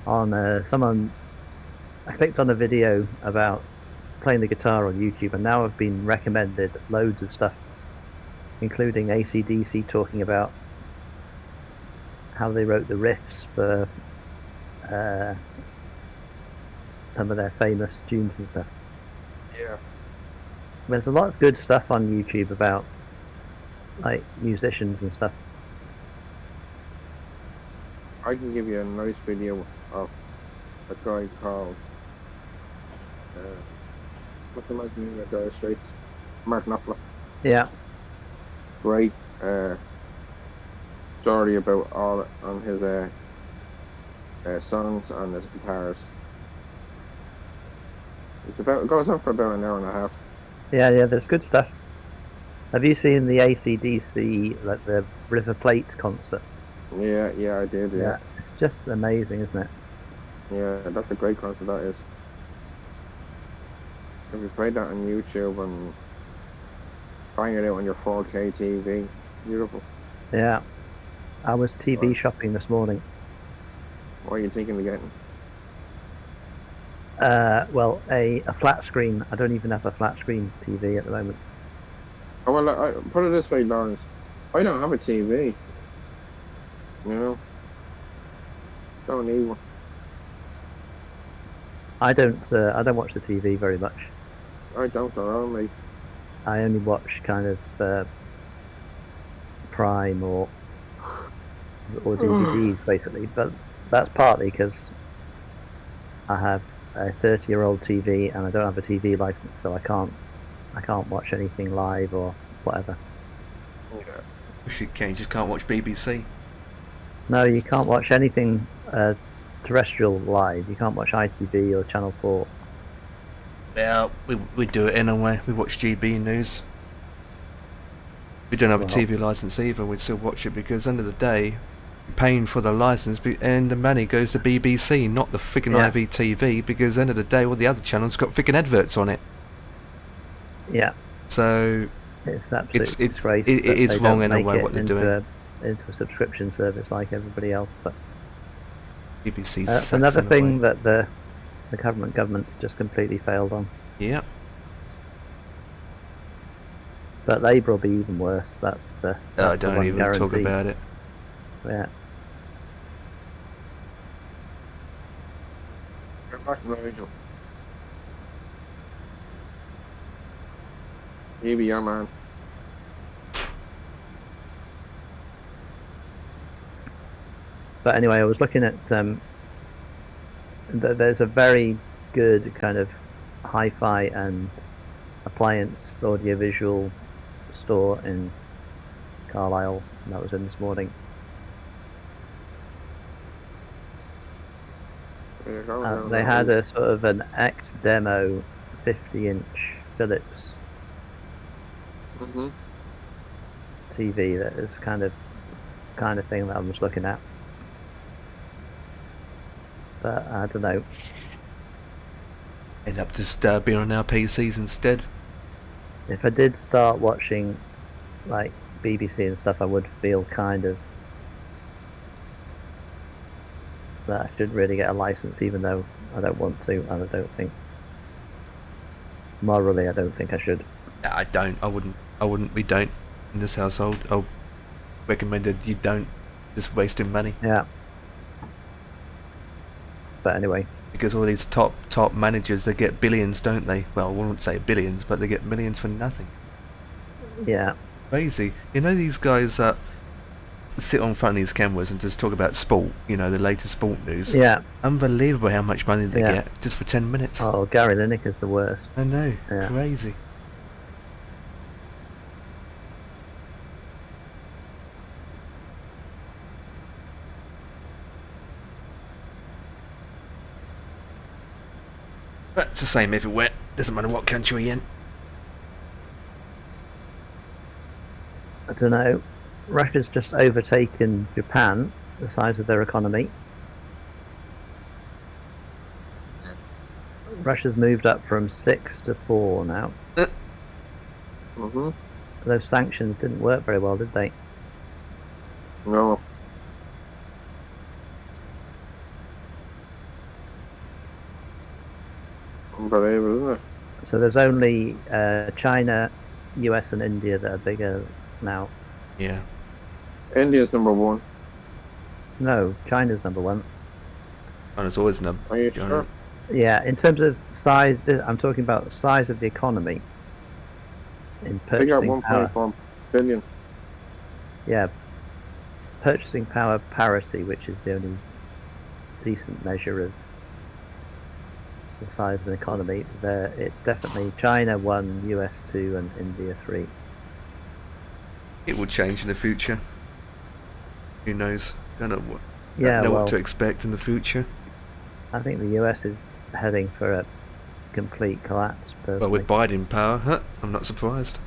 on someone. I clicked on a video about playing the guitar on YouTube, and now I've been recommended loads of stuff, including AC/DC talking about how they wrote the riffs for some of their famous tunes and stuff. Yeah. There's a lot of good stuff on YouTube about like musicians and stuff. I can give you a nice video of a guy called what's the man's name that goes straight? Mark Knopfler. Yeah. Great story about all on his songs and his guitars. It goes on for about an hour and a half. Yeah, there's good stuff. Have you seen the AC/DC, like the River Plate concert? Yeah, I did, yeah. It's just amazing, isn't it? Yeah, that's a great concert, that is. If you play that on YouTube and find it out on your 4K TV, beautiful. Yeah. I was TV shopping this morning. What are you thinking of getting? Well, a flat screen. I don't even have a flat screen TV at the moment. Oh, well, I put it this way, Lawrence. I don't have a TV. You know? Don't need one. I don't watch the TV very much. I don't around me. I only watch kind of Prime or DVDs basically, but that's partly because I have a 30-year-old TV and I don't have a TV license, so I can't watch anything live or whatever. You just can't watch BBC. No, you can't watch anything terrestrial live. You can't watch ITV or Channel 4. Yeah, we do it anyway. We watch GB News. We don't have a TV license either. We'd still watch it because, end of the day, you're paying for the license, and the money goes to BBC, not the freaking IVTV. Because, end of the day, all the other channels got freaking adverts on it. Yeah. So it's absolutely disgrace. It is wrong in a way what they're doing. Into a subscription service like everybody else, but BBC That's sat another in the thing way. that the government's just completely failed on. Yeah. But Labour will be even worse. That's the Don't one even guarantee. talk about it. Yeah. Nigel. Maybe, yeah, man. But anyway, I was looking at there's a very good kind of hi-fi and appliance audiovisual store in Carlisle that was in this morning. They had a sort of an X demo 50-inch Philips TV that is kind of thing that I was looking at. But I don't know. End up just being on our PCs instead. If I did start watching like BBC and stuff, I would feel kind of that I should really get a license, even though I don't want to, and I don't think morally I don't think I should. I don't. I wouldn't. We don't in this household. I'll recommend that you don't. Just wasting money. Yeah. But anyway. Because all these top managers, they get billions, don't they? Well, I wouldn't say billions, but they get millions for nothing. Yeah. Crazy. You know these guys that sit on front of these cameras and just talk about sport, you know, the latest sport news. Yeah. Unbelievable how much money they get just for 10 minutes. Oh, Gary Lineker's the worst. I know. Yeah. Crazy. But it's the same everywhere. Doesn't matter what country you're in. I don't know. Russia's just overtaken Japan, the size of their economy. Russia's moved up from 6 to 4 now. Those sanctions didn't work very well, did they? No. Unbelievable, isn't it? So there's only China, US and India that are bigger now. Yeah. India's number 1. No, China's number 1. China's always number. Are you sure? Yeah, in terms of size, I'm talking about the size of the economy. In They got purchasing power. 1.4 billion. Yeah, purchasing power parity, which is the only decent measure of the size of an economy. It's definitely China 1, US 2, and India 3. It will change in the future. Who knows? Don't know what. Yeah, don't know well, what to expect in the future. I think the US is heading for a complete collapse. Personally. Well, with Biden in power, I'm not surprised.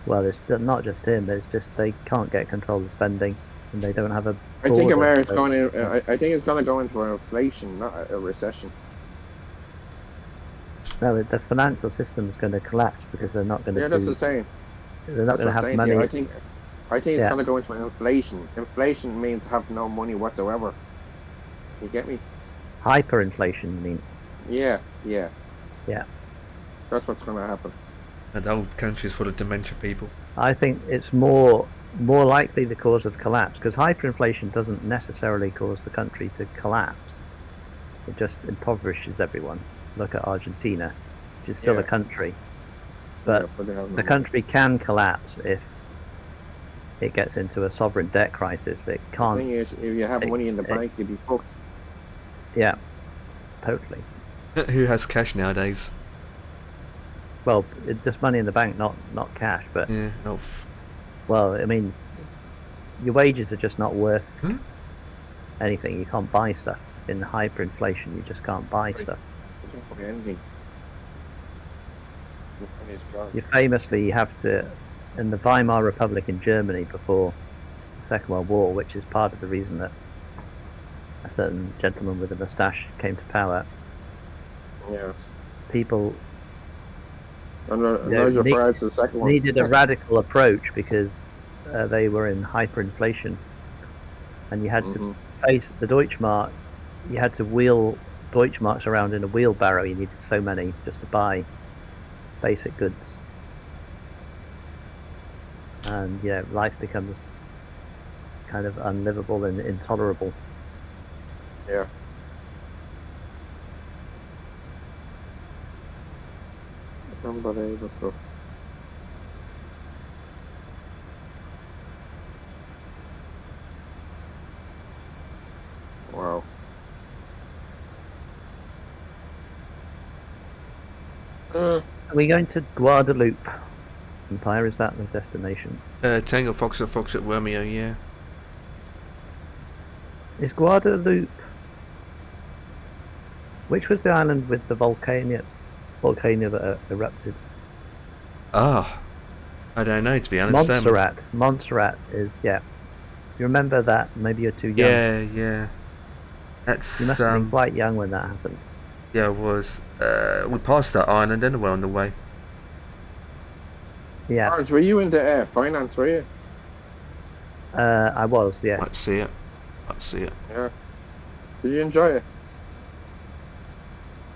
Well, it's not just him. It's just they can't get control of spending, and they don't have a. I think America's so. going to. I think it's going to go into an inflation, not a recession. No, the financial system is going to collapse because they're not going to. Yeah, that's the same. They're not going to have money. I think it's going to go into inflation. Inflation means have no money whatsoever. You get me? Hyperinflation, you mean? Yeah. Yeah. That's what's going to happen. And the whole country's full of dementia people. I think it's more likely the cause of collapse, because hyperinflation doesn't necessarily cause the country to collapse. It just impoverishes everyone. Look at Argentina, which is still a country. But the country can collapse if it gets into a sovereign debt crisis. It can't. The thing is, if you have money in the bank, you'd be fucked. Yeah, totally. Who has cash nowadays? Well, it's just money in the bank, not cash. But Yeah. well, I mean, your wages are just not worth anything. You can't buy stuff. In hyperinflation, you just can't buy stuff. You can't buy anything. You famously have to, in the Weimar Republic in Germany before the Second World War, which is part of the reason that a certain gentleman with a moustache came to power. Yes. People second needed a radical approach because they were in hyperinflation, and you had to face the Deutschmark you had to wheel Deutschmarks around in a wheelbarrow. You needed so many just to buy basic goods. And yeah, life becomes kind of unlivable and intolerable. Yeah. Unbelievable. Wow. Are we going to Guadeloupe Empire? Is that the destination? Tango Foxtrot Romeo, yeah. Is Guadeloupe... Which was the island with the volcano that erupted? Ah, I don't know, to be honest. Montserrat. Montserrat is, yeah. You remember that? Maybe you're too young. Yeah, yeah. That's, You must have been quite young when that happened. yeah, it was. We passed that island anyway on the way. Yeah. Orange, were you into finance, were you? I was, yes. Let's see it. Let's see it. Yeah. Did you enjoy it?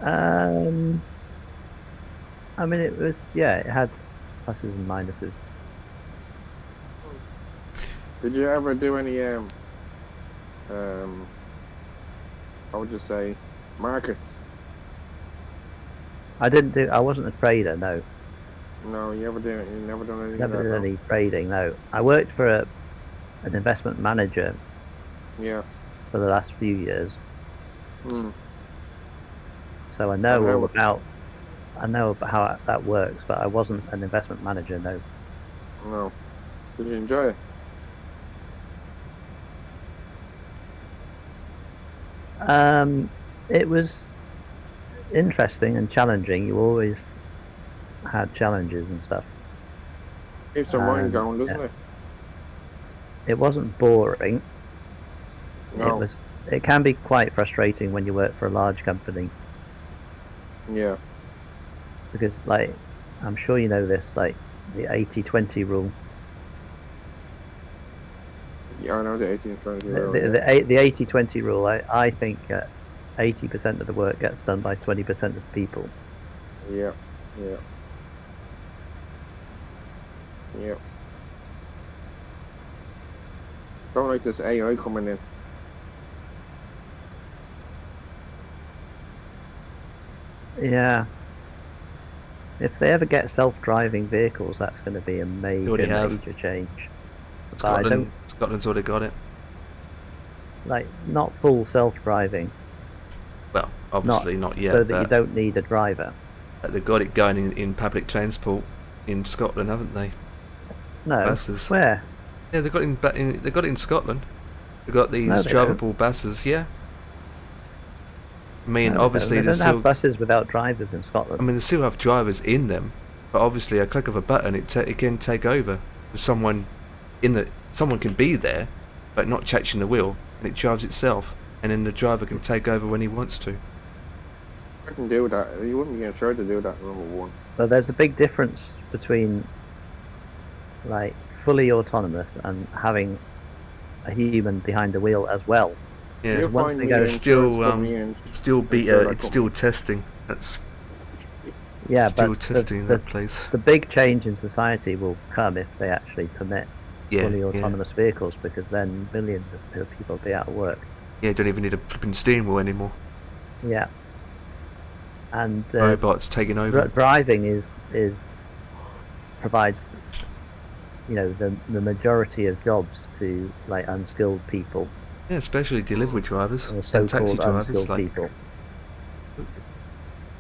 I mean, it was, yeah, it had pluses and minuses. Did you ever do any how would you say, markets? I wasn't a trader, no. No, you never done anything. Never like did that, any trading, no. I worked for an investment manager no? Yeah. for the last few years, Hmm. so I know And how- all about. I know about how that works, but I wasn't an investment manager, no. No. Did you enjoy it? It was interesting and challenging. You always had challenges and stuff. Keeps your mind going, doesn't yeah. it? It wasn't boring. No. It can be quite frustrating when you work for a large company, Yeah. because, like, I'm sure you know this, like the 80-20 rule. Yeah, I know the 1820 The rule. Yeah. 80-20 rule. I think 80% of the work gets done by 20% of people. Yeah. Yeah. Yeah. Don't like this AI coming in. Yeah. If they ever get self-driving vehicles, that's going to be a major, already have. major change. But I don't Scotland's already got it. like not full self-driving, Well, obviously not yet. so that but you don't need a driver. they've got it going in public transport in Scotland, haven't they? No. Buses. Where? Yeah, they've got it in Scotland. They've got these No, they don't. drivable buses. Yeah. I mean, No, they obviously don't. They there's don't have still. buses without drivers in Scotland. I mean, they still have drivers in them, but obviously a click of a button, it can take over. If someone can be there, but not touching the wheel, and it drives itself, and then the driver can take over when he wants to. I can do that. You wouldn't be insured to do that, number one. But there's a big difference between, like, fully autonomous and having a human behind the wheel as well. Yeah. You'll once find they me go- insurance Still, company in- it's still insure that it's still testing. That's Yeah, still but testing the that place. the big change in society will come if they actually permit Yeah, fully yeah. autonomous vehicles, because then millions of people will be out of work. Yeah, don't even need a flipping steering wheel anymore. Yeah. And Robots taking over. driving provides, you know, the majority of jobs to, like, unskilled people, Yeah, especially delivery drivers or and taxi so-called drivers. unskilled Like, people.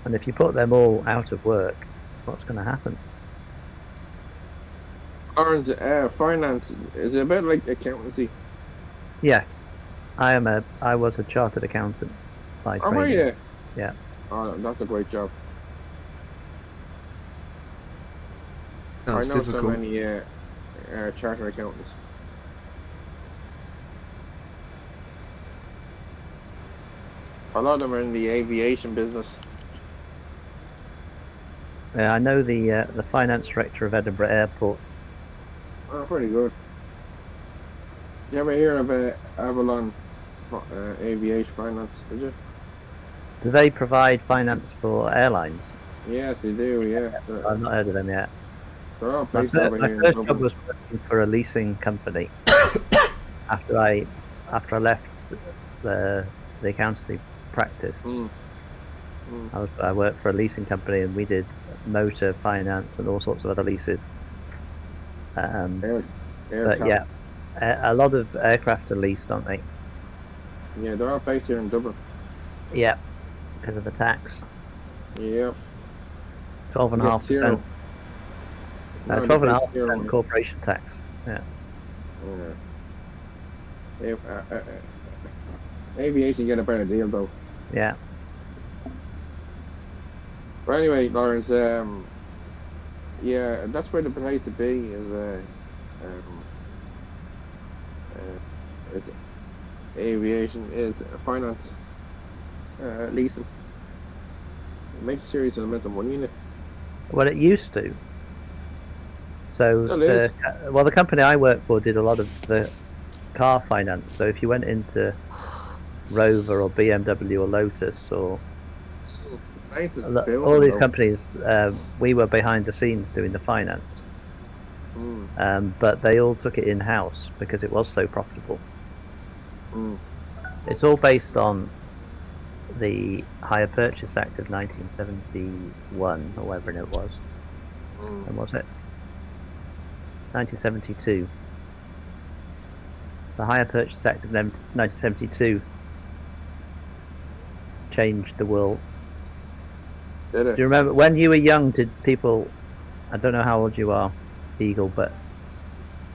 And if you put them all out of work, what's going to happen? Orange, finance is a bit like accountancy. Yes, I was a chartered accountant by Oh, were training. you? Yeah. Oh, that's a great job. no, I it's know so difficult. many chartered accountants. A lot of them are in the aviation business. Yeah, I know the finance director of Edinburgh Airport. Oh, pretty good. You ever hear of Avalon aviation finance, did you? Do they provide finance for airlines? Yes, they do. Yeah, I've not heard of them yet. they're all My, based over my here in first job Dublin. was working for a leasing company. after I left the accountancy practice, Mm. I worked for a leasing company, and we did motor finance and all sorts of other leases. Air But cap. yeah, a lot of aircraft are leased, aren't they? Yeah, they're all based here in Dublin. Yeah, because of the tax, Yeah, 12.5%. zero. No, they pay 12.5% zero. corporation tax. Yeah. Yeah. Aviation get a better deal though. Yeah. But anyway, Lawrence, yeah, that's where the place to be um, is aviation, is finance, leasing. It makes a serious amount of money in it. Well, it used to. So Still is. the company I worked for did a lot of the car finance. So if you went into Rover or BMW or Lotus or The place is all booming these though. companies, we were behind the scenes doing the finance. Mm, But they all took it in house because it was so profitable. mm, It's all based on the Hire Purchase Act of 1971, or whatever it was. mm. When was it? 1972. The Hire Purchase Act of 1972 changed the world. Did Do it? you remember when you were young? Did people? I don't know how old you are, Eagle, but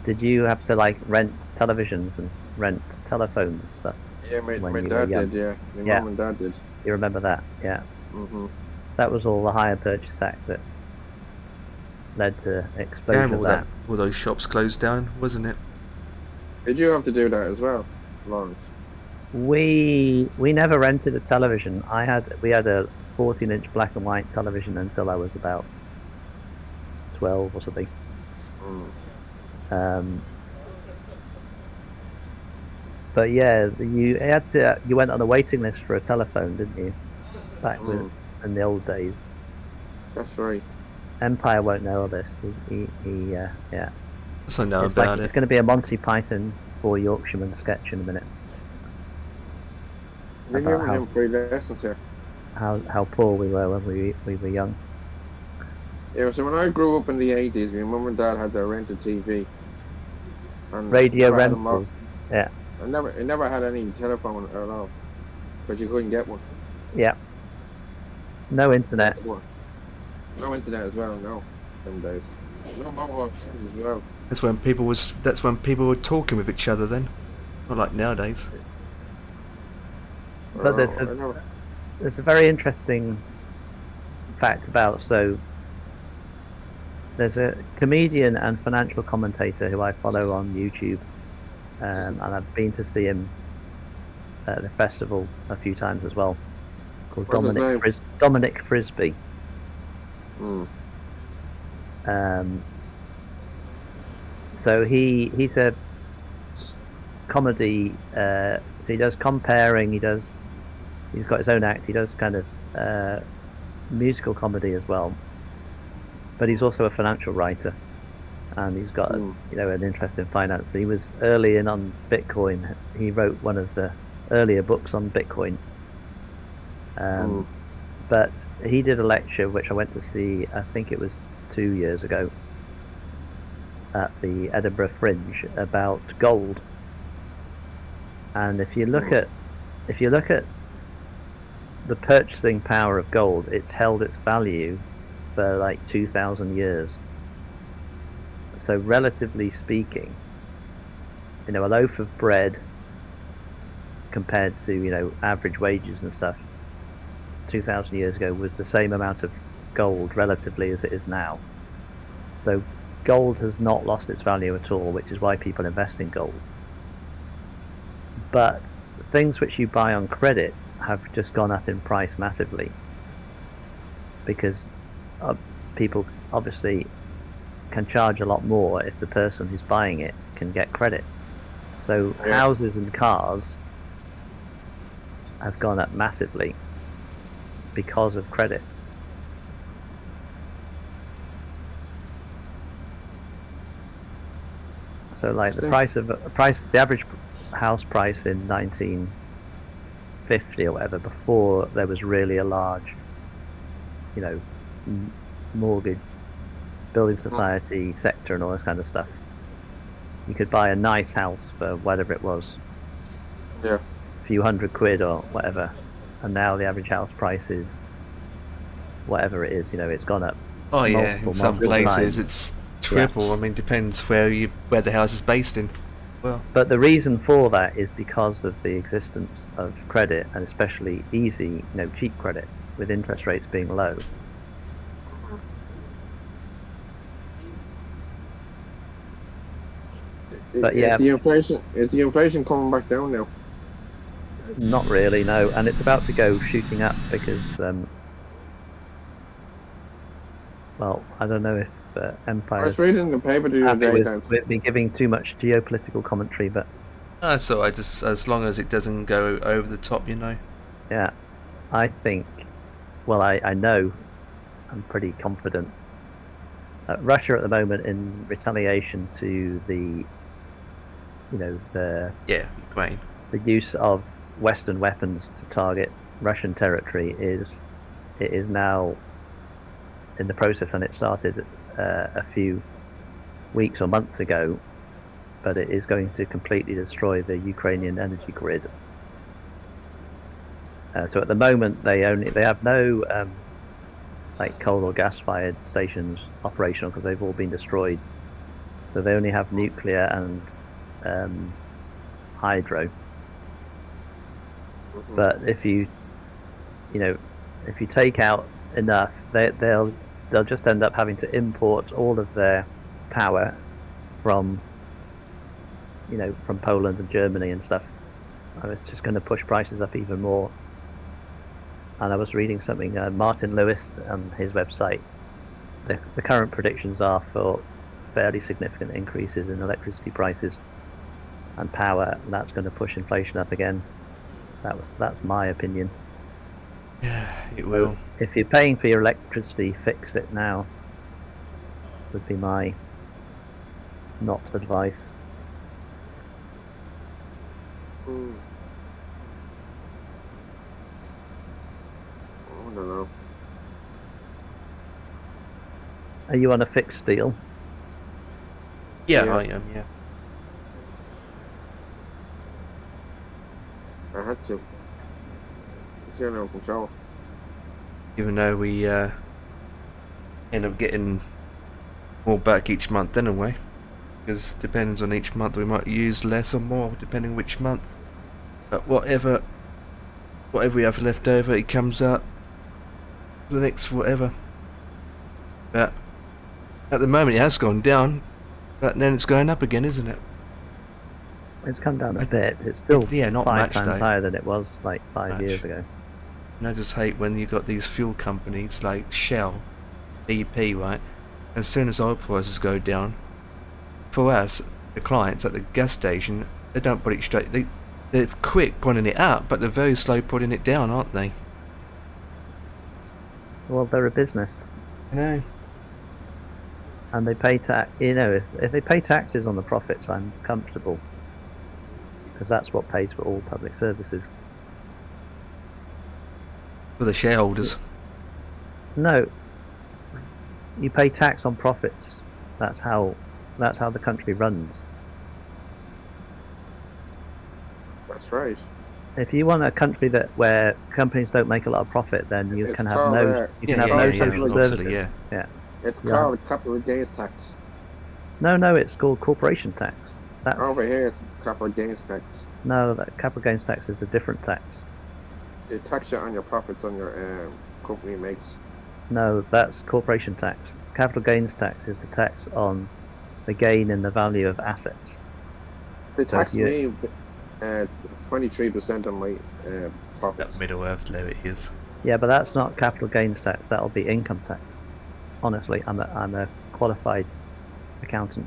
did you have to like rent televisions and rent telephones and stuff Yeah, my when you were dad young? did. Yeah, my Yeah, mum and dad did. you remember that? Yeah, Hmm. that was all the Hire Purchase Act that led to Yeah, exposure of that. all those shops closed down, wasn't it? Did you have to do that as well, Lawrence? We never rented a television. We had a 14-inch black and white television until I was about 12 or something. Mm. Um, but yeah, you went on a waiting list for a telephone, didn't you? Mm. In the old days. That's right. Empire won't know all this. Yeah. Yes, I know It's like about it's it. going to be a Monty Python or Yorkshireman sketch in a minute They're about giving him free lessons here. how poor we were when we were young. Yeah, so when I grew up in the 80s, my mum and dad had their rented TV, and Radio never had a rentals. Yeah. it never had any telephone at all, because you couldn't get one. Yeah. No Yeah, internet. no internet as well. No, them days. No mobile phones as well. That's when people were talking with each other then. Not like nowadays. But there's a very interesting fact about there's a comedian and financial commentator who I follow on YouTube, and I've been to see him at the festival a few times as well, called What's his name? Dominic Frisby. Mm. So he's a comedy. So he does comparing. He's got his own act. He does kind of musical comedy as well. But he's also a financial writer, and he's got an interest in finance. He was early in on Bitcoin. He wrote one of the earlier books on Bitcoin. But he did a lecture which I went to see. I think it was 2 years ago at the Edinburgh Fringe about gold. And if you look at the purchasing power of gold, it's held its value for like 2,000 years. So relatively speaking, a loaf of bread compared to average wages and stuff 2,000 years ago was the same amount of gold relatively as it is now. So gold has not lost its value at all, which is why people invest in gold. But things which you buy on credit have just gone up in price massively because people obviously can charge a lot more if the person who's buying it can get credit. So houses and cars have gone up massively because of credit. So like the average house price in 1950 or whatever, before there was really a large, you know, mortgage, building society sector and all this kind of stuff. You could buy a nice house for whatever it was, Yeah. a few £100 or whatever, and now the average house price is whatever it is. You know, it's gone up. Oh yeah, in some places times. it's triple. I mean, depends where the house is based in. Well, but the reason for that is because of the existence of credit, and especially easy, cheap credit, with interest rates being low. But yeah, is the inflation coming back down now? Not really, no, and it's about to go shooting up because, well, I don't know if empires. I was reading the paper the other day that we've been giving too much geopolitical commentary, but. So I just, as long as it doesn't go over the top, Yeah, I think. Well, I know, I'm pretty confident. Russia at the moment, in retaliation to the Ukraine. The use of Western weapons to target Russian territory is now in the process, and it started a few weeks or months ago, but it is going to completely destroy the Ukrainian energy grid. So at the moment they have no like coal or gas fired stations operational because they've all been destroyed. So they only have nuclear and hydro. But if you take out enough, they'll just end up having to import all of their power from Poland and Germany and stuff. And it's just going to push prices up even more. And I was reading something, Martin Lewis on his website, the current predictions are for fairly significant increases in electricity prices and power, and that's going to push inflation up again. That's my opinion. Yeah, it will. If you're paying for your electricity, fix it now. Would be my not advice. I don't know. Are you on a fixed deal? Yeah, Yeah. I am. Yeah. I had to. It's under control. Even though we end up getting more back each month anyway, because it depends on each month, we might use less or more depending which month. But whatever we have left over, it comes out for the next whatever. But at the moment it has gone down, but then it's going up again, isn't it? It's come down a bit. It's still not 5 much, times though. higher than it was like 5 years ago. And I just hate when you got these fuel companies like Shell, BP, right? As soon as oil prices go down, for us, the clients at the gas station, they don't put it straight. They're quick pointing it up, but they're very slow putting it down, aren't they? Well, they're a business, I know. and they pay tax. If they pay taxes on the profits, I'm comfortable, because that's what pays for all public services. For the shareholders. No, you pay tax on profits. That's how the country runs. That's right. If you want a country where companies don't make a lot of profit, then you It's can have called, no social services. obviously, yeah. Yeah. It's Yeah. called capital gains tax. No, it's called corporation tax. That's Over here, it's capital gains tax. no, that capital gains tax is a different tax. They tax you on your profits on your company makes. No, that's corporation tax. Capital gains tax is the tax on the gain in the value of assets. They So tax if me 23% on my profits. That Middle Earth, there it is. Yeah, but that's not capital gains tax. That'll be income tax. Honestly, I'm a qualified accountant.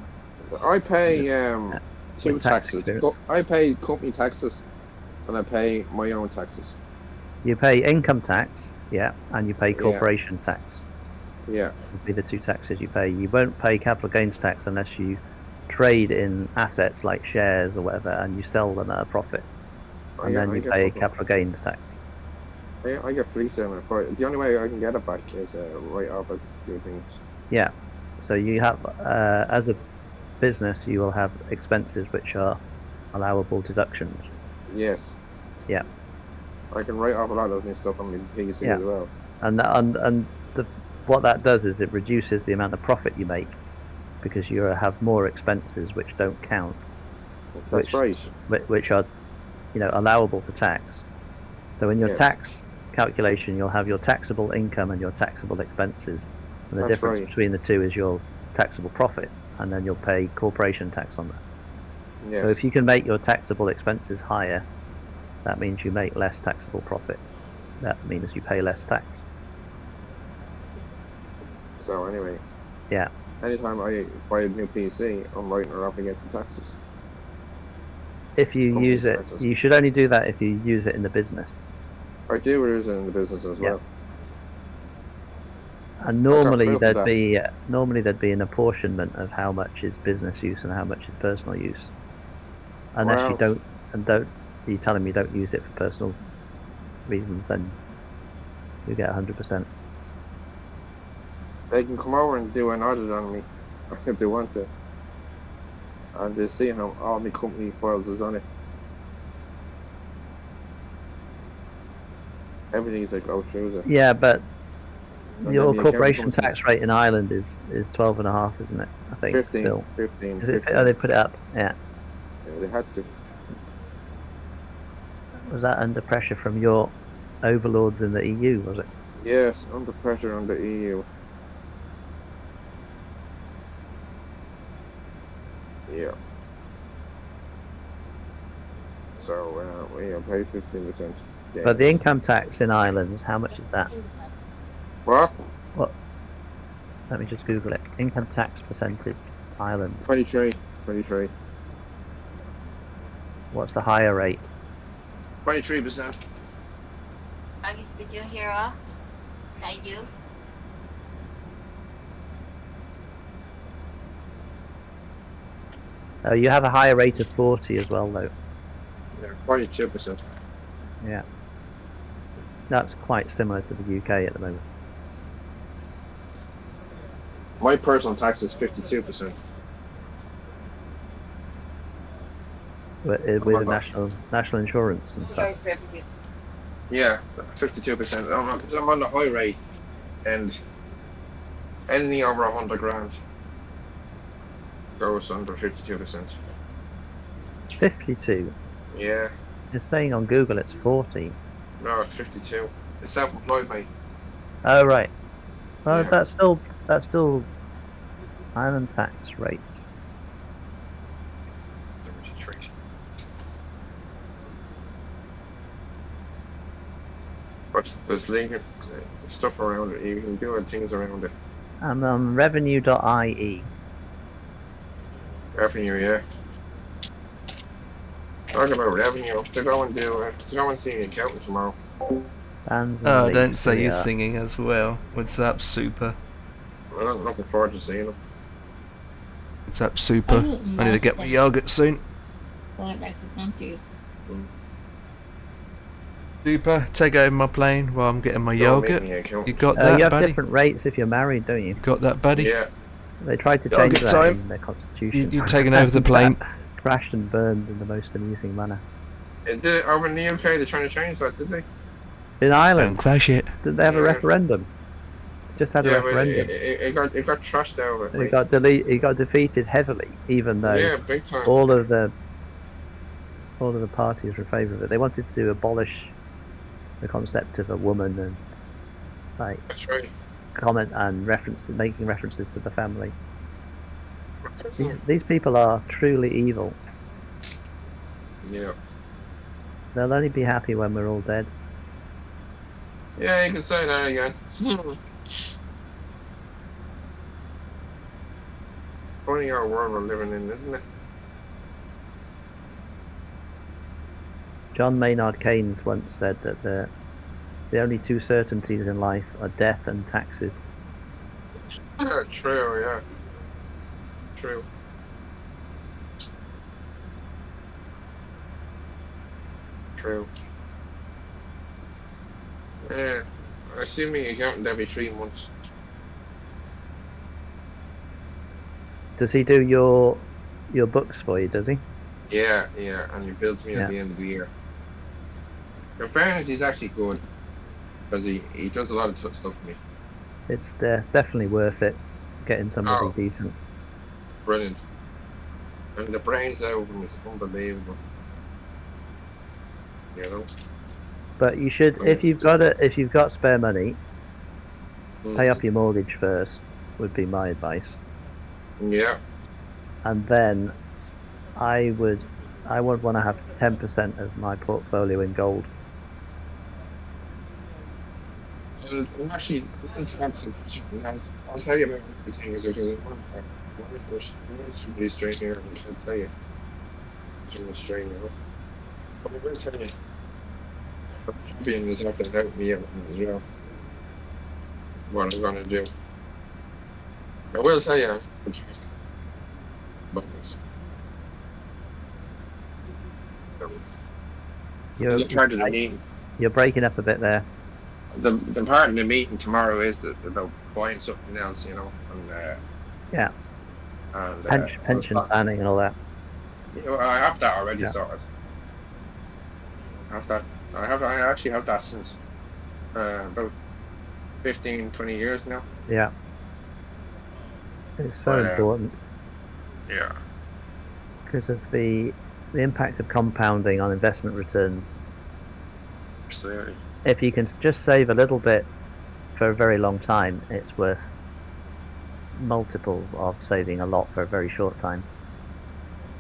I pay two With tax taxes. experience. I pay company taxes, and I pay my own taxes. You pay income tax, yeah, and you pay Yeah. corporation tax. Yeah. Would be the two taxes you pay. You won't pay capital gains tax unless you trade in assets like shares or whatever, and you sell them at a profit, and then you pay capital gains tax. I get free selling it, but the only way I can get it back is write off a few things. Yeah. So you have, as a business, you will have expenses which are allowable deductions. Yes. Yeah. I can write off a lot of new stuff on my PC Yeah. as well. And what that does is it reduces the amount of profit you make because you have more expenses which don't count. That's right. Which are, allowable for tax. So in your Yes. tax calculation, you'll have your taxable income and your taxable expenses, and the That's difference right. between the two is your taxable profit, and then you'll pay corporation tax on that. Yes. So if you can make your taxable expenses higher, that means you make less taxable profit. That means you pay less tax. So anyway. Yeah. Anytime I buy a new PC, I'm writing it off against the taxes. If you Company use it, taxes. you should only do that if you use it in the business. I do use it in the business as Yeah. well. And normally there'd be an apportionment of how much is business use and how much is personal use. Unless you don't you tell them you don't use it for personal reasons, then you get 100%. They can come over and do an audit on me if they want to. And they see how all my company files is on it. Everything's like go through it. Yeah, but And your then the accounting corporation companies- tax rate in Ireland is 12.5, isn't it? I think 15, still. 15, Is it? 15. Oh, they put it up. Yeah. Yeah, they had to. Was that under pressure from your overlords in the EU? Was it? Yes, under pressure on the EU. Yeah. So we pay 15%. Yeah. But the income tax in Ireland, how much is that? What? What? Let me just Google it. Income tax percentage, Ireland. 23. 23. What's the higher rate? 23%. Agis video here, I do. You have a higher rate of 40 as well, though. Yeah, 42%. Yeah. That's quite similar to the UK at the moment. My personal tax is 52%. With the national insurance and stuff. Yeah, 52%. I'm on the high rate, and anything over 100 grand goes under 52%. 52. Yeah, It's saying on Google it's 40. no, it's 52. It's self-employed, mate. Oh right. Well, Yeah. that's still Ireland tax rates. 73. But there's legal stuff around it. You can do things around it. I'm on revenue.ie. Revenue, yeah. Talking about revenue, to go and see an accountant tomorrow. Bands and Oh, leads, don't say here we you're are. singing as well. What's up, Super? I'm looking forward to seeing him. What's up, Super? I need to get my yogurt soon. Super, take over my plane while I'm getting my Don't make yogurt. me an accountant. You got You that, have buddy? different rates if you're married, don't you? You got that, buddy? Yeah. They tried to Yogurt change that time. in their constitution. You're taking over the plane. Crashed and burned in the most amusing manner. Over in the UK, they're trying to change that, did they? In Don't Ireland, crash it. did they have a Yeah. referendum? Just had a Yeah, but referendum. it got trashed out. It got defeated heavily, even though Yeah, big time. all of the parties were in favour of it. They wanted to abolish the concept of a woman and like That's right. comment and making references to the family. These people are truly evil. Yeah. They'll only be happy when we're all dead. Yeah, you can say that again. Funny old world we're living in, isn't it? John Maynard Keynes once said that the The only two certainties in life are death and taxes. True, yeah. True. True. Yeah. I see me accountant every 3 months. Does he do your books for you, does he? Yeah, and he bills me at Yeah. the end of the year. In fairness, he's actually good because he does a lot of stuff for me. It's definitely worth it getting somebody Oh, decent. brilliant. And the brains out of him is unbelievable. You know? But you should, Yeah. if you've got spare money, pay off Mhm. your mortgage first. Would be my advice, Yeah. and then I would want to have 10% of my portfolio in gold. And actually, I'll tell you about the thing is because somebody's straight here, and I'll tell you, someone's straight, you know. But I will tell you, Fabian is not going to help me out as well. What I'm going to do. I will tell you, bonus. You're The part of the meeting, you're breaking up a bit there. the part of the meeting tomorrow is about buying something else, you know, Yeah, and pension planning and all that. you know, I have that already Yeah. sorted. I have that. I actually have that since about 15, 20 years now. Yeah, it's so But important yeah, because of the impact of compounding on investment returns. absolutely. If you can just save a little bit for a very long time, it's worth multiples of saving a lot for a very short time.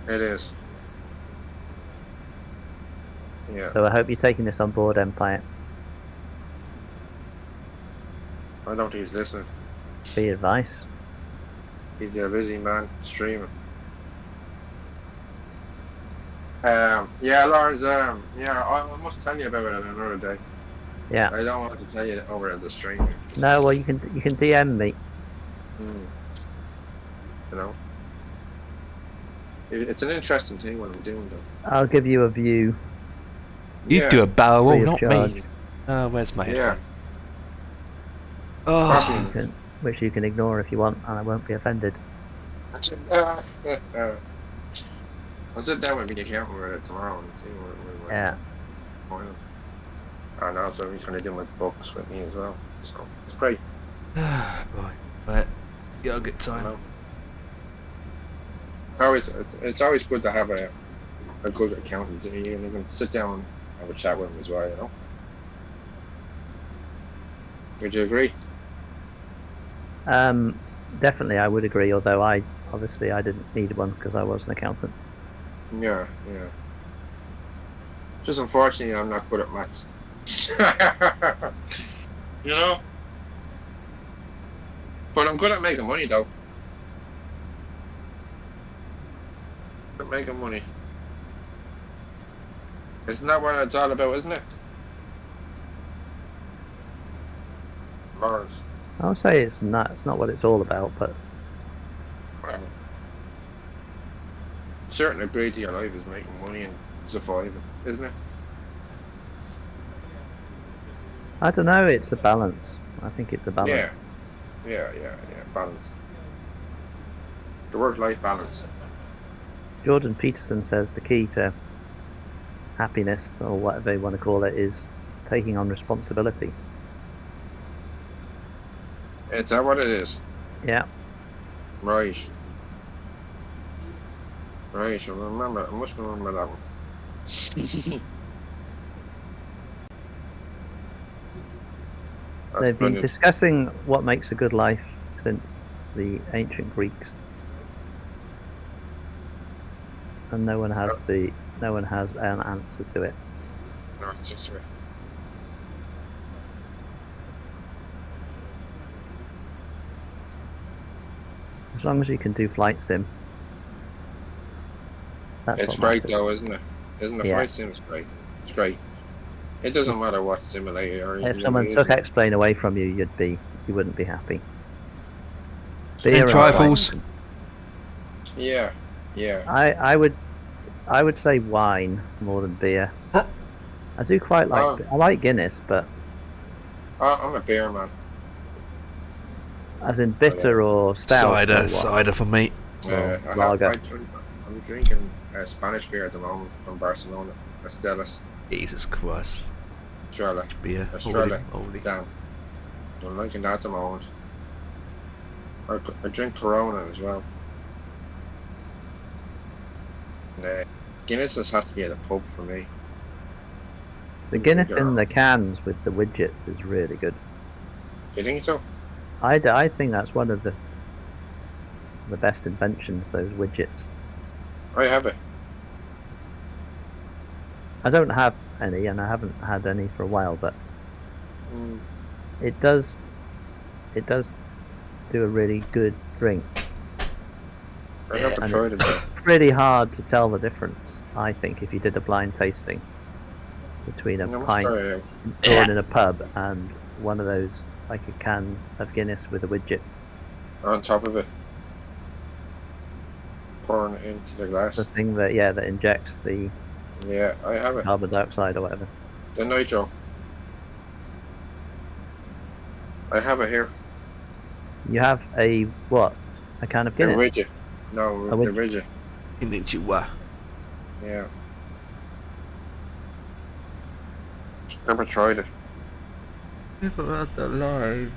It is. Yeah, So I hope you're taking this on board, Empire. I don't think he's listening. Be advice. He's a busy man streaming. Yeah, Lawrence. Yeah, I must tell you about it another day. Yeah. I don't want to tell you over the stream. No, well you can DM me. You know, it's an interesting thing what I'm doing though. I'll give you a view. You Yeah, do a barrel roll, Free of not charge. me. Where's my yeah. headphone? Oh, Trust me. Which you can ignore if you want, and I won't be offended. I'll sit down with the accountant tomorrow and see what Yeah. point. And also he's going to do my books with me as well. So it's great. boy. But you got a good You time. know? It's always good to have a good accountant. You can sit down and have a chat with him as well, you know? Would you agree? Definitely I would agree, although I didn't need one because I was an accountant. Yeah. Just unfortunately I'm not good at maths. You know? But I'm good at making money though. Good at making money. Isn't that what it's all about, isn't it? Lawrence. I'll say it's not what it's all about, but Well, certain degree to your life is making money and surviving, isn't it? I don't know, it's a balance. I think it's a balance. Yeah. Balance. The work-life balance. Jordan Peterson says the key to happiness, or whatever you want to call it, is taking on responsibility. Is that what it is? Yeah. Right. I must remember that one. They've been discussing what makes a good life since the ancient Greeks, and no one has an answer to it. No, it's just right. As long as you can do flight sim, that's It's what great matters. though, isn't it? Isn't the Yeah. flight sim great? It's great. It doesn't matter what simulator If you're someone took using. X-Plane away from you, you wouldn't be happy. And Beer trifles. wine. Yeah, yeah. I would say wine more than beer. I do quite like. Oh. I like Guinness, but I'm a beer man. as in bitter or stout or Cider, what? cider for me. Or lager. I'm drinking Spanish beer at the moment from Barcelona. Estelas, Jesus Christ. Estrella, Beer. Holy Estrella. moly. Damn. I'm liking that at the moment. I drink Corona as well. And, Guinness just has to be at a pub for me. The Guinness in the cans with the widgets is really good. Do you think so? I think that's one of the best inventions. Those widgets. I have it. I don't have any, and I haven't had any for a while, but Mm. it does do a really good drink. I'd have to And try it's it though. pretty hard to tell the difference, I think, if you did a blind tasting between a I must pint try it out. drawn in a pub and one of those, like a can of Guinness with a widget. On top of it. Pouring it into the glass. The thing that injects the Yeah, I have it. carbon dioxide or whatever. The nitro. I have it here. You have a what? A can of The Guinness? widget. No, A the widget. widget. Konnichiwa. Yeah. Never tried it. Never had that live.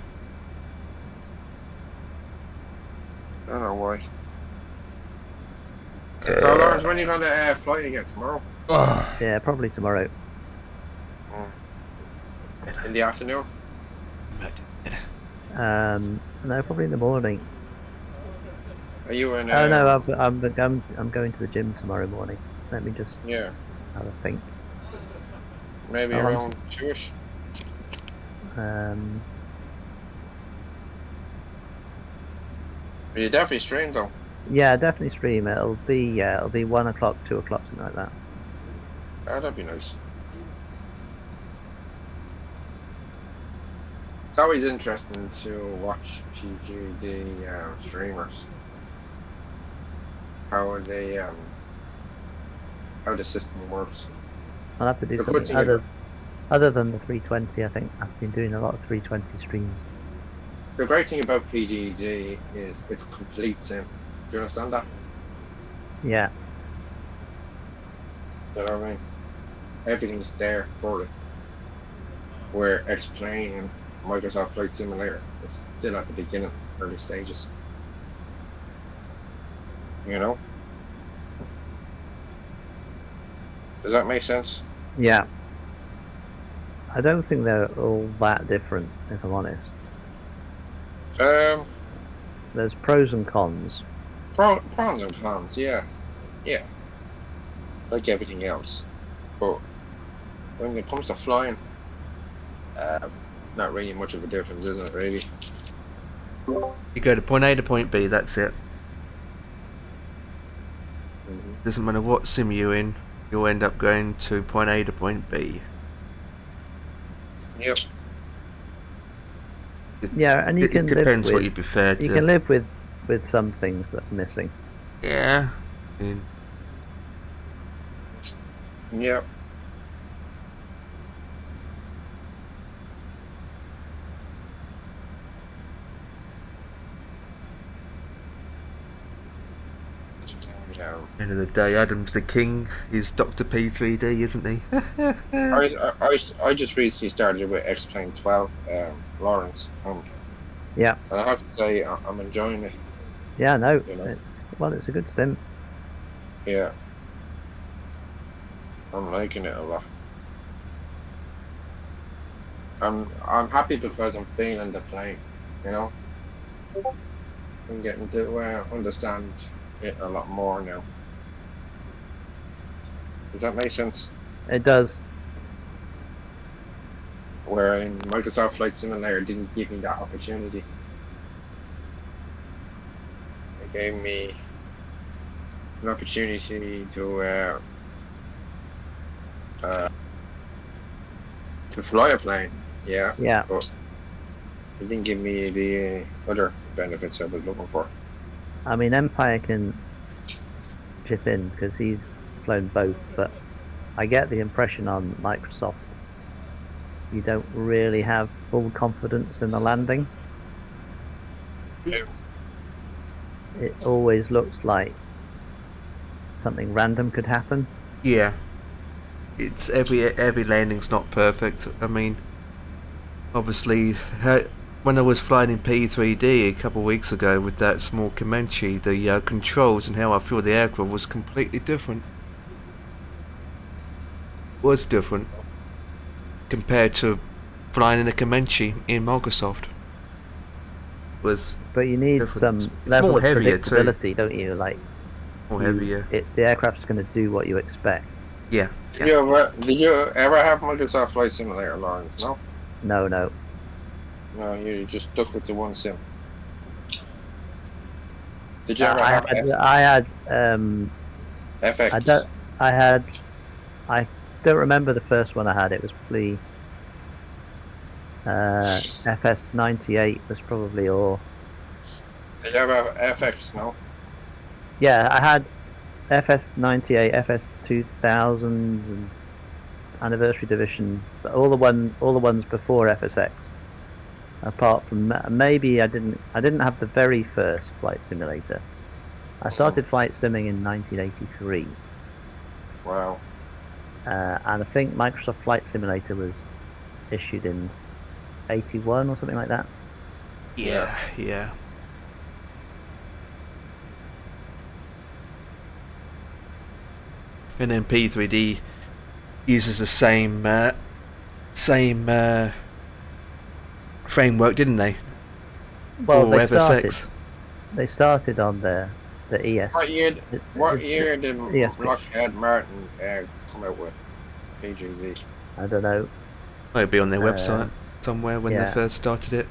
I don't know why. So, Lawrence, when are you going to fly again? Tomorrow? Yeah, probably tomorrow. In the afternoon? No, probably in the morning. Are you in? Oh no, I'm going to the gym tomorrow morning. Let me just Yeah, have a think. maybe How long? around 2ish. You definitely stream though. Yeah, definitely stream it. It'll be 1 o'clock, 2 o'clock, something like that. Oh, that'd be nice. It's always interesting to watch PGD streamers. How they how the system works. I'll have to do The good something thing other than the 320. I think I've been doing a lot of 320 streams. The great thing about PGD is it's complete sim. Do you understand that? Yeah, You know what I mean? Everything's there for it. Where X-Plane and Microsoft Flight Simulator, it's still at the beginning, early stages. You know? Does that make sense? yeah. I don't think they're all that different, if I'm honest. There's pros and cons. Pros and cons, yeah. Yeah. Like everything else. But when it comes to flying, not really much of a difference, isn't it, really? You go to point A to point B, that's it. Doesn't matter what sim you're in, you'll end up going to point A to point B. Yep. Yeah, and you It can live depends with what you prefer to. you can live with some things that are missing. Yeah. Yep. End of the day, Adam's the king. He's Dr. P3D, isn't he? I just recently started with X-Plane 12, Lawrence. Yeah. And I have to say, I'm enjoying it. Yeah, no. You know? It's a good sim. Yeah. I'm liking it a lot. I'm happy because I'm feeling the plane, you know? I'm getting to understand it a lot more now. Does that make sense? It does. Where in Microsoft Flight Simulator didn't give me that opportunity. It gave me an opportunity to To fly a plane, yeah. Yeah. But it didn't give me the other benefits I was looking for. I mean, Empire can chip in because he's flown both, but I get the impression on Microsoft you don't really have full confidence in the landing. Yeah. It always looks like something random could happen. Yeah. It's every landing's not perfect. I mean, obviously, when I was flying in P3D a couple of weeks ago with that small Comanche, the controls and how I flew the aircraft was completely different. Was different compared to flying in a Comanche in Microsoft. Was But you need different. some It's level more of heavier too. predictability, don't you? Like More heavier. the aircraft's going to do what you expect. Yeah. Did you ever have Microsoft Flight Simulator, Lawrence? No? No. No, you just stuck with the one sim. Did you ever have I had FX? I don't remember the first one I had. It was probably FS98 was probably, or Did you ever have FX? No. yeah, I had FS98, FS2000, and Anniversary Division, but all the ones before FSX. Apart from maybe I didn't have the very first flight simulator. I started flight simming in 1983. Wow. And I think Microsoft Flight Simulator was issued in 81 or something like that. Yeah. And then P3D uses the same framework, didn't they? Well, Or they started on the ES. What year did ESP. Lockheed Martin come out with PGV? I don't know. Might be on their website somewhere when they yeah. first started it.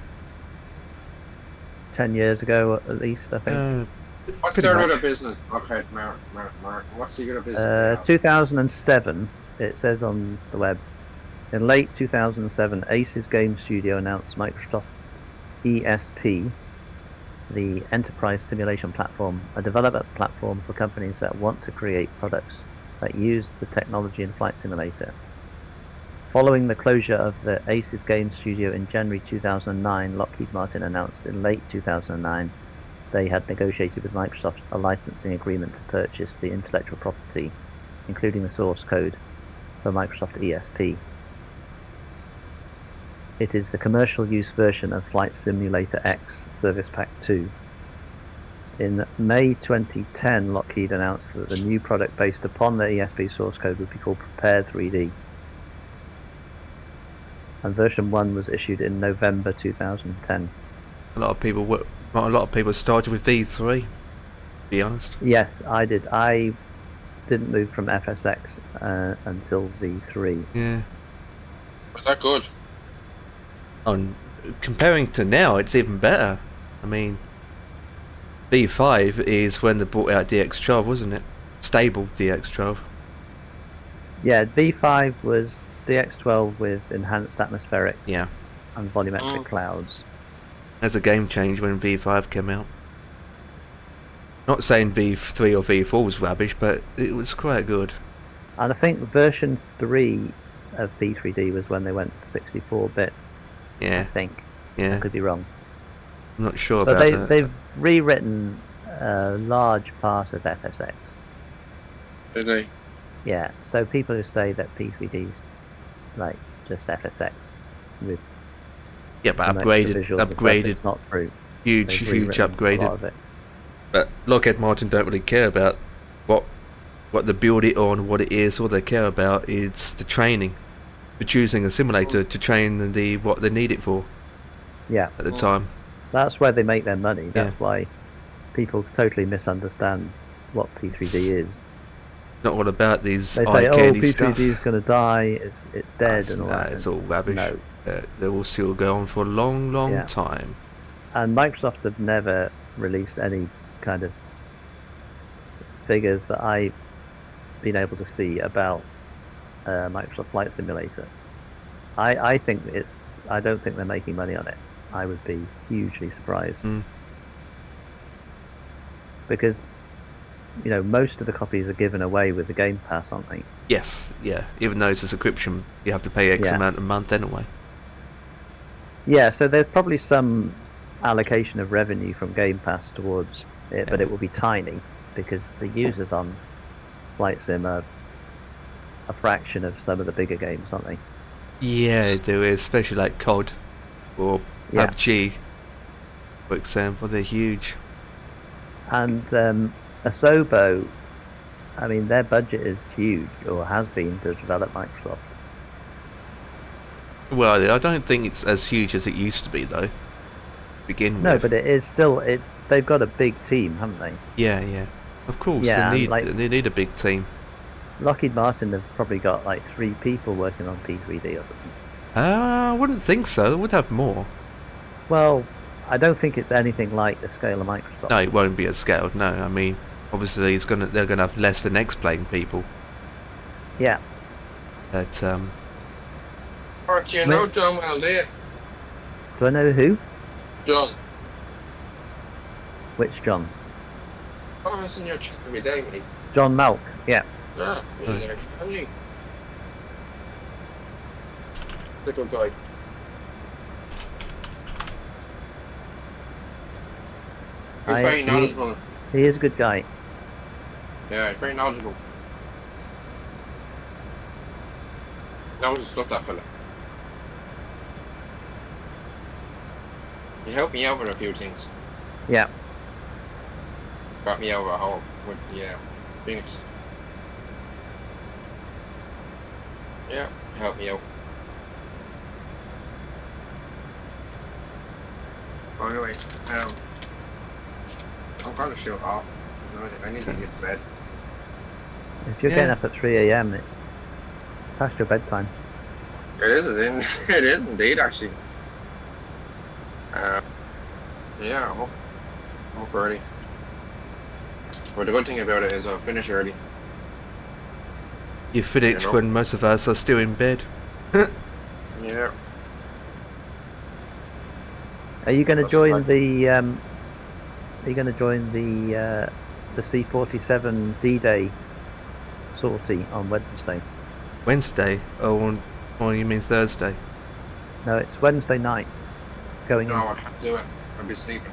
10 years ago, at least, I think. What's Pretty their much. other business, Lockheed Martin? What's the other business? 2007, it says on the web. In late 2007, Aces Game Studio announced Microsoft ESP, the Enterprise Simulation Platform, a development platform for companies that want to create products that use the technology in Flight Simulator. Following the closure of the Aces Game Studio in January 2009, Lockheed Martin announced in late 2009 they had negotiated with Microsoft a licensing agreement to purchase the intellectual property, including the source code, for Microsoft ESP. It is the commercial use version of Flight Simulator X Service Pack 2. In May 2010, Lockheed announced that the new product based upon the ESP source code would be called Prepared 3D. And version 1 was issued in November 2010. A lot of people started with V3. To be honest. Yes, I did. I didn't move from FSX until V3. Yeah. Was that good? On comparing to now, it's even better. I mean, V5 is when they brought out DX12, wasn't it? Stable DX12. Yeah, V5 was DX12 with enhanced atmospheric Yeah. and volumetric clouds. As a game change when V5 came out. Not saying V3 or V4 was rubbish, but it was quite good. And I think version 3 of V3D was when they went to 64-bit. I Yeah. think. Yeah. I could be wrong. I'm not sure But about that. they've rewritten a large part of FSX. Did they? Yeah, so people who say that P3D's like just FSX with Yeah, but some extra visuals and stuff, upgraded, it's not true. huge They've rewritten a lot upgraded. of it. But Lockheed Martin don't really care about what they build it on, what it is. All they care about is the training, for choosing a simulator to train what they need it for. Yeah, At the time. that's where they make their money. That's Yeah. why people totally misunderstand what P3D is. Not all about these They say, "Oh, eye-candy P3D stuff. is going to die. It's dead and all that." It's all rubbish. No, They will still go on for a long, long Yeah. time. and Microsoft have never released any kind of figures that I've been able to see about Microsoft Flight Simulator. I think it's. I don't think they're making money on it. I would be hugely surprised Mm. because, you know, most of the copies are given away with the Game Pass, aren't they? Yes, yeah. Even though it's a subscription, you have to pay X Yeah. amount a month anyway. Yeah, so there's probably some allocation of revenue from Game Pass towards it, but Yeah. it will be tiny because the users on Flight Sim are a fraction of some of the bigger games, aren't they? Yeah, there is, especially like COD or Yeah. PUBG, for example. They're huge. And Asobo, I mean, their budget is huge, or has been, to develop Microsoft. Well, I don't think it's as huge as it used to be, though. To begin No, with. but it is still. They've got a big team, haven't they? Yeah, yeah. Of course, Yeah, they and, need a big team. Lockheed Martin have probably got like 3 people working on P3D or something. I wouldn't think so. They would have more. Well, I don't think it's anything like the scale of Microsoft. No, it won't be as scaled. No, I mean, obviously, they're gonna have less than X-Plane people. Yeah. But Or do you know John well, do you? Do I know who? John. Which John? Oh, it's in your chat every day, mate. John Malk. Yeah. Yeah, Right. you're funny. Little guy. He's very knowledgeable. He is a good guy. Yeah, he's very knowledgeable. Knows his stuff, that fella. He helped me out with a few things. Yeah. Got me over home with Phoenix. Yeah, helped me out. By the way, I'm gonna shoot off. I need to get to bed. If you're Yeah. getting up at 3 a.m., it's past your bedtime. It is, it is indeed, actually. Yeah, I'm up early. But the good thing about it is I'll finish early. you finish You know. when most of us are still in bed. Yeah. Are you going to That's join right. the? Are you going to join the C-47 D-Day sortie on Wednesday? Wednesday? Oh, you mean Thursday? No, it's Wednesday night. Going No, I can't do it. I'll be sleeping.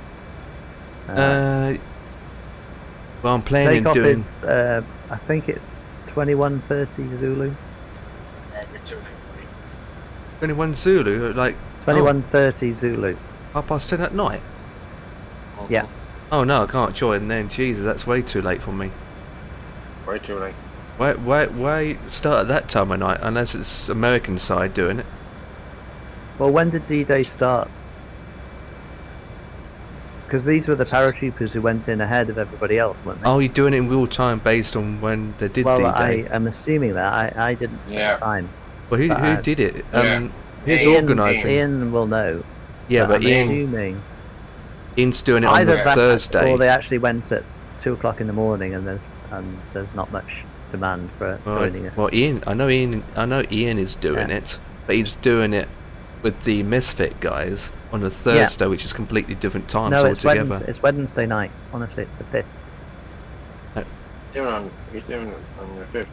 in. Well, I'm planning Takeoff doing. is. I think it's 21:30 Zulu. I'll be too late for me. 21 Zulu, like 21:30 Zulu. 10:30 at night. Yeah. Oh no, I can't join then. Jesus, that's way too late for me. Way too late. Why start at that time of night unless it's American side doing it? Well, when did D-Day start? Because these were the paratroopers who went in ahead of everybody else, weren't they? Oh, you're doing it in real time based on when they did well, D-Day. I am assuming that. I didn't set Yeah. the time. Well, who but, did it? Yeah. Who's Ian- organising? Ian will know. Yeah, but I'm Ian, assuming Ian's doing it on either the that Thursday. or they actually went at 2 o'clock in the morning, and there's not much demand for joining us. Well, I know Ian is doing Yeah. it, but he's doing it with the Misfit guys on a Thursday, which is completely different times No, it's altogether. It's Wednesday night. Honestly, it's the 5th. He's doing it on the 5th.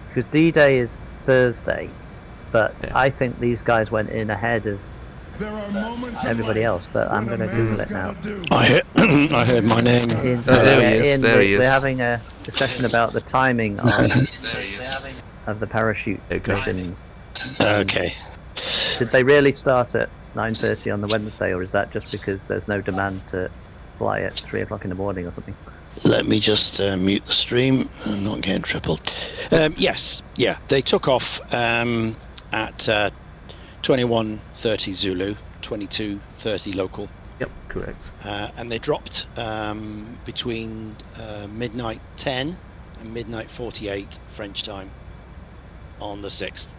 Because D-Day is Thursday, but Yeah. I think these guys went in ahead of everybody else. But I'm going to Google it now. I heard my name. Ian's there he yeah, is, Ian, there he we're is. having a discussion about the timing of the parachute Okay. missions. Okay. Did they really start at 9:30 on the Wednesday, or is that just because there's no demand to fly at 3 o'clock in the morning or something? Let me just mute the stream. I'm not getting tripled. Yes, yeah, they took off at 21:30 Zulu, 22:30 local, Yep, correct. and they dropped between midnight 10 and midnight 48 French time on the 6th.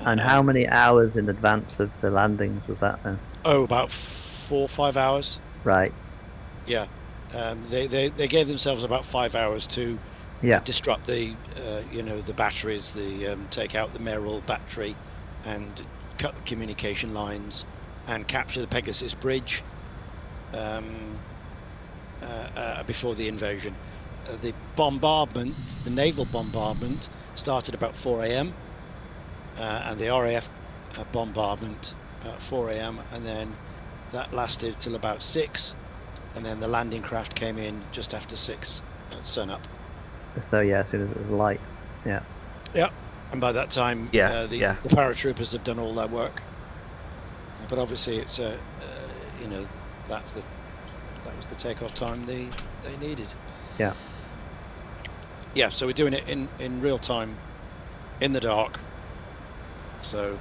And how many hours in advance of the landings was that then? Oh, about 4 or 5 hours. Right. Yeah, they gave themselves about 5 hours to Yeah. disrupt the the batteries, take out the Merrill battery, and cut the communication lines, and capture the Pegasus Bridge before the invasion. The bombardment, the naval bombardment, started about 4 a.m. And the RAF bombardment about 4 a.m. and then that lasted till about 6, and then the landing craft came in just after 6 at sunup. So yeah, as soon as it was light. Yeah. Yeah, and by that time, Yeah, the yeah. paratroopers have done all their work. But obviously, it's that was the takeoff time they needed. Yeah. Yeah, so we're doing it in real time, in the dark. So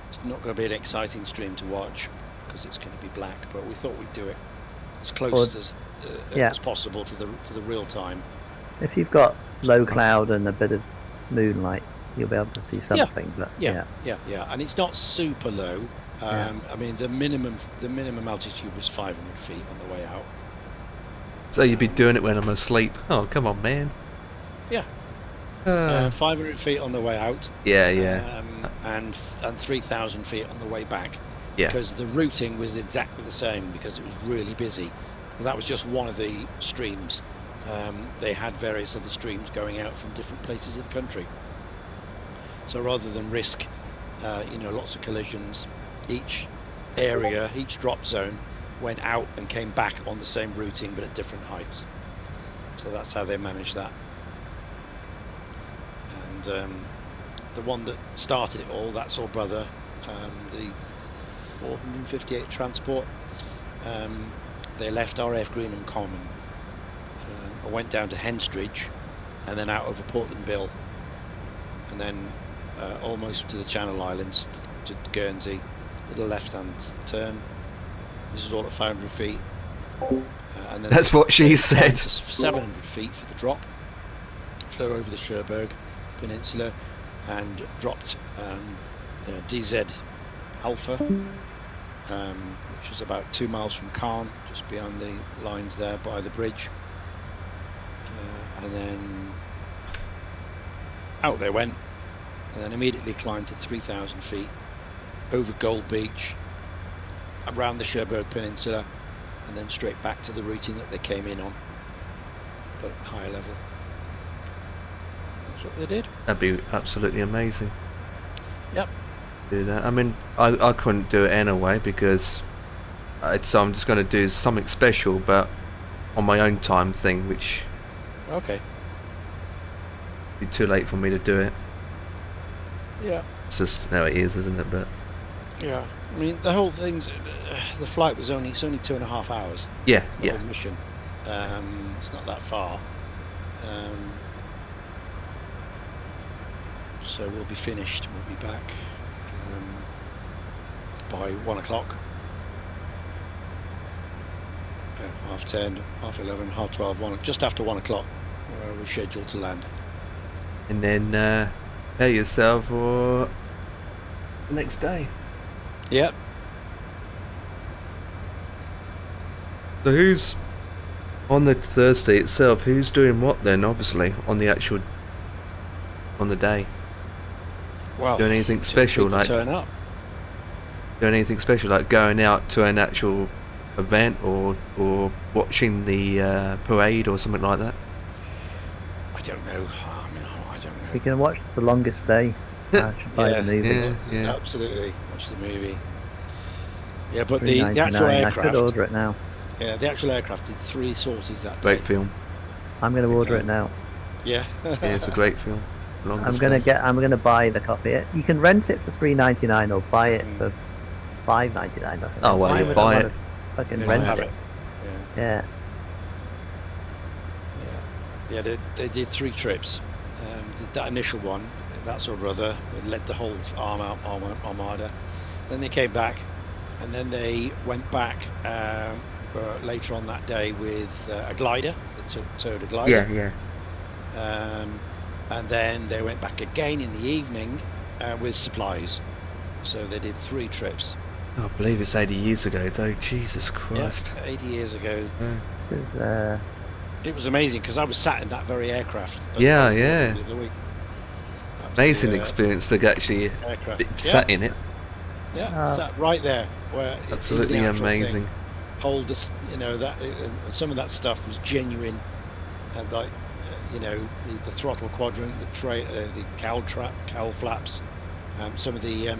it's not going to be an exciting stream to watch because it's going to be black. But we thought we'd do it as close as possible to the real time. If you've got low cloud and a bit of moonlight, you'll be able to see something. But yeah, and it's not super low. I mean, the minimum altitude was 500 feet on the way out. So you'd be doing it when I'm asleep. Oh, come on, man. Yeah. 500 feet on the way out. Yeah. And 3,000 feet on the way back. Yeah. Because the routing was exactly the same because it was really busy. And that was just one of the streams. They had various other streams going out from different places of the country. So rather than risk, lots of collisions, each area, each drop zone went out and came back on the same routing but at different heights. So that's how they managed that. And the one that started it all, that's our brother, the 458 transport. They left RAF Greenham Common, went down to Henstridge, and then out over Portland Bill, and then almost to the Channel Islands, to Guernsey, did a left-hand turn. This is all at 500 feet. And then That's what she said. 700 feet for the drop. Flew over the Cherbourg Peninsula and dropped DZ Alpha, which is about 2 miles from Caen, just beyond the lines there by the bridge. And then out they went, and then immediately climbed to 3,000 feet over Gold Beach, around the Cherbourg Peninsula, and then straight back to the routing that they came in on, but at higher level. That's what they did. That'd be absolutely amazing. Yep. Do that. I mean, I couldn't do it anyway because so I'm just going to do something special, but on my own time thing, which Okay. be too late for me to do it. Yeah. It's just how it is, isn't it? But Yeah. I mean, the whole thing's the flight was only 2.5 hours. yeah, The yeah. whole mission. It's not that far. So we'll be finished. We'll be back by 1 o'clock. 10:30, 11:30, 12:30, 1, just after 1 o'clock. We're scheduled to land. And then prepare yourself for the next day. Yep. So who's on the Thursday itself? Who's doing what then? Obviously on the day. Well, Doing anything until special, people like turn up. doing anything special like going out to an actual event or watching the parade or something like that? I don't know. I don't know. You can watch The Longest Day. I should buy the movie. Yeah. Absolutely. Watch the movie. Yeah, but the actual $3.99. I aircraft. should order it now. Yeah, the actual aircraft did 3 sorties that day. Great film. I'm going to order it now. Yeah. Yeah, it's a great film. I'm gonna buy the copy. You can rent it for $3.99 or buy it for $5.99. Oh, well, Why you would buy I it. wanna fucking Yeah, rent have it. it. Yeah. Yeah, they did 3 trips. Did that initial one, that's our brother, led the whole armada. Then they came back, and then they went back later on that day with a glider, that towed a glider. Yeah. And then they went back again in the evening with supplies. So they did 3 trips. Oh, I believe it's 80 years ago though. Jesus Christ. Yeah, 80 years ago. This is It was amazing because I was sat in that very aircraft. Yeah, over yeah. The other week. That was Amazing the, experience to actually aircraft. be sat in it. Yeah, sat right there. Where Absolutely in the actual amazing. Thing, hold this, you know, that some of that stuff was genuine, and like, you know, the throttle quadrant, the cowl flaps, some of the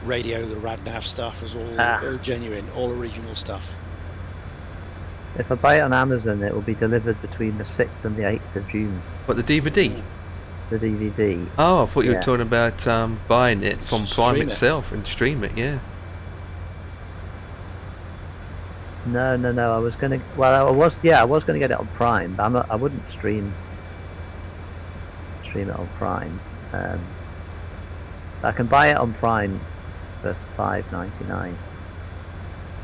radio, the radnav stuff was all genuine, all original stuff. If I buy it on Amazon, it will be delivered between the 6th and the 8th of June. What, the DVD? The DVD. Oh, I thought you were Yeah. talking about buying it from Prime Stream it. itself and stream it, yeah. No. I was gonna. Well, I was gonna get it on Prime, but I wouldn't stream it on Prime. I can buy it on Prime for $5.99.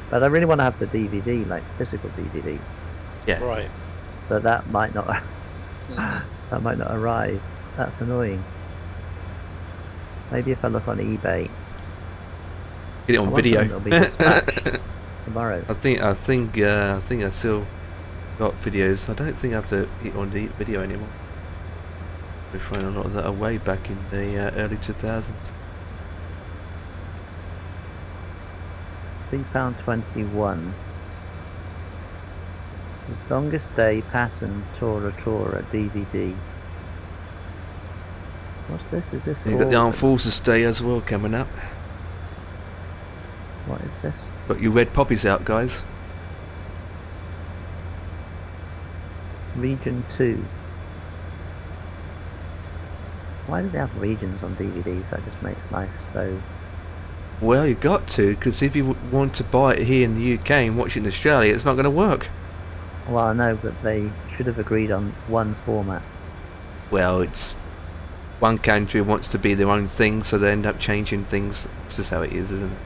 But I really want to have the DVD, like physical DVD. Yeah. Right. But that might not. That might not arrive. That's annoying. Maybe if I look on eBay. Get it on video. It'll be dispatched tomorrow. I think I still got videos. I don't think I have to hit on the video anymore. We're throwing a lot of that away back in the early 2000s. £3.21. The Longest Day Pattern Tora DVD. What's this? Is this? You've got the Armed Orphan? Forces Day as well coming up. What is this? Got your red poppies out, guys. Region 2. Why do they have regions on DVDs? That just makes life so... Well, you got to, because if you want to buy it here in the UK and watch it in Australia, it's not going to work. Well, I know, but they should have agreed on one format. Well, it's one country wants to be their own thing, so they end up changing things. It's just how it is, isn't it?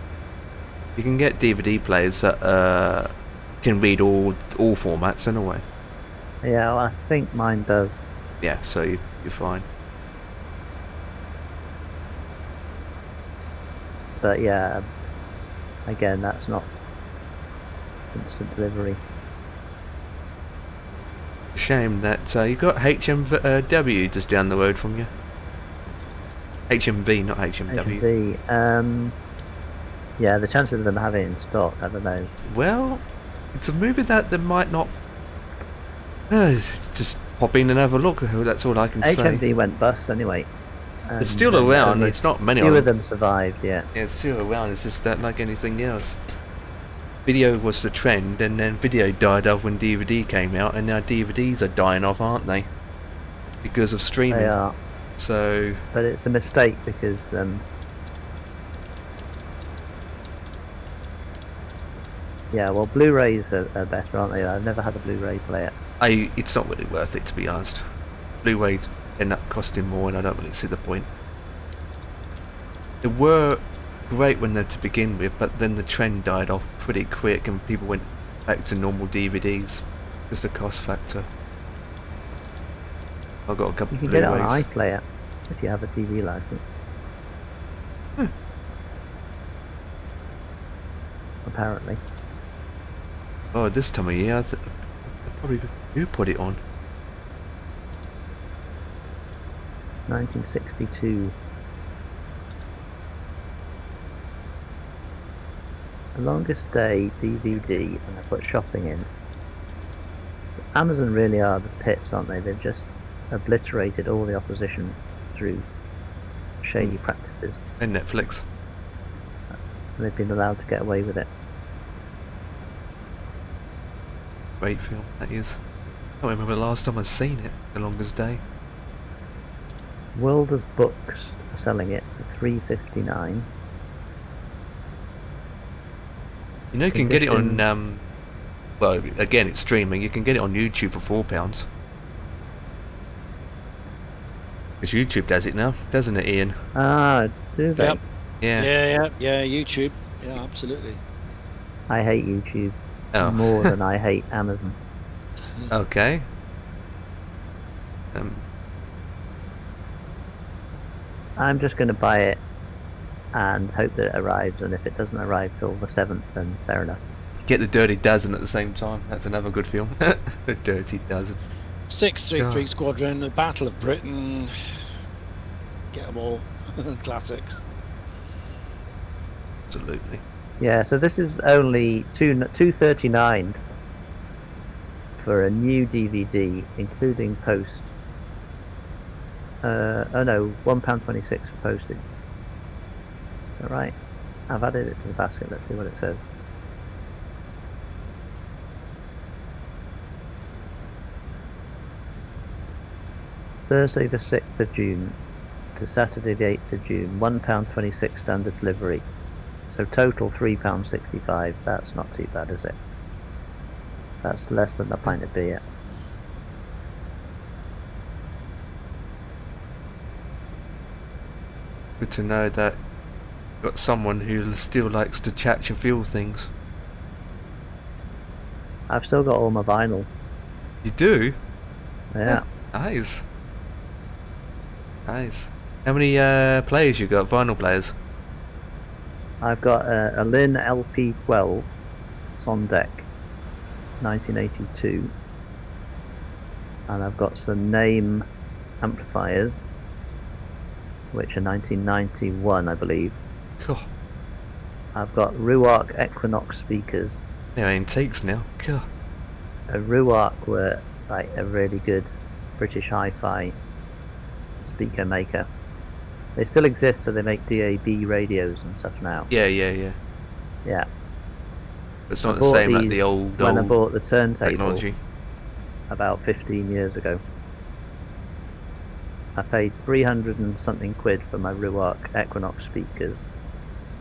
You can get DVD players that can read all formats anyway. Yeah, well, I think mine does. Yeah, so you're fine. But yeah, again, that's not instant delivery. Shame that you got HMW just down the road from you. HMV, not HMW. HMV, yeah, the chances of them having it in stock, I don't know. Well, it's a movie that they might not. Just pop in and have a look. That's all I can say. HMV went bust anyway. It's still around. It's not many Few of of them survived, yeah. Yeah, it's still around. It's just that, like anything else. Video was the trend, and then video died off when DVD came out, and now DVDs are dying off, aren't they? Because of streaming. They are. So. But it's a mistake because yeah, well, Blu-rays are better, aren't they? I've never had a Blu-ray player. It's not really worth it, to be honest. Blu-ray end up costing more, and I don't really see the point. They were great when they're to begin with, but then the trend died off pretty quick, and people went back to normal DVDs. Just the cost factor. I've got a couple You can of get it Blu-rays. on iPlayer if you have a TV license. Apparently. Oh, this time of year, I probably do put it on. 1962. The Longest Day DVD, and I put shopping in. Amazon really are the pits, aren't they? They've just obliterated all the opposition through shady practices. And Netflix. And they've been allowed to get away with it. Great film, that is. I don't remember the last time I've seen it. The Longest Day. World of Books are selling it for $3.59. You know, you can get it on. Well, again, it's streaming. You can get it on YouTube for £4. Because YouTube does it now, doesn't it, Ian? Ah, do they? Yep. Yeah. Yeah, YouTube. Yeah, absolutely. I hate YouTube Oh. more than I hate Amazon. Okay. I'm just going to buy it and hope that it arrives, and if it doesn't arrive till the 7th, then fair enough. get the Dirty Dozen at the same time. That's another good film. The Dirty Dozen. 633 God. Squadron, the Battle of Britain. Get them all. Classics. Absolutely. Yeah, so this is only $2.39 for a new DVD, including post. Oh no, £1.26 for postage. Is that right? I've added it to the basket. Let's see what it says. Thursday the 6th of June to Saturday the 8th of June, £1.26 standard delivery. So total £3.65. That's not too bad, is it? That's less than a pint of beer. Good to know that you've got someone who still likes to chat and feel things. I've still got all my vinyl. You do? Yeah. Nice. Nice. How many players you got? Vinyl players? I've got a Lin LP12. It's on deck. 1982. And I've got some Name amplifiers, which are 1991, I believe. Cool. I've got Ruark Equinox speakers. They're antiques now. Cool. Ruark were like a really good British hi-fi speaker maker. They still exist, so they make DAB radios and stuff now. Yeah. Yeah. It's I not the bought same like the these old when I bought the turntable technology. about 15 years ago. I paid 300 and something quid for my Ruark Equinox speakers.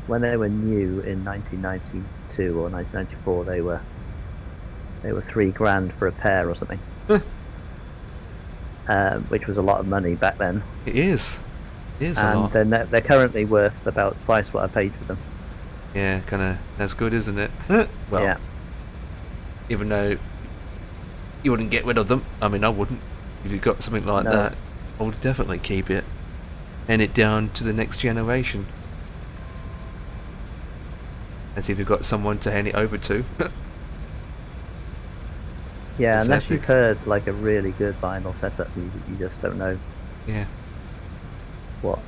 When they were new in 1992 or 1994, they were £3,000 for a pair or something. Which was a lot of money back then. It is. It is a lot. And they're currently worth about twice what I paid for them. Yeah, kind of. That's good, isn't it? Well, Yeah. even though you wouldn't get rid of them. I mean, I wouldn't. If you got something like No. that, I would definitely keep it. Hand it down to the next generation. And see if you've got someone to hand it over to. Yeah, It's unless epic. you've heard like a really good vinyl setup, you just don't know Yeah. what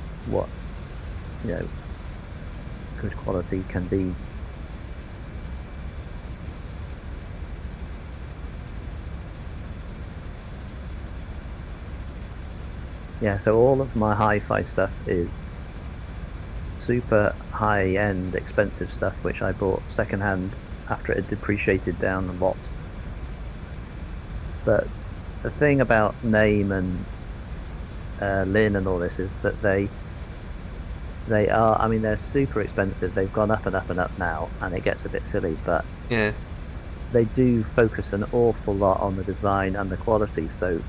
good quality can be. Yeah, so all of my hi-fi stuff is super high-end, expensive stuff, which I bought second-hand after it had depreciated down a lot. But the thing about Name and Lin and all this is that they are, I mean, they're super expensive. They've gone up and up and up now, and it gets a bit silly, but Yeah. they do focus an awful lot on the design and the quality. So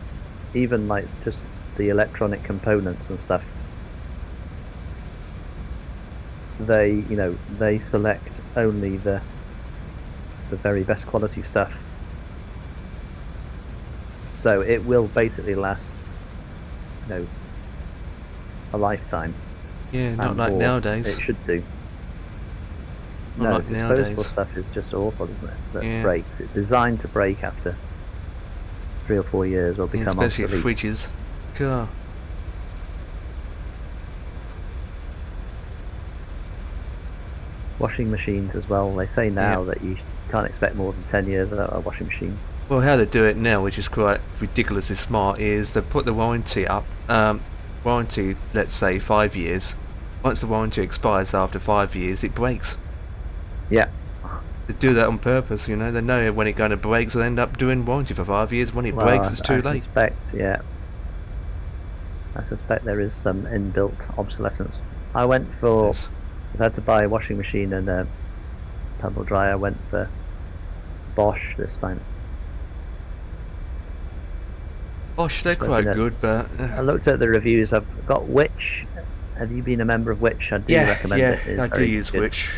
even like just the electronic components and stuff, they select only the very best quality stuff. So it will basically last, a lifetime. Yeah, not and like more. nowadays. It should do. Not No, like disposable nowadays. stuff is just awful, isn't it? That Yeah. breaks. It's designed to break after 3 or 4 years or Yeah, become especially obsolete. fridges. God. Washing machines as well. They say now Yeah. that you can't expect more than 10 years out of a washing machine. Well, how they do it now, which is quite ridiculously smart, is they put the warranty up. Warranty, let's say 5 years. Once the warranty expires after 5 years, it breaks. Yeah. They do that on purpose, you know. They know when it's going to break, so they end up doing warranty for 5 years. When it Well, breaks, it's too I late. suspect there is some inbuilt obsolescence. I went for, Yes. I had to buy a washing machine and a tumble dryer. I went for Bosch this time. Gosh, they're Just quite looking at- good, but I looked at the reviews. I've got Witch. Have you been a member of Witch? I do recommend it. It's I do very use good. Witch.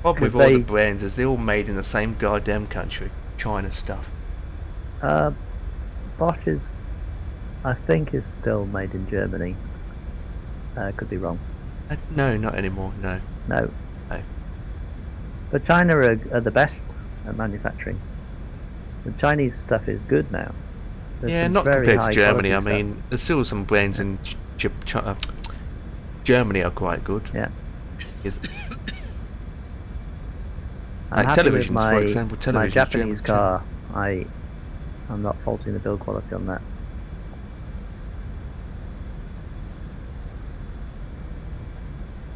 Problem with 'Cause all the they- brands is they're all made in the same goddamn country. China stuff. Bosch is, I think, is still made in Germany. Could be wrong. No, not anymore. No. No. No. But China are the best at manufacturing. The Chinese stuff is good now. There's Yeah, some not very compared to high Germany. quality I stuff. mean, there's still some brands in Germany are quite good. Yeah. Is I'm like happy with televisions, for example, my televisions, Japanese German. car. I'm not faulting the build quality on that.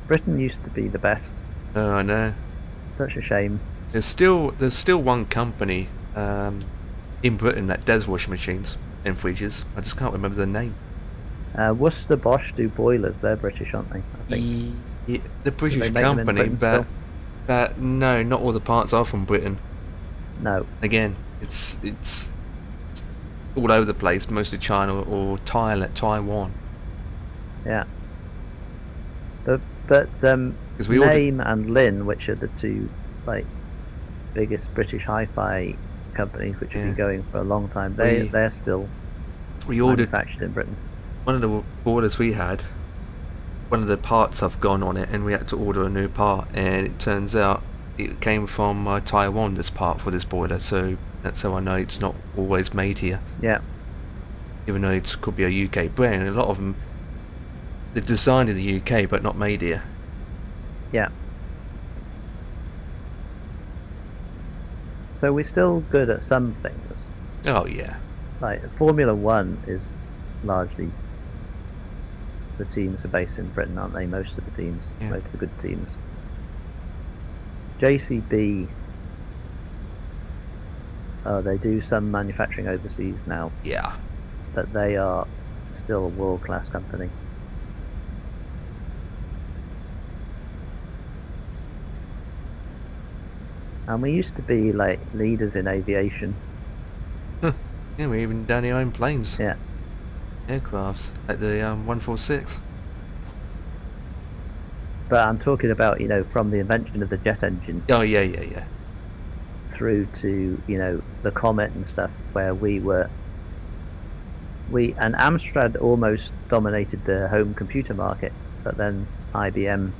Britain used to be the best. Oh, I know. Such a shame. There's still one company in Britain that does washing machines and fridges. I just can't remember the name. Worcester Bosch do boilers. They're British, aren't they? I think. The Do British they make them in company, Britain still? but no, not all the parts are from Britain. No. Again, it's all over the place, mostly China or Taiwan. Yeah. But 'Cause we ordered- Name and Lin, which are the two like biggest British hi-fi companies, which have Yeah. been going for a long time, We- they're still We ordered manufactured in Britain. one of the boilers we had. One of the parts have gone on it, and we had to order a new part. And it turns out it came from Taiwan. This part for this boiler, so that's how I know it's not always made here. Yeah. Even though it could be a UK brand, a lot of them they're designed in the UK but not made here. Yeah. So we're still good at some things. Oh yeah. Like Formula One is largely the teams are based in Britain, aren't they? Most of the teams, Yeah. most of the good teams. JCB, they do some manufacturing overseas now, Yeah. but they are still a world-class company. And we used to be like leaders in aviation. Yeah, we even done our own planes. Yeah. Aircrafts, like the 146. But I'm talking about, from the invention of the jet engine Oh yeah. through to, the Comet and stuff, where and Amstrad almost dominated the home computer market, but then IBM,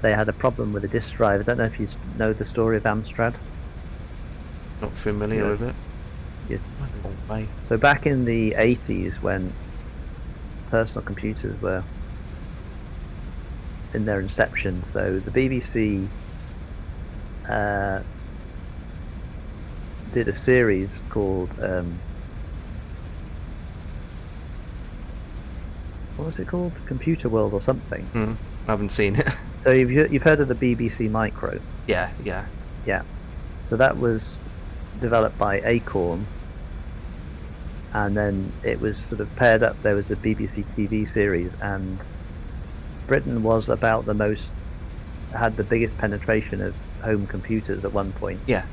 they had a problem with the disk drive. I don't know if you know the story of Amstrad. Not familiar Yeah. with it. Yeah. Oh, mate. So back in the 80s, when personal computers were in their inception, so the BBC did a series called what was it called? Computer World or something. I haven't seen it. So you've heard of the BBC Micro? Yeah. Yeah. So that was developed by Acorn, and then it was sort of paired up. There was a BBC TV series, and Britain was about had the biggest penetration of home computers at one point Yeah.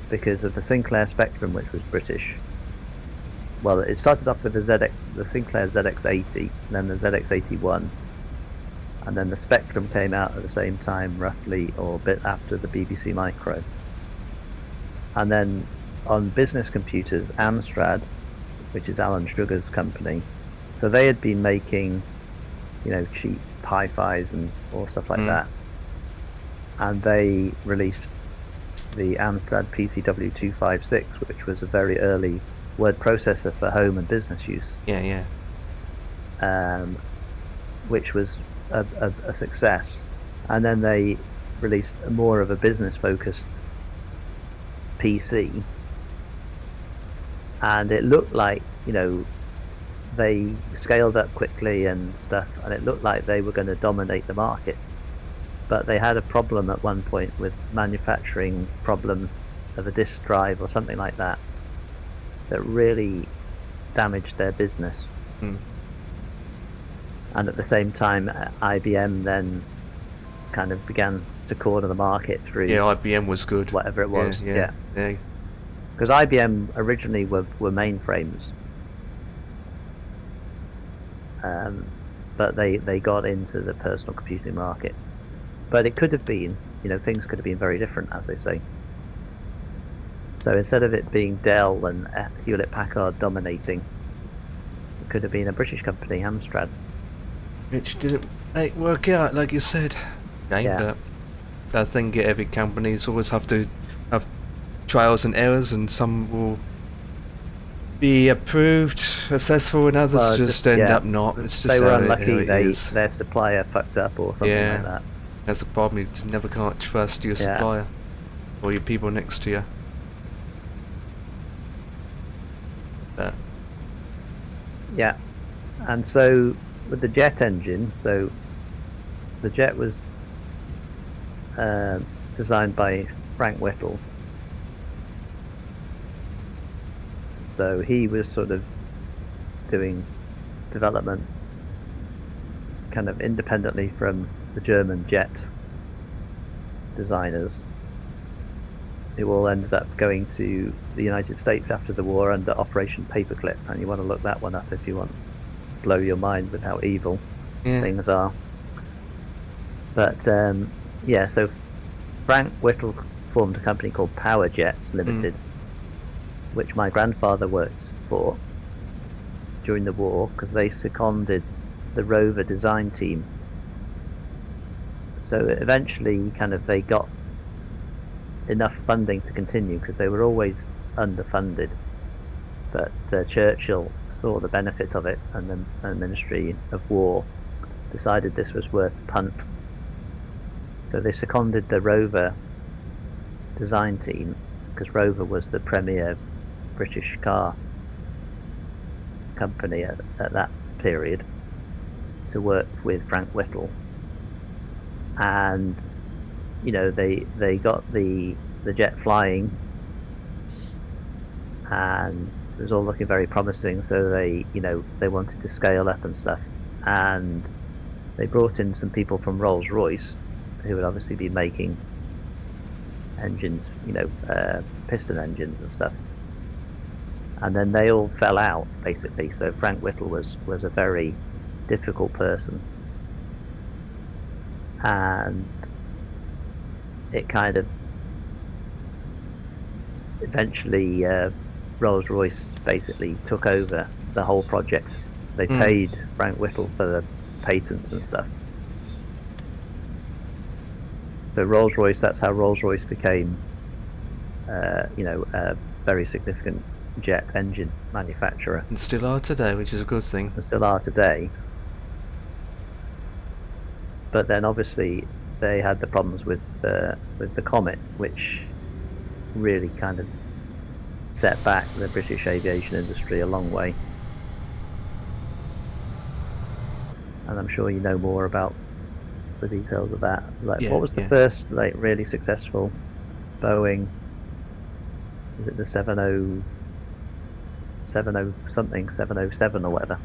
because of the Sinclair Spectrum, which was British. Well, it started off with the Sinclair ZX80, then the ZX81, and then the Spectrum came out at the same time, roughly, or a bit after the BBC Micro. And then on business computers, Amstrad, which is Alan Sugar's company, so they had been making, cheap hi-fis and all stuff like that. And they released the Amstrad PCW256, which was a very early word processor for home and business use. Yeah. Which was a success. And then they released more of a business-focused PC, and it looked like, they scaled up quickly and stuff, and it looked like they were going to dominate the market. But they had a problem at one point with manufacturing problem of a disk drive or something like that really damaged their business. And at the same time, IBM then kind of began to corner the market through IBM was good. whatever it was. Yeah. Because IBM originally were mainframes, but they got into the personal computing market. But it could have been, things could have been very different, as they say. So instead of it being Dell and Hewlett-Packard dominating, it could have been a British company, Amstrad. Which didn't work out, like you said. Yeah. But I think every companies always have to have trials and errors, and some will be approved, successful, and others Well, just end yeah, up not. It's just they were how unlucky. it They is. their supplier fucked up or something Yeah. like that. That's the problem. You just never can't trust your Yeah. supplier or your people next to you. But Yeah, and so with the jet engine, so the jet was designed by Frank Whittle. So he was sort of doing development kind of independently from the German jet designers, who all ended up going to the United States after the war under Operation Paperclip, and you want to look that one up if you want to blow your mind with how evil yeah, things are. But yeah, so Frank Whittle formed a company called Power Jets Limited, which my grandfather worked for during the war, because they seconded the rover design team. So eventually, kind of, they got enough funding to continue, because they were always underfunded. But Churchill saw the benefit of it, and the Ministry of War decided this was worth the punt. So they seconded the rover design team, because Rover was the premier British car company at that period, to work with Frank Whittle. And you know, they got the jet flying, and it was all looking very promising. So they wanted to scale up and stuff, and they brought in some people from Rolls-Royce, who would obviously be making engines, piston engines and stuff. And then they all fell out, basically. So Frank Whittle was a very difficult person, and it kind of eventually Rolls-Royce basically took over the whole project. They paid Frank Whittle for the patents and stuff. So Rolls-Royce, that's how Rolls-Royce became a very significant jet engine manufacturer. and still are today, which is a good thing. And still are today. But then obviously they had the problems with the Comet, which really kind of set back the British aviation industry a long way. And I'm sure you know more about the details of that. Like, Yeah, what was the yeah. first really successful Boeing? Was it the 707 or whatever?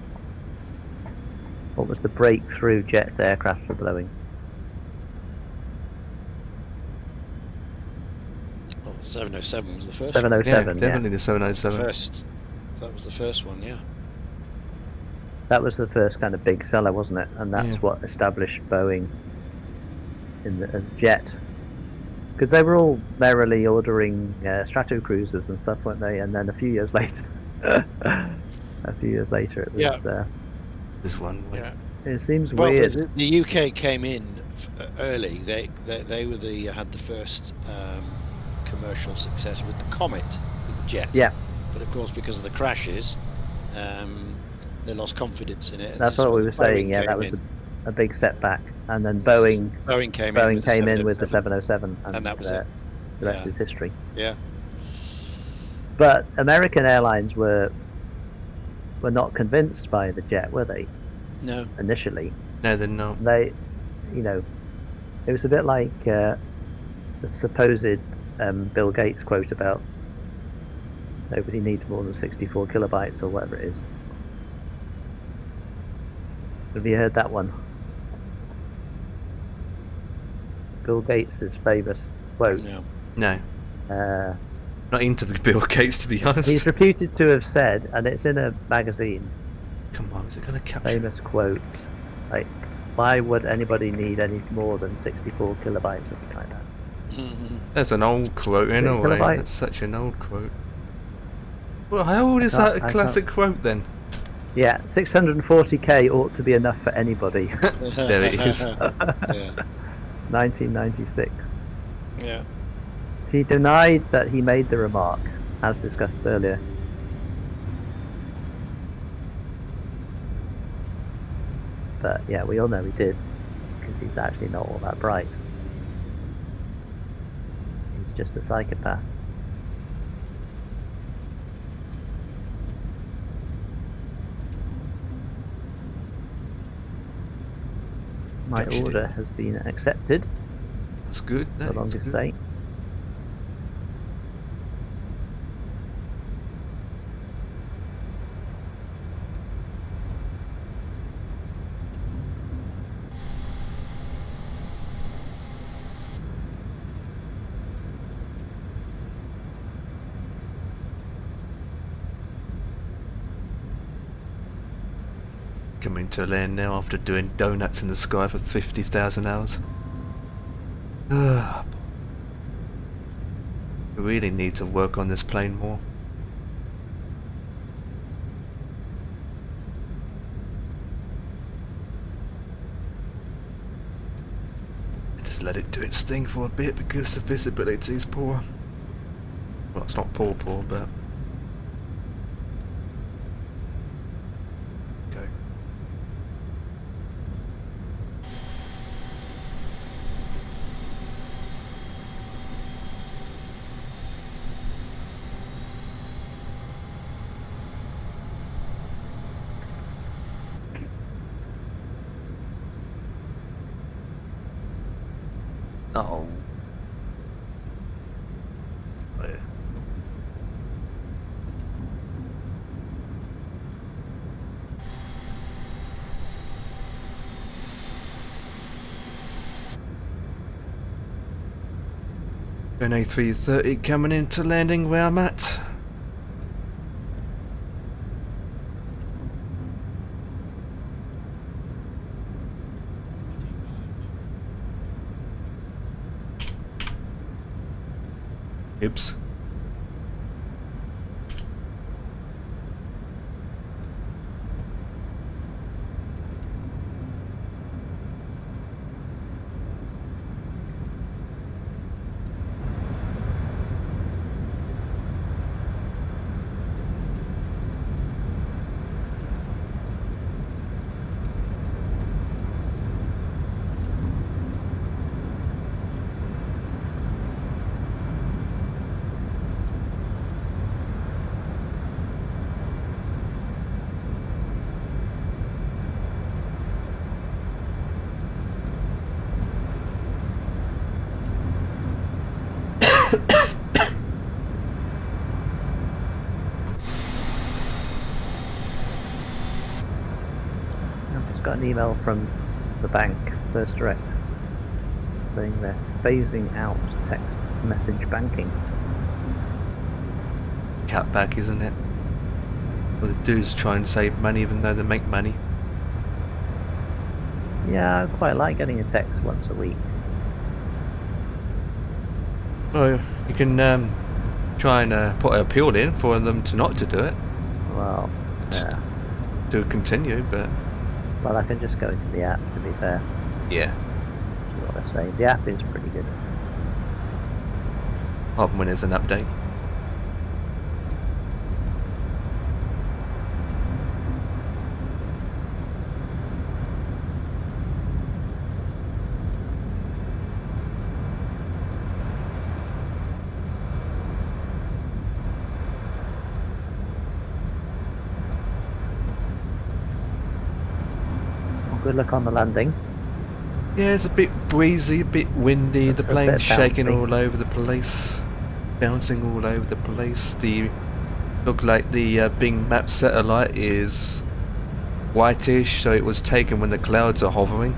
What was the breakthrough jet aircraft for Boeing? Well, 707 was the first. 707. Yeah, definitely the 707. First. That was the first one, yeah. That was the first kind of big seller, wasn't it? And that's what established Boeing as jet. Because they were all merrily ordering Stratocruisers and stuff, weren't they? And then a few years later, it was. This one. Yeah. It seems Well, weird. the UK came in early. They had the first commercial success with the Comet, with the jet. Yeah. But of course, because of the crashes, they lost confidence in it. And That's this is what we when were saying. Boeing Yeah, came that was in. a big setback. And then Boeing Boeing came in with the 707, and that was it. The rest is history. Yeah. But American Airlines were not convinced by the jet, were they? No. Initially, No, they're not. they, it was a bit like the supposed Bill Gates quote about nobody needs more than 64 kilobytes or whatever it is. Have you heard that one? Bill Gates' famous quote. No. No. Not into Bill Gates, to be honest. He's reputed to have said, and it's in a magazine, Come on, is it going to capture? famous quote, like, why would anybody need any more than 64 kilobytes or something like that? That's an old quote, in Is it a way. kilobyte? That's such an old quote. Well, how old is can't- that I classic quote then? Yeah, 640k ought to be enough for anybody. There it is. Yeah. 1996. Yeah. He denied that he made the remark, as discussed earlier. But yeah, we all know he did, because he's actually not all that bright. He's just a psychopath. My Actually- order has been accepted That's good. for That is longest good. stay. Coming to land now after doing donuts in the sky for 50,000 hours. We really need to work on this plane more. Just let it do its thing for a bit because the visibility is poor. Well, it's not poor, but... Okay. Oh. Oh, yeah. An A330 coming into landing where I'm at. Oops. I've just got an email from the bank, First Direct, saying they're phasing out text message banking. Cut back, isn't it? What they do is try and save money even though they make money. Yeah, I quite like getting a text once a week. Well, you can try and put an appeal in for them to not to do it, Well, yeah. to continue, but Well, I can just go into the app, to be fair. yeah, Is what I say. The app is pretty good. apart from when there's an update. Well, good luck on the landing. Yeah, it's a bit breezy, a bit windy, Looks the a plane's bit shaking bouncy. all over the place. Bouncing all over the place. Look like the Bing Map satellite is whitish, so it was taken when the clouds are hovering.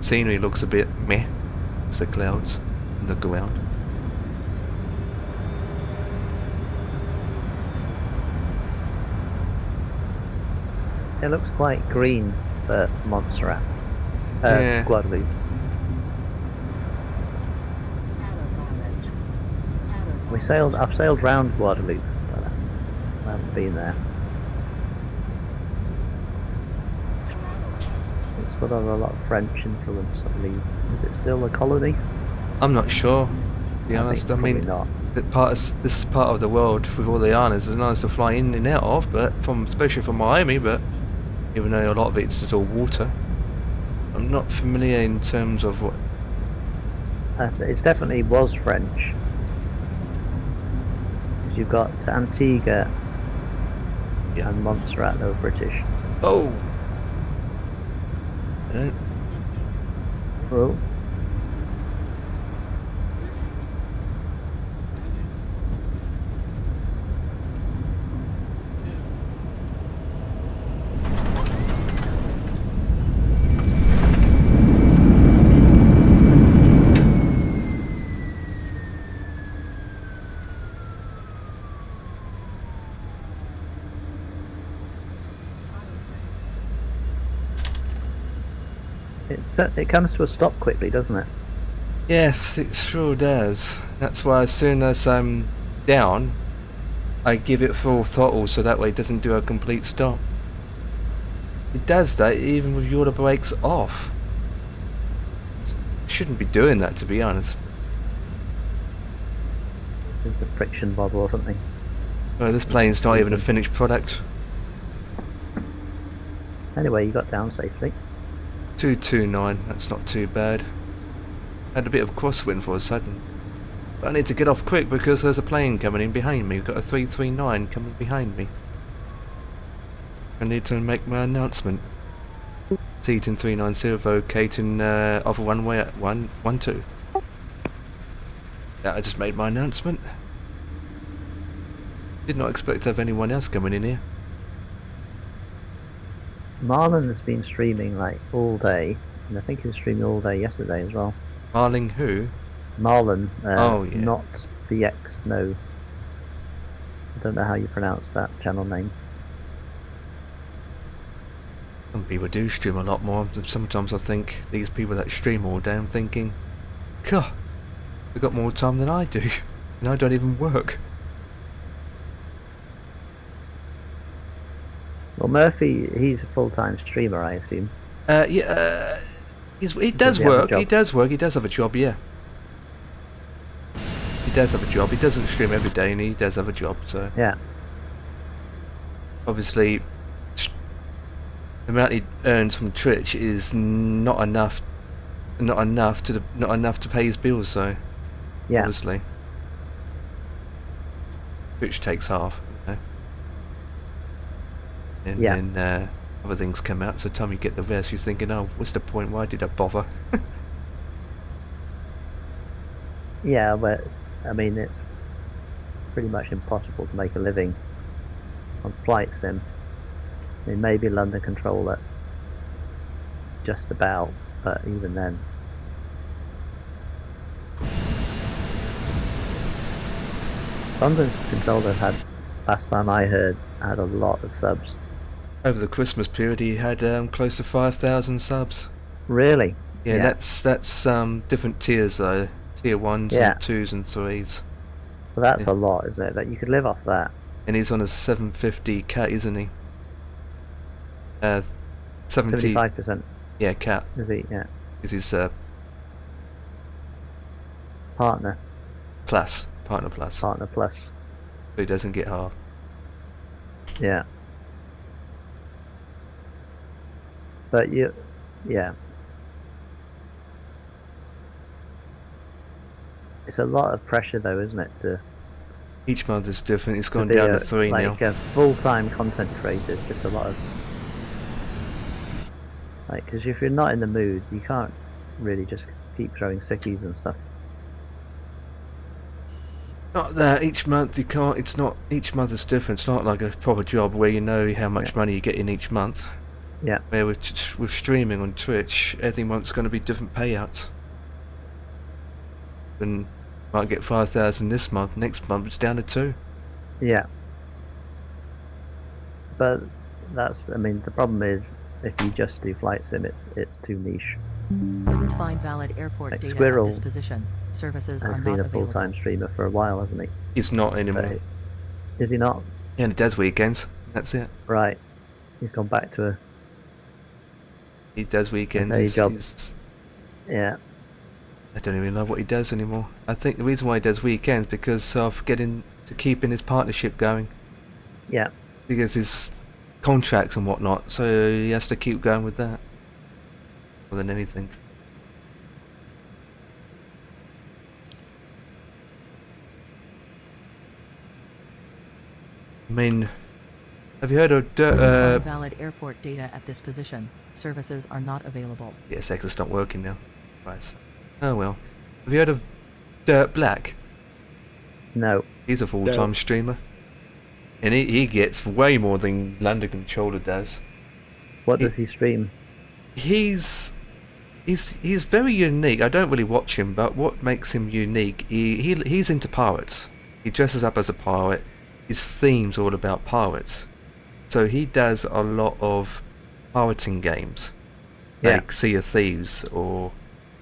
Scenery looks a bit meh. It's the clouds and the ground. It looks quite green for Montserrat. Yeah. Guadeloupe. I've sailed round Guadeloupe, but I haven't been there. It's got a lot of French influence, I believe. Is it still a colony? I'm not sure, to be I honest. think I mean, probably not. this part of the world with all the islands is nice to fly in and out of, but especially from Miami, but even though a lot of it's just all water. I'm not familiar in terms of what. It definitely was French. 'Cause you've got Antigua Yeah. and Montserrat, they were British. Oh! I don't. Oh, it comes to a stop quickly, doesn't it? Yes, it sure does. That's why as soon as I'm down, I give it full throttle so that way it doesn't do a complete stop. It does that even with your brakes off. Shouldn't be doing that, to be honest. There's the friction bubble or something. Well, this plane's not even a finished product. Anyway, you got down safely. 229, that's not too bad. Had a bit of crosswind for a second. But I need to get off quick because there's a plane coming in behind me. We've got a 339 coming behind me. I need to make my announcement. Teton 390, Caton off a runway at 112. Yeah, I just made my announcement. Did not expect to have anyone else coming in here. Marlon has been streaming like all day, and I think he was streaming all day yesterday as well. Marling who? Marlon, Oh, yeah. not VX, no. I don't know how you pronounce that channel name. Some people do stream a lot more. Sometimes I think these people that stream all day, I'm thinking, God, they've got more time than I do. And I don't even work. Well, Murphy, he's a full-time streamer, I assume. Yeah, he does he have a work. job? He does work. He does have a job. Yeah, he does have a job. He doesn't stream every day, and he does have a job. So Yeah. obviously, the amount he earns from Twitch is not enough to pay his bills. So Yeah. obviously, Twitch takes half. You know? And Yeah. then other things come out. So time you get the rest, you're thinking, oh, what's the point? Why did I bother? Yeah, but I mean, it's pretty much impossible to make a living on flight sim. I mean, maybe London Controller, just about, but even then. London Controller had, last time I heard, had a lot of subs. Over the Christmas period, he had close to 5,000 subs. Really? Yeah, that's different tiers though. Tier 1s Yeah. and 2s and 3s. Well, that's Yeah. a lot, isn't it? That you could live off that. And he's on a 750 cat, isn't he? 70. 75%, Yeah, cat is he? Yeah. is his Partner partner plus. plus. So he doesn't get half. Yeah. But yeah. It's a lot of pressure though, isn't it, to Each month is different. It's gone be down a, to 3 now. like a full-time content creator. It's just a lot of because if you're not in the mood, you can't really just keep throwing sickies and stuff. Not that each month you can't. It's not. Each month is different. It's not like a proper job where you know how much money you get in each month. Yeah. Where with streaming on Twitch, every month's going to be different payouts. And might get 5,000 this month. Next month it's down to 2. Yeah. But that's, I mean, the problem is if you just do flight sim, it's too niche. Couldn't find valid airport Like data Squirrel at this position. Services are Has not been a available. full-time streamer for a while, hasn't he? It's not anymore. But is he not? Yeah, and it does weekends. That's it. Right. He's gone back to He does weekends. day He's, job. he's, Yeah. I don't even know what he does anymore. I think the reason why he does weekends because of keeping his partnership going. Yeah. Because his contracts and whatnot, so he has to keep going with that more than anything. I mean, have you heard of Couldn't find valid airport data at this position. Services are not available. yeah, Sexa's not working now. Right. Oh well. Have you heard of Dirt Black? No. He's a full-time streamer. And he gets way more than London Controller does. What does he stream? He's very unique. I don't really watch him, but what makes him unique, he's into pirates. He dresses up as a pirate. His theme's all about pirates. So he does a lot of pirating games. Yeah. Like Sea of Thieves or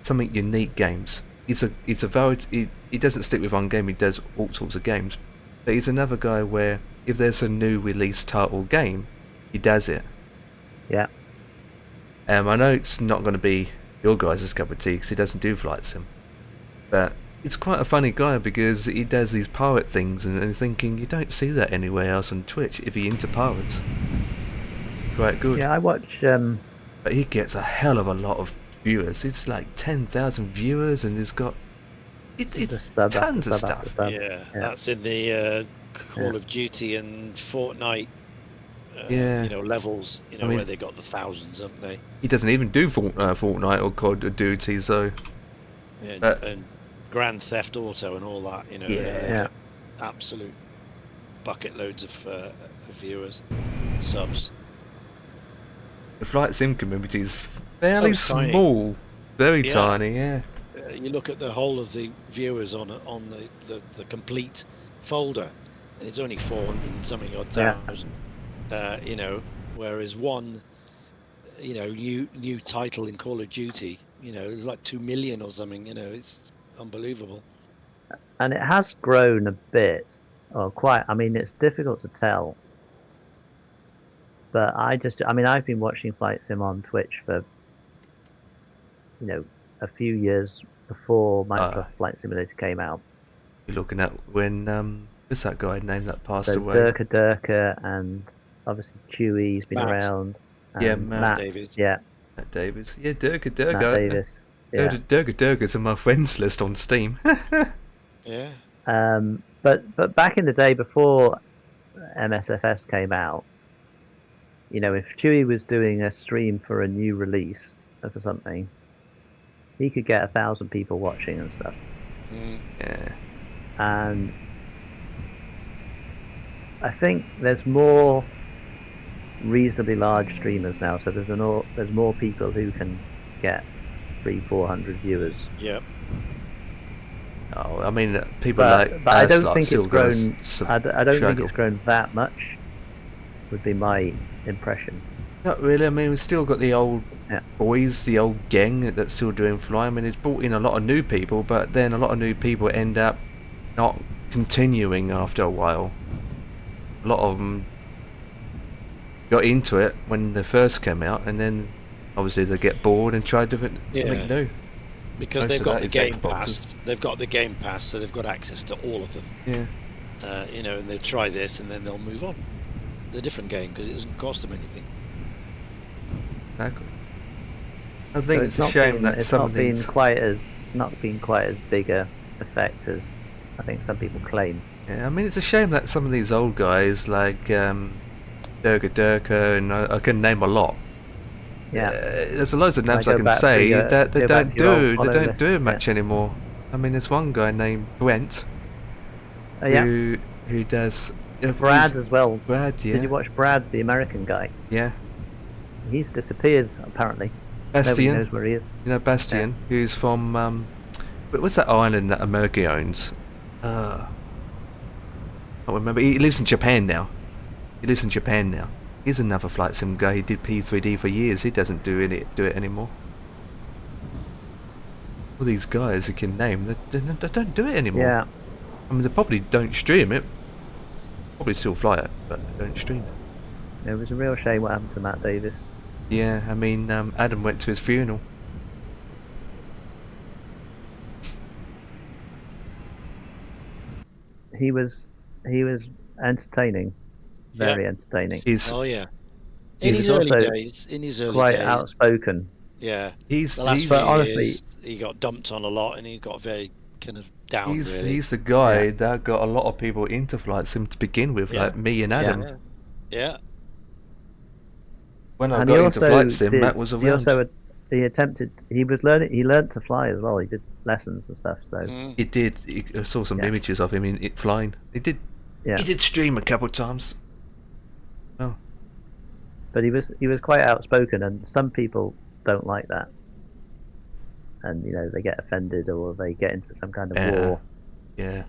something unique games. He doesn't stick with one game, he does all sorts of games. But he's another guy where if there's a new release title game, he does it. Yeah. I know it's not going to be your guys' cup of tea because he doesn't do flight sim, but he's quite a funny guy because he does these pirate things and thinking you don't see that anywhere else on Twitch if you're into pirates. Quite good. Yeah, I watch. But he gets a hell of a lot of viewers. It's like 10,000 viewers and he's got tons of stuff. Yeah, that's in the Call of Duty and Fortnite. Yeah. You know, levels. You know, I mean, where they got the thousands, haven't they? He doesn't even do Fortnite or Call of Duty, so. Yeah, and Grand Theft Auto and all that. You know. Yeah. Absolute bucket loads of viewers, subs. The flight sim community is fairly tiny. small, very tiny. Yeah. You look at the whole of the viewers on the complete folder, and it's only 400 and something odd thousand. You know, whereas one, you know, new title in Call of Duty, you know, it's like 2 million or something. You know, it's unbelievable. And it has grown a bit, or quite. I mean, it's difficult to tell. But I've been watching Flight Sim on Twitch for, you know, a few years before Microsoft Flight Simulator came out. You're looking at when what's that guy name that passed away? Durka, and obviously Chewie's been around. Yeah, Matt Davies. Yeah. Matt Davies. Yeah, Durka. Matt Davis. Yeah. Durka's on my friends list on Steam. Yeah. But back in the day before MSFS came out, you know, if Chewie was doing a stream for a new release or for something, he could get 1,000 people watching and stuff. Yeah. And I think there's more reasonably large streamers now, so there's more people who can get 300-400 viewers. Yep. Oh, I mean, people but I don't think it's still grown. I don't think struggle. it's grown that much. Would be my impression. Not really. I mean, we've still got the old boys, the old gang that's still doing fly. I mean, it's brought in a lot of new people, but then a lot of new people end up not continuing after a while. A lot of them got into it when they first came out, and then obviously they get bored and try something new. Because Most they've of got that the is Game Xboxes. Pass. They've got the Game Pass, so they've got access to all of them. Yeah. You know, and they try this, and then they'll move on. The different game because it doesn't cost them anything. Exactly. I think So it's a shame that some of these. Not been quite as big a effect as I think some people claim. Yeah, I mean, it's a shame that some of these old guys like Durka, and I can name a lot. Yeah. There's loads of names I can back say to, that they go don't back to your do. old They follow don't list. do much anymore. I mean, there's one guy named Brent Oh yeah. who does. Brad as well. Brad, yeah. Did you watch Brad, the American guy? Yeah. He's disappeared apparently. Bastian. Nobody knows where he is. You know Bastian, who's from what's that island that America owns? I don't remember. He lives in Japan now. He's another flight sim guy. He did P3D for years. He doesn't do it anymore. All these guys who can name, they don't do it anymore. Yeah. I mean, they probably don't stream it. Probably still fly it, but they don't stream it. It was a real shame what happened to Matt Davis. Yeah, I mean, Adam went to his funeral. He was entertaining, Yeah. very entertaining. He's Oh yeah. In he's his He's early also days. In his early quite days. outspoken. Yeah. he's The last But few honestly, years, he got dumped on a lot, and he got very kind of down. Really. he's the guy Yeah. that got a lot of people into flight sim to begin with, Yeah. like me and Adam. Yeah. Yeah. When I And he got into also flight sim, did. Matt was He around. also he attempted. He was learning. He learned to fly as well. He did lessons and stuff. So Mm. He did. I saw some Yeah. images of him in it flying. He did. yeah. He did stream a couple of times. Oh, But he was quite outspoken, and some people don't like that. And you know, they get offended or they get into some kind of war. yeah.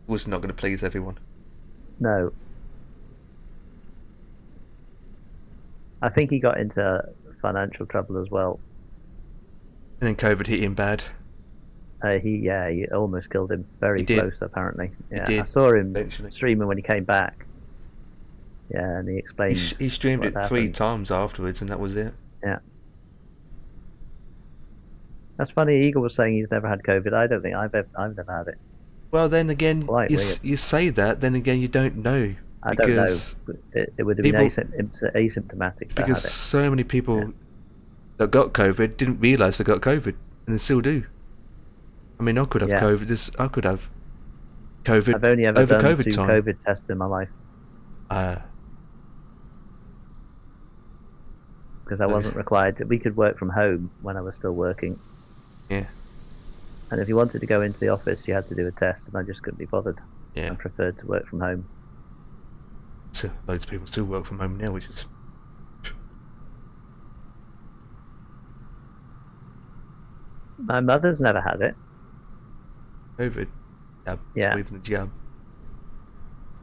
Was not going to please everyone. No. I think he got into financial trouble as well. And then COVID hit him bad. He almost killed him. Very He did. close, apparently. Yeah, did, I saw him eventually. streaming when he came back. Yeah, and he explained. He streamed what it 3 happened. times afterwards, and that was it. Yeah. That's funny. Eagle was saying he's never had COVID. I don't think I've never had it. Well, then again, Quite weird. you say that, then again, you don't know. I don't know. Because It would have been people- asymptomatic. If I had because it. so many people that got COVID didn't realise they got COVID, and they still do. I mean, I could have Yeah. COVID. I could have COVID I've only ever over done COVID 2 time. COVID tests in my life because I Okay. wasn't required to. We could work from home when I was still working. Yeah. And if you wanted to go into the office, you had to do a test, and I just couldn't be bothered. Yeah. I preferred to work from home. So loads of people still work from home now, which is My mother's never had it. COVID. Jab. Yeah. Even the jab.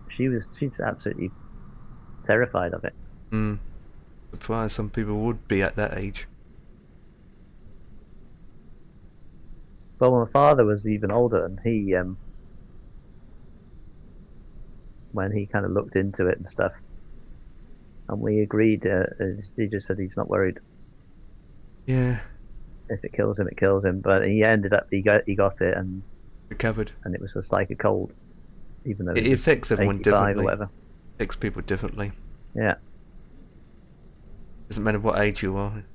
She's absolutely terrified of it. Surprised some people would be at that age. But my father was even older, and he when he kind of looked into it and stuff, and we agreed. He just said he's not worried. Yeah. If it kills him, it kills him. But he ended up he got it, and Recovered. it was just like a cold, even though It he was affects everyone 85 differently. or whatever. Affects people differently. Yeah. Doesn't matter what age you are. It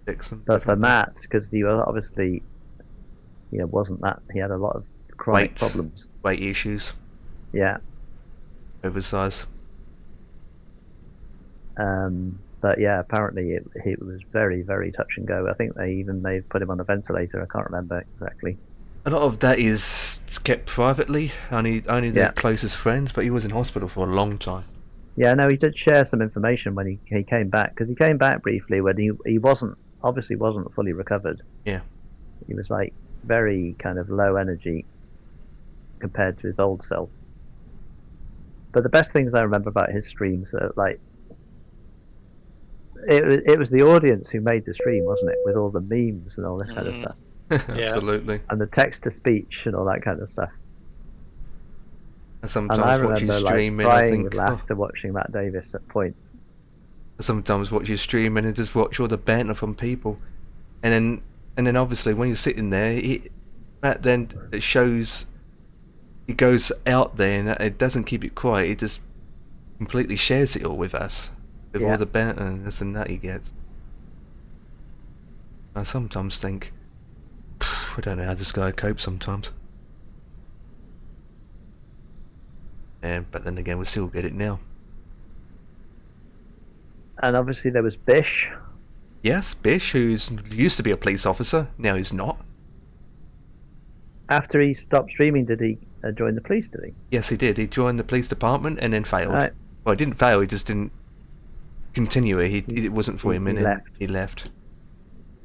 affects them But for differently. Matt, because he was obviously, wasn't that he had a lot of chronic Weight. problems. Weight issues. Yeah. Oversize. But yeah, apparently it was very, very touch and go. I think they even may have put him on a ventilator. I can't remember exactly. A lot of that is kept privately. Only their Yeah. closest friends. But he was in hospital for a long time. Yeah, no, he did share some information when he came back, because he came back briefly when he wasn't fully recovered. Yeah. He was like very kind of low energy compared to his old self. But the best things I remember about his streams are like it was the audience who made the stream, wasn't it, with all the memes and all this kind of stuff, Absolutely. and the text to speech and all that kind of stuff. I And I sometimes watch remember you like streaming. I crying think, with laughter watching Matt Davis at points. I sometimes watch you streaming and just watch all the banter from people, and then obviously when you're sitting there, Matt then it shows. He goes out there and it doesn't keep it quiet. He just completely shares it all with us, with Yeah. all the banter and this and that he gets. I sometimes think, I don't know how this guy copes sometimes. But then again, we still get it now. And obviously there was Bish. Yes, Bish, who's used to be a police officer, now he's not. After he stopped streaming, did he join the police? Did he? Yes, he did. He joined the police department and then failed. Right. Well, he didn't fail. He just didn't continue it. It wasn't for him, he and then left. he left.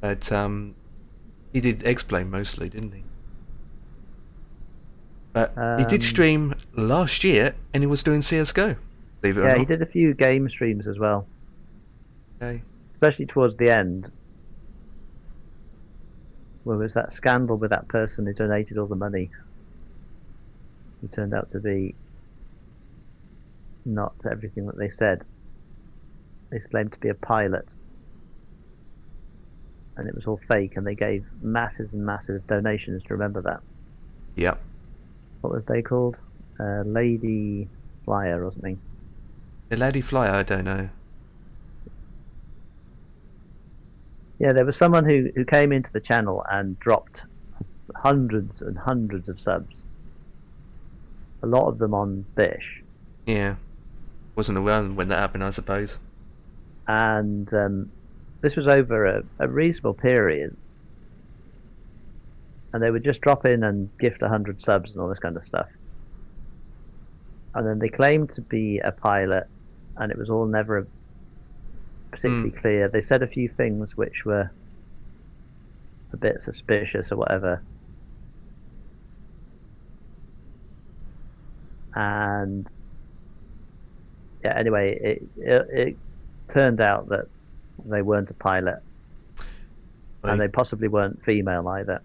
But he did explain mostly, didn't he? But he did stream last year, and he was doing CS:GO. Believe it or Yeah, not. he did a few game streams as well, Okay. especially towards the end. Where was that scandal with that person who donated all the money? He turned out to be not everything that they said. He's claimed to be a pilot, and it was all fake, and they gave massive and massive donations. Do you remember that? Yep. What was they called? Lady Flyer or something. The Lady Flyer, I don't know. Yeah, there was someone who came into the channel and dropped hundreds and hundreds of subs. A lot of them on Bish. Yeah. Wasn't around when that happened, I suppose. And this was over a reasonable period. And they would just drop in and gift 100 subs and all this kind of stuff. And then they claimed to be a pilot, and it was all never particularly clear. They said a few things which were a bit suspicious or whatever. And yeah, anyway, it turned out that they weren't a pilot, and they possibly weren't female either.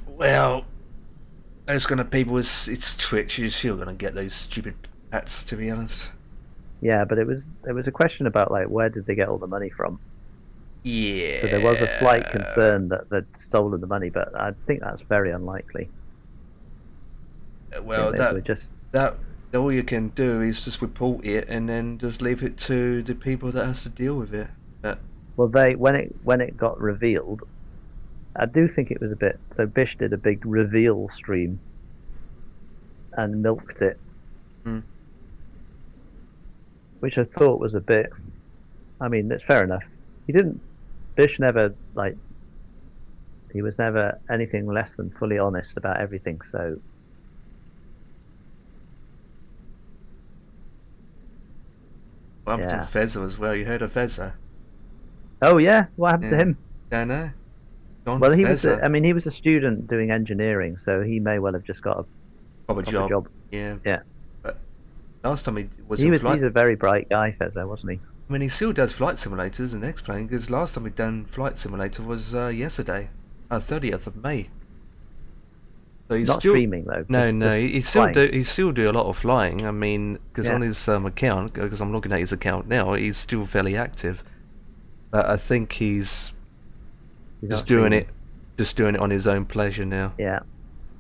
Well, it's gonna people. It's Twitch. You're still gonna get those stupid hats, to be honest. Yeah, but there was a question about like where did they get all the money from? Yeah. So there was a slight concern that they'd stolen the money, but I think that's very unlikely. Well, just that all you can do is just report it and then just leave it to the people that has to deal with it. Well, when it got revealed, I do think it was a bit. So Bish did a big reveal stream and milked it, which I thought was a bit. I mean, it's fair enough. Bish never he was never anything less than fully honest about everything. So. What happened to Fezza as well? You heard of Fezza? Oh yeah, what happened to him? Don't know. Well, he was. He was a student doing engineering, so he may well have just got a proper job. Yeah. But last time he's a very bright guy, Fezza, wasn't he? I mean, he still does flight simulators and X-Plane, because last time he'd done flight simulator was yesterday, 30th of May. So he's not still streaming though. No, he still do a lot of flying. I mean, because on his account, because I'm looking at his account now, he's still fairly active. But I think he's just doing it on his own pleasure now. Yeah.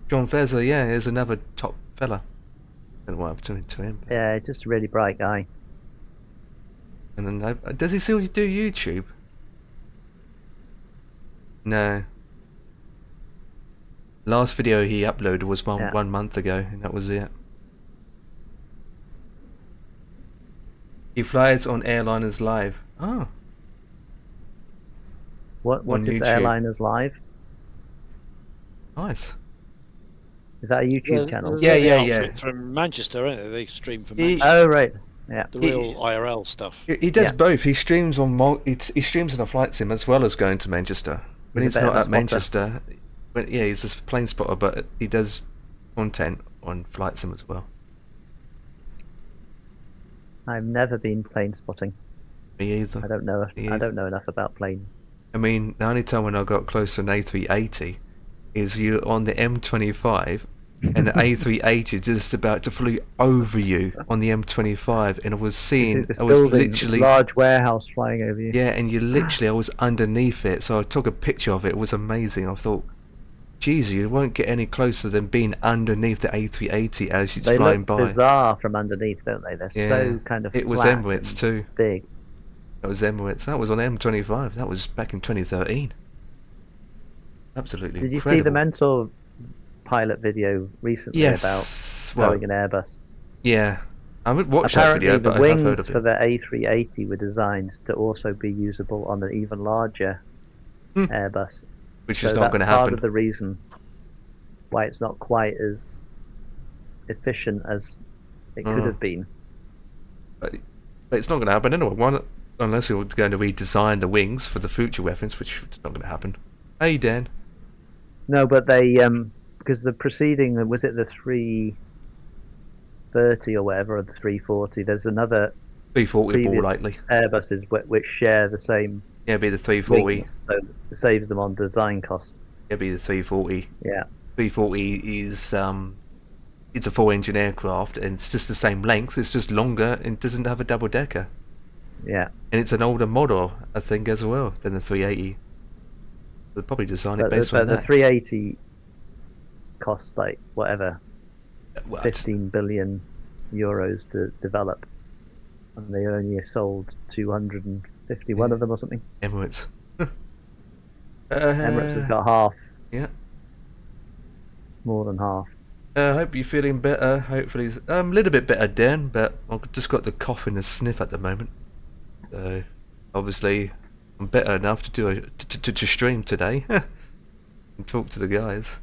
John Fezza, is another top fella. I don't know what happened to him. Yeah, just a really bright guy. And then does he still do YouTube? No. Last video he uploaded was one month ago, and that was it. He flies on Airliners Live. Oh. What is Airliners Live? Nice. Is that a YouTube channel? Yeah. From Manchester, aren't they? They stream from Manchester. Oh right. Yeah. The real IRL stuff. He does both. He streams on he streams on a flight sim as well as going to Manchester. When he's not at Manchester, he's a plane spotter, but he does content on flight sim as well. I've never been plane spotting. Me either. I don't know. I don't know enough about planes. I mean, the only time when I got close to an A380 is you're on the M25 and the A380 just about to fly over you on the M25, and I was literally large warehouse flying over you. Yeah, and I was underneath it, so I took a picture of it. It was amazing. I thought, geez, you won't get any closer than being underneath the A380 as she's flying by. They look bizarre from underneath, don't they? They're so kind of. It was Emirates too. Big. That was Emirates. That was on M25. That was back in 2013. Absolutely. Did you incredible. see the mental pilot video recently about Boeing and Airbus? Yeah, I haven't watched that video, but I have heard of it. The wings for the A380 were designed to also be usable on an even larger Airbus, which is not going to happen. Part of the reason why it's not quite as efficient as it could have been. But it's not going to happen anyway. Unless you're going to redesign the wings for the future reference, which is not going to happen. Hey, Dan. No, but they because the preceding, was it the 330 or whatever, or the 340? There's another 340 more likely. Airbuses which share the same. Yeah, it'd be the 340. Wings, so it saves them on design costs. It'd be the 340. Yeah. 340 is it's a 4-engine aircraft, and it's just the same length. It's just longer and doesn't have a double decker. Yeah, And it's an older model, I think, as well than the 380. They'll probably design it based on the that. 380 costs like whatever Well, 15 billion euros to develop, and they only sold 251 of them or something. Emirates. Emirates has got half, Yeah. more than half. I hope you're feeling better. Hopefully, a little bit better, Dan. But I've just got the cough and the sniff at the moment. So obviously, I'm better enough to do to stream today and talk to the guys.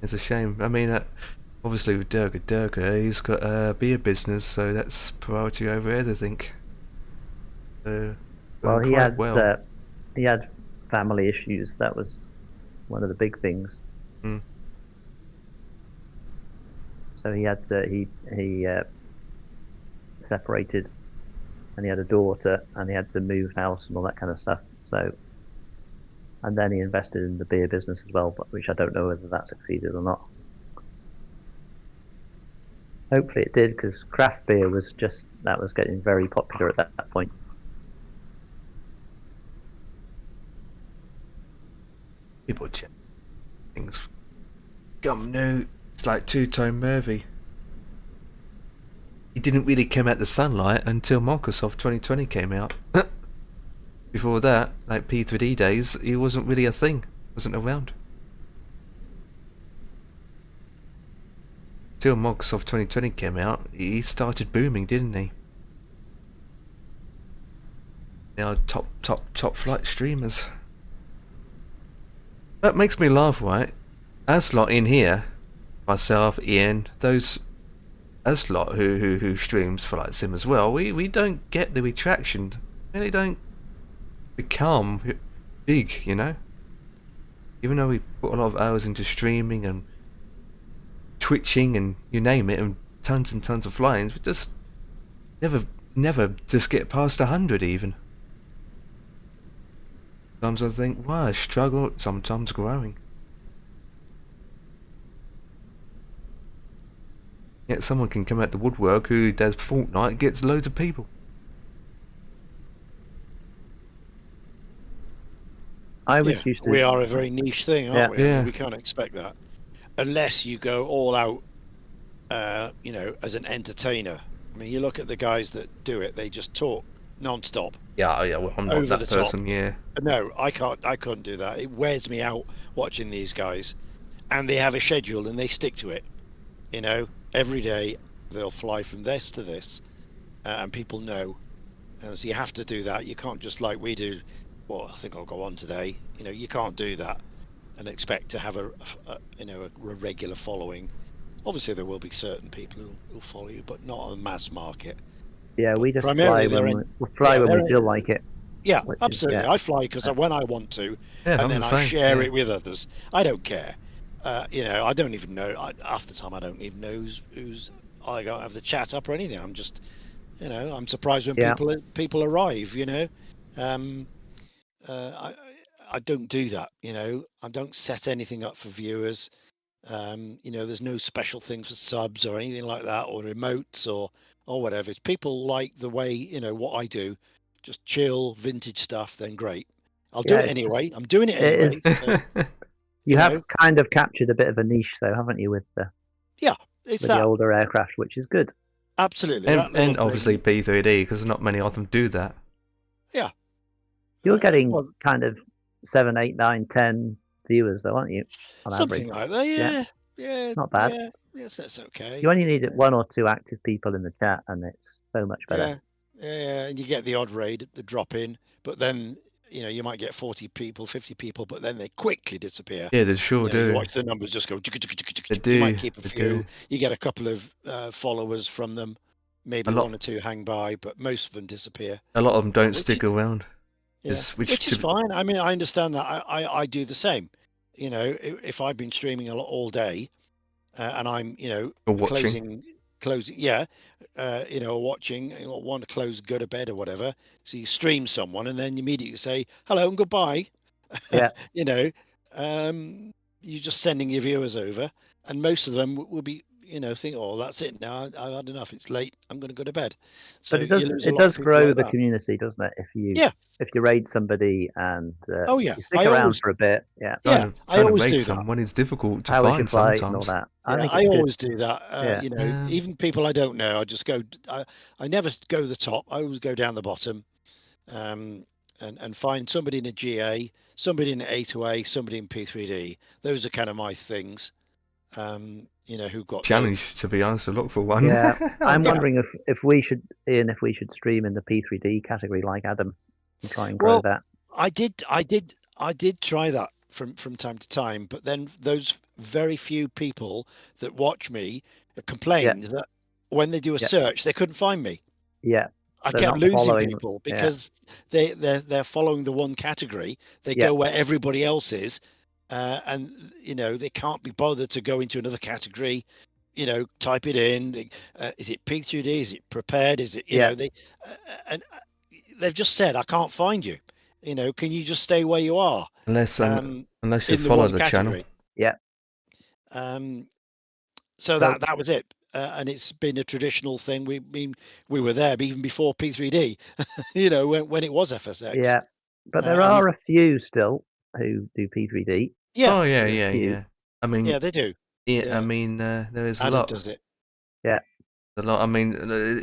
It's a shame. I mean, obviously with Durga, he's got a beer business, so that's priority over everything. Well, he quite had he had family issues. That was one of the big things. Mm. So he had to he separated, and he had a daughter, and he had to move house and all that kind of stuff. So, and then he invested in the beer business as well, but which I don't know whether that succeeded or not. Hopefully it did, because craft beer was getting very popular at that point. People check things. Gum no, it's like two-tone Murphy. He didn't really come out the sunlight until Microsoft 2020 came out. Before that, like P3D days, he wasn't really a thing. Wasn't around. Till Microsoft 2020 came out, he started booming, didn't he? Now top flight streamers. That makes me laugh, right? Aslot in here, myself, Ian, those Aslot who streams for like Sim as well, we don't get the retraction. Really don't become big, you know? Even though we put a lot of hours into streaming and twitching and you name it, and tons of fly-ins, we just never just get past 100 even. Sometimes I think, wow, I struggle, sometimes growing. Yet someone can come out the woodwork who does Fortnite, gets loads of people. I was used to. We are a very niche thing, aren't we? I Yeah. mean, we can't expect that unless you go all out, you know, as an entertainer. I mean, you look at the guys that do it; they just talk non-stop. Yeah, well, I'm not Over that the top. person. Yeah. No, I couldn't do that. It wears me out watching these guys, and they have a schedule and they stick to it. You know, every day they'll fly from this to this, and people know. And so you have to do that. You can't just like we do. Well, I think I'll go on today. You know, you can't do that and expect to have a regular following. Obviously, there will be certain people who'll follow you, but not on a mass market. Yeah, we just fly primarily when we feel like it. Yeah, Which is- absolutely. yeah. I fly because when I want to, Yeah, and I'm then the I same, share yeah. it with others. I don't care. You know, I don't even know. Half the time, I don't even know who's. I don't have the chat up or anything. I'm just, you know, I'm surprised when Yeah. people arrive. You know, I don't do that. You know, I don't set anything up for viewers. You know, there's no special things for subs or anything like that, or remotes or whatever. If people like the way, you know, what I do, just chill, vintage stuff, then great. I'll do Yeah, it it's anyway. just- I'm doing it it anyway. is- So, You have know, kind of captured a bit of a niche, though, haven't you, with the it's the that. older aircraft, which is good. Absolutely. that and little and obviously thing. P3D, because not many of them do that. Yeah. You're getting Well, kind of 7, 8, 9, 10 viewers, though, aren't you? On something average. like that. Yeah. Not bad. Yeah. Yes, that's okay. You only need 1 or 2 active people in the chat, and it's so much better. Yeah. And you get the odd raid, the drop in, but then, you know, you might get 40 people, 50 people, but then they quickly disappear. Yeah, they sure You know, do. you watch the numbers just go. They do. You might keep a they few. do. You get a couple of followers from them. Maybe A lot- 1 or 2 hang by, but most of them disappear. A lot of them don't Which stick is- around. Yeah. Which is fine. I mean, I understand that. I do the same. You know, if I've been streaming a lot all day, and I'm, you know, Or watching. closing, yeah, you know, watching, you know, want to close, go to bed or whatever. So you stream someone, and then you immediately say hello and goodbye. Yeah. You know, you're just sending your viewers over, and most of them will be, think, oh, that's it now. I've had enough. It's late. I'm going to go to bed. So But it you does lose a it lot of does people grow like the that. community, doesn't it? Yeah. If you raid somebody and Oh yeah. you stick I around always. for a bit, yeah. Yeah. I Trying to always raid do that. someone is difficult to How was your find flight and all sometimes. that? I Yeah, think I it's good. always do that. Yeah. Yeah. Even people I don't know, I just go. I never go to the top. I always go down the bottom, and find somebody in a GA, somebody in A2A, somebody in P3D. Those are kind of my things. Who got Challenge, to be honest, to look for one. Yeah, I'm Yeah. wondering if we should, Ian, if we should stream in the P3D category like Adam and try and grow Well, that. I did try that from time to time, but then those very few people that watch me complained that when they do a Yeah. search, they couldn't find me. Yeah, I they're kept not losing following- people yeah. because they're following the one category. They Yeah. go where everybody else is, and they can't be bothered to go into another category. Type it in. Is it P3D? Is it prepared? Is it they've just said I can't find you. Can you just stay where you are? Unless you in the follow one the category. channel. Yeah. So that was it. And it's been a traditional thing. We were there even before P3D, when it was FSX. Yeah, but there are a few still who do P3D. Yeah. Oh yeah, There's a yeah, few. yeah. I mean, Yeah, they do. yeah, Yeah. I mean, there is a Adam lot. does it. Yeah. A lot. I mean,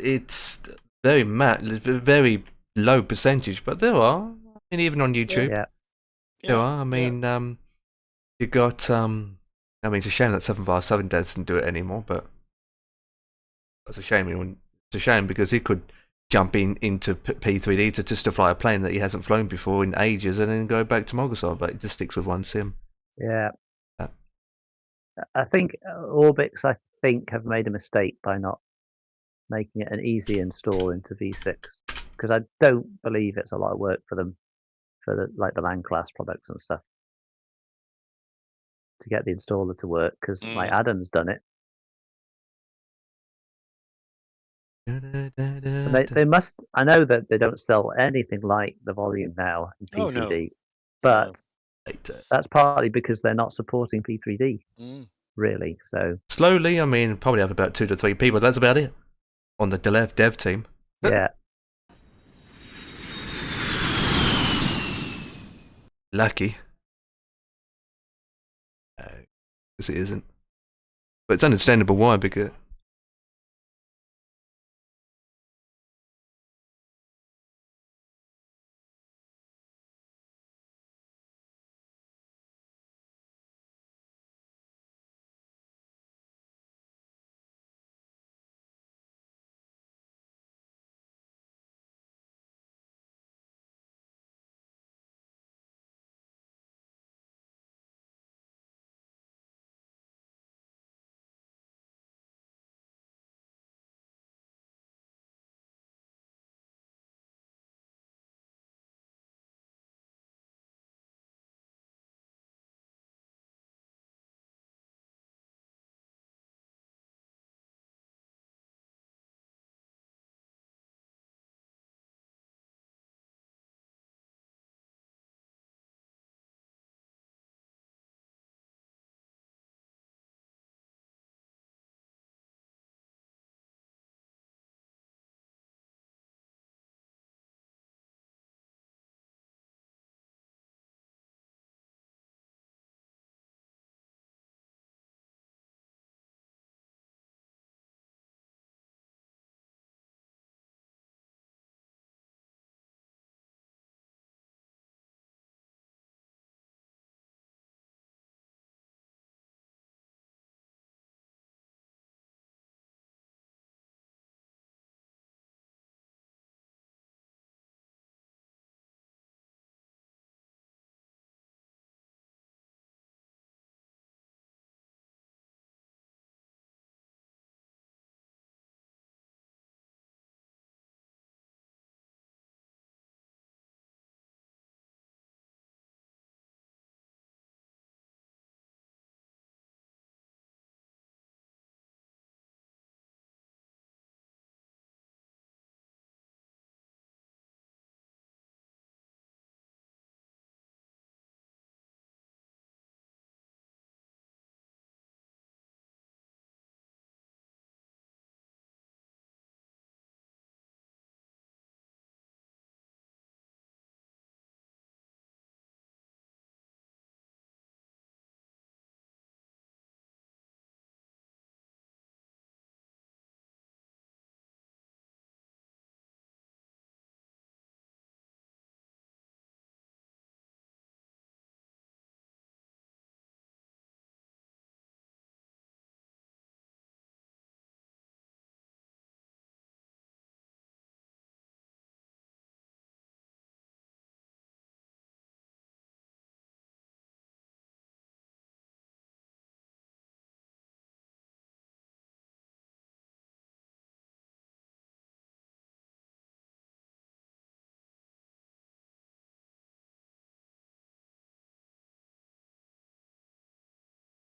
it's very very low percentage, but there are. I mean, even on YouTube, Yeah. there are. I mean, you got. I mean, it's a shame that 757 doesn't do it anymore, but it's a shame. It's a shame because he could jump into P3D to fly a plane that he hasn't flown before in ages, and then go back to Microsoft, but he just sticks with one sim. Yeah. I think Orbix, have made a mistake by not making it an easy install into V6, because I don't believe it's a lot of work for them for the land class products and stuff to get the installer to work, because like Adam's done it. They must. I know that they don't sell anything like the volume now in P3D, Oh, no. but that's partly because they're not supporting P3D, really. So slowly, I mean, probably have about 2 to 3 people. That's about it on the dev team. Yeah. Lucky. Because it isn't. But it's understandable why, because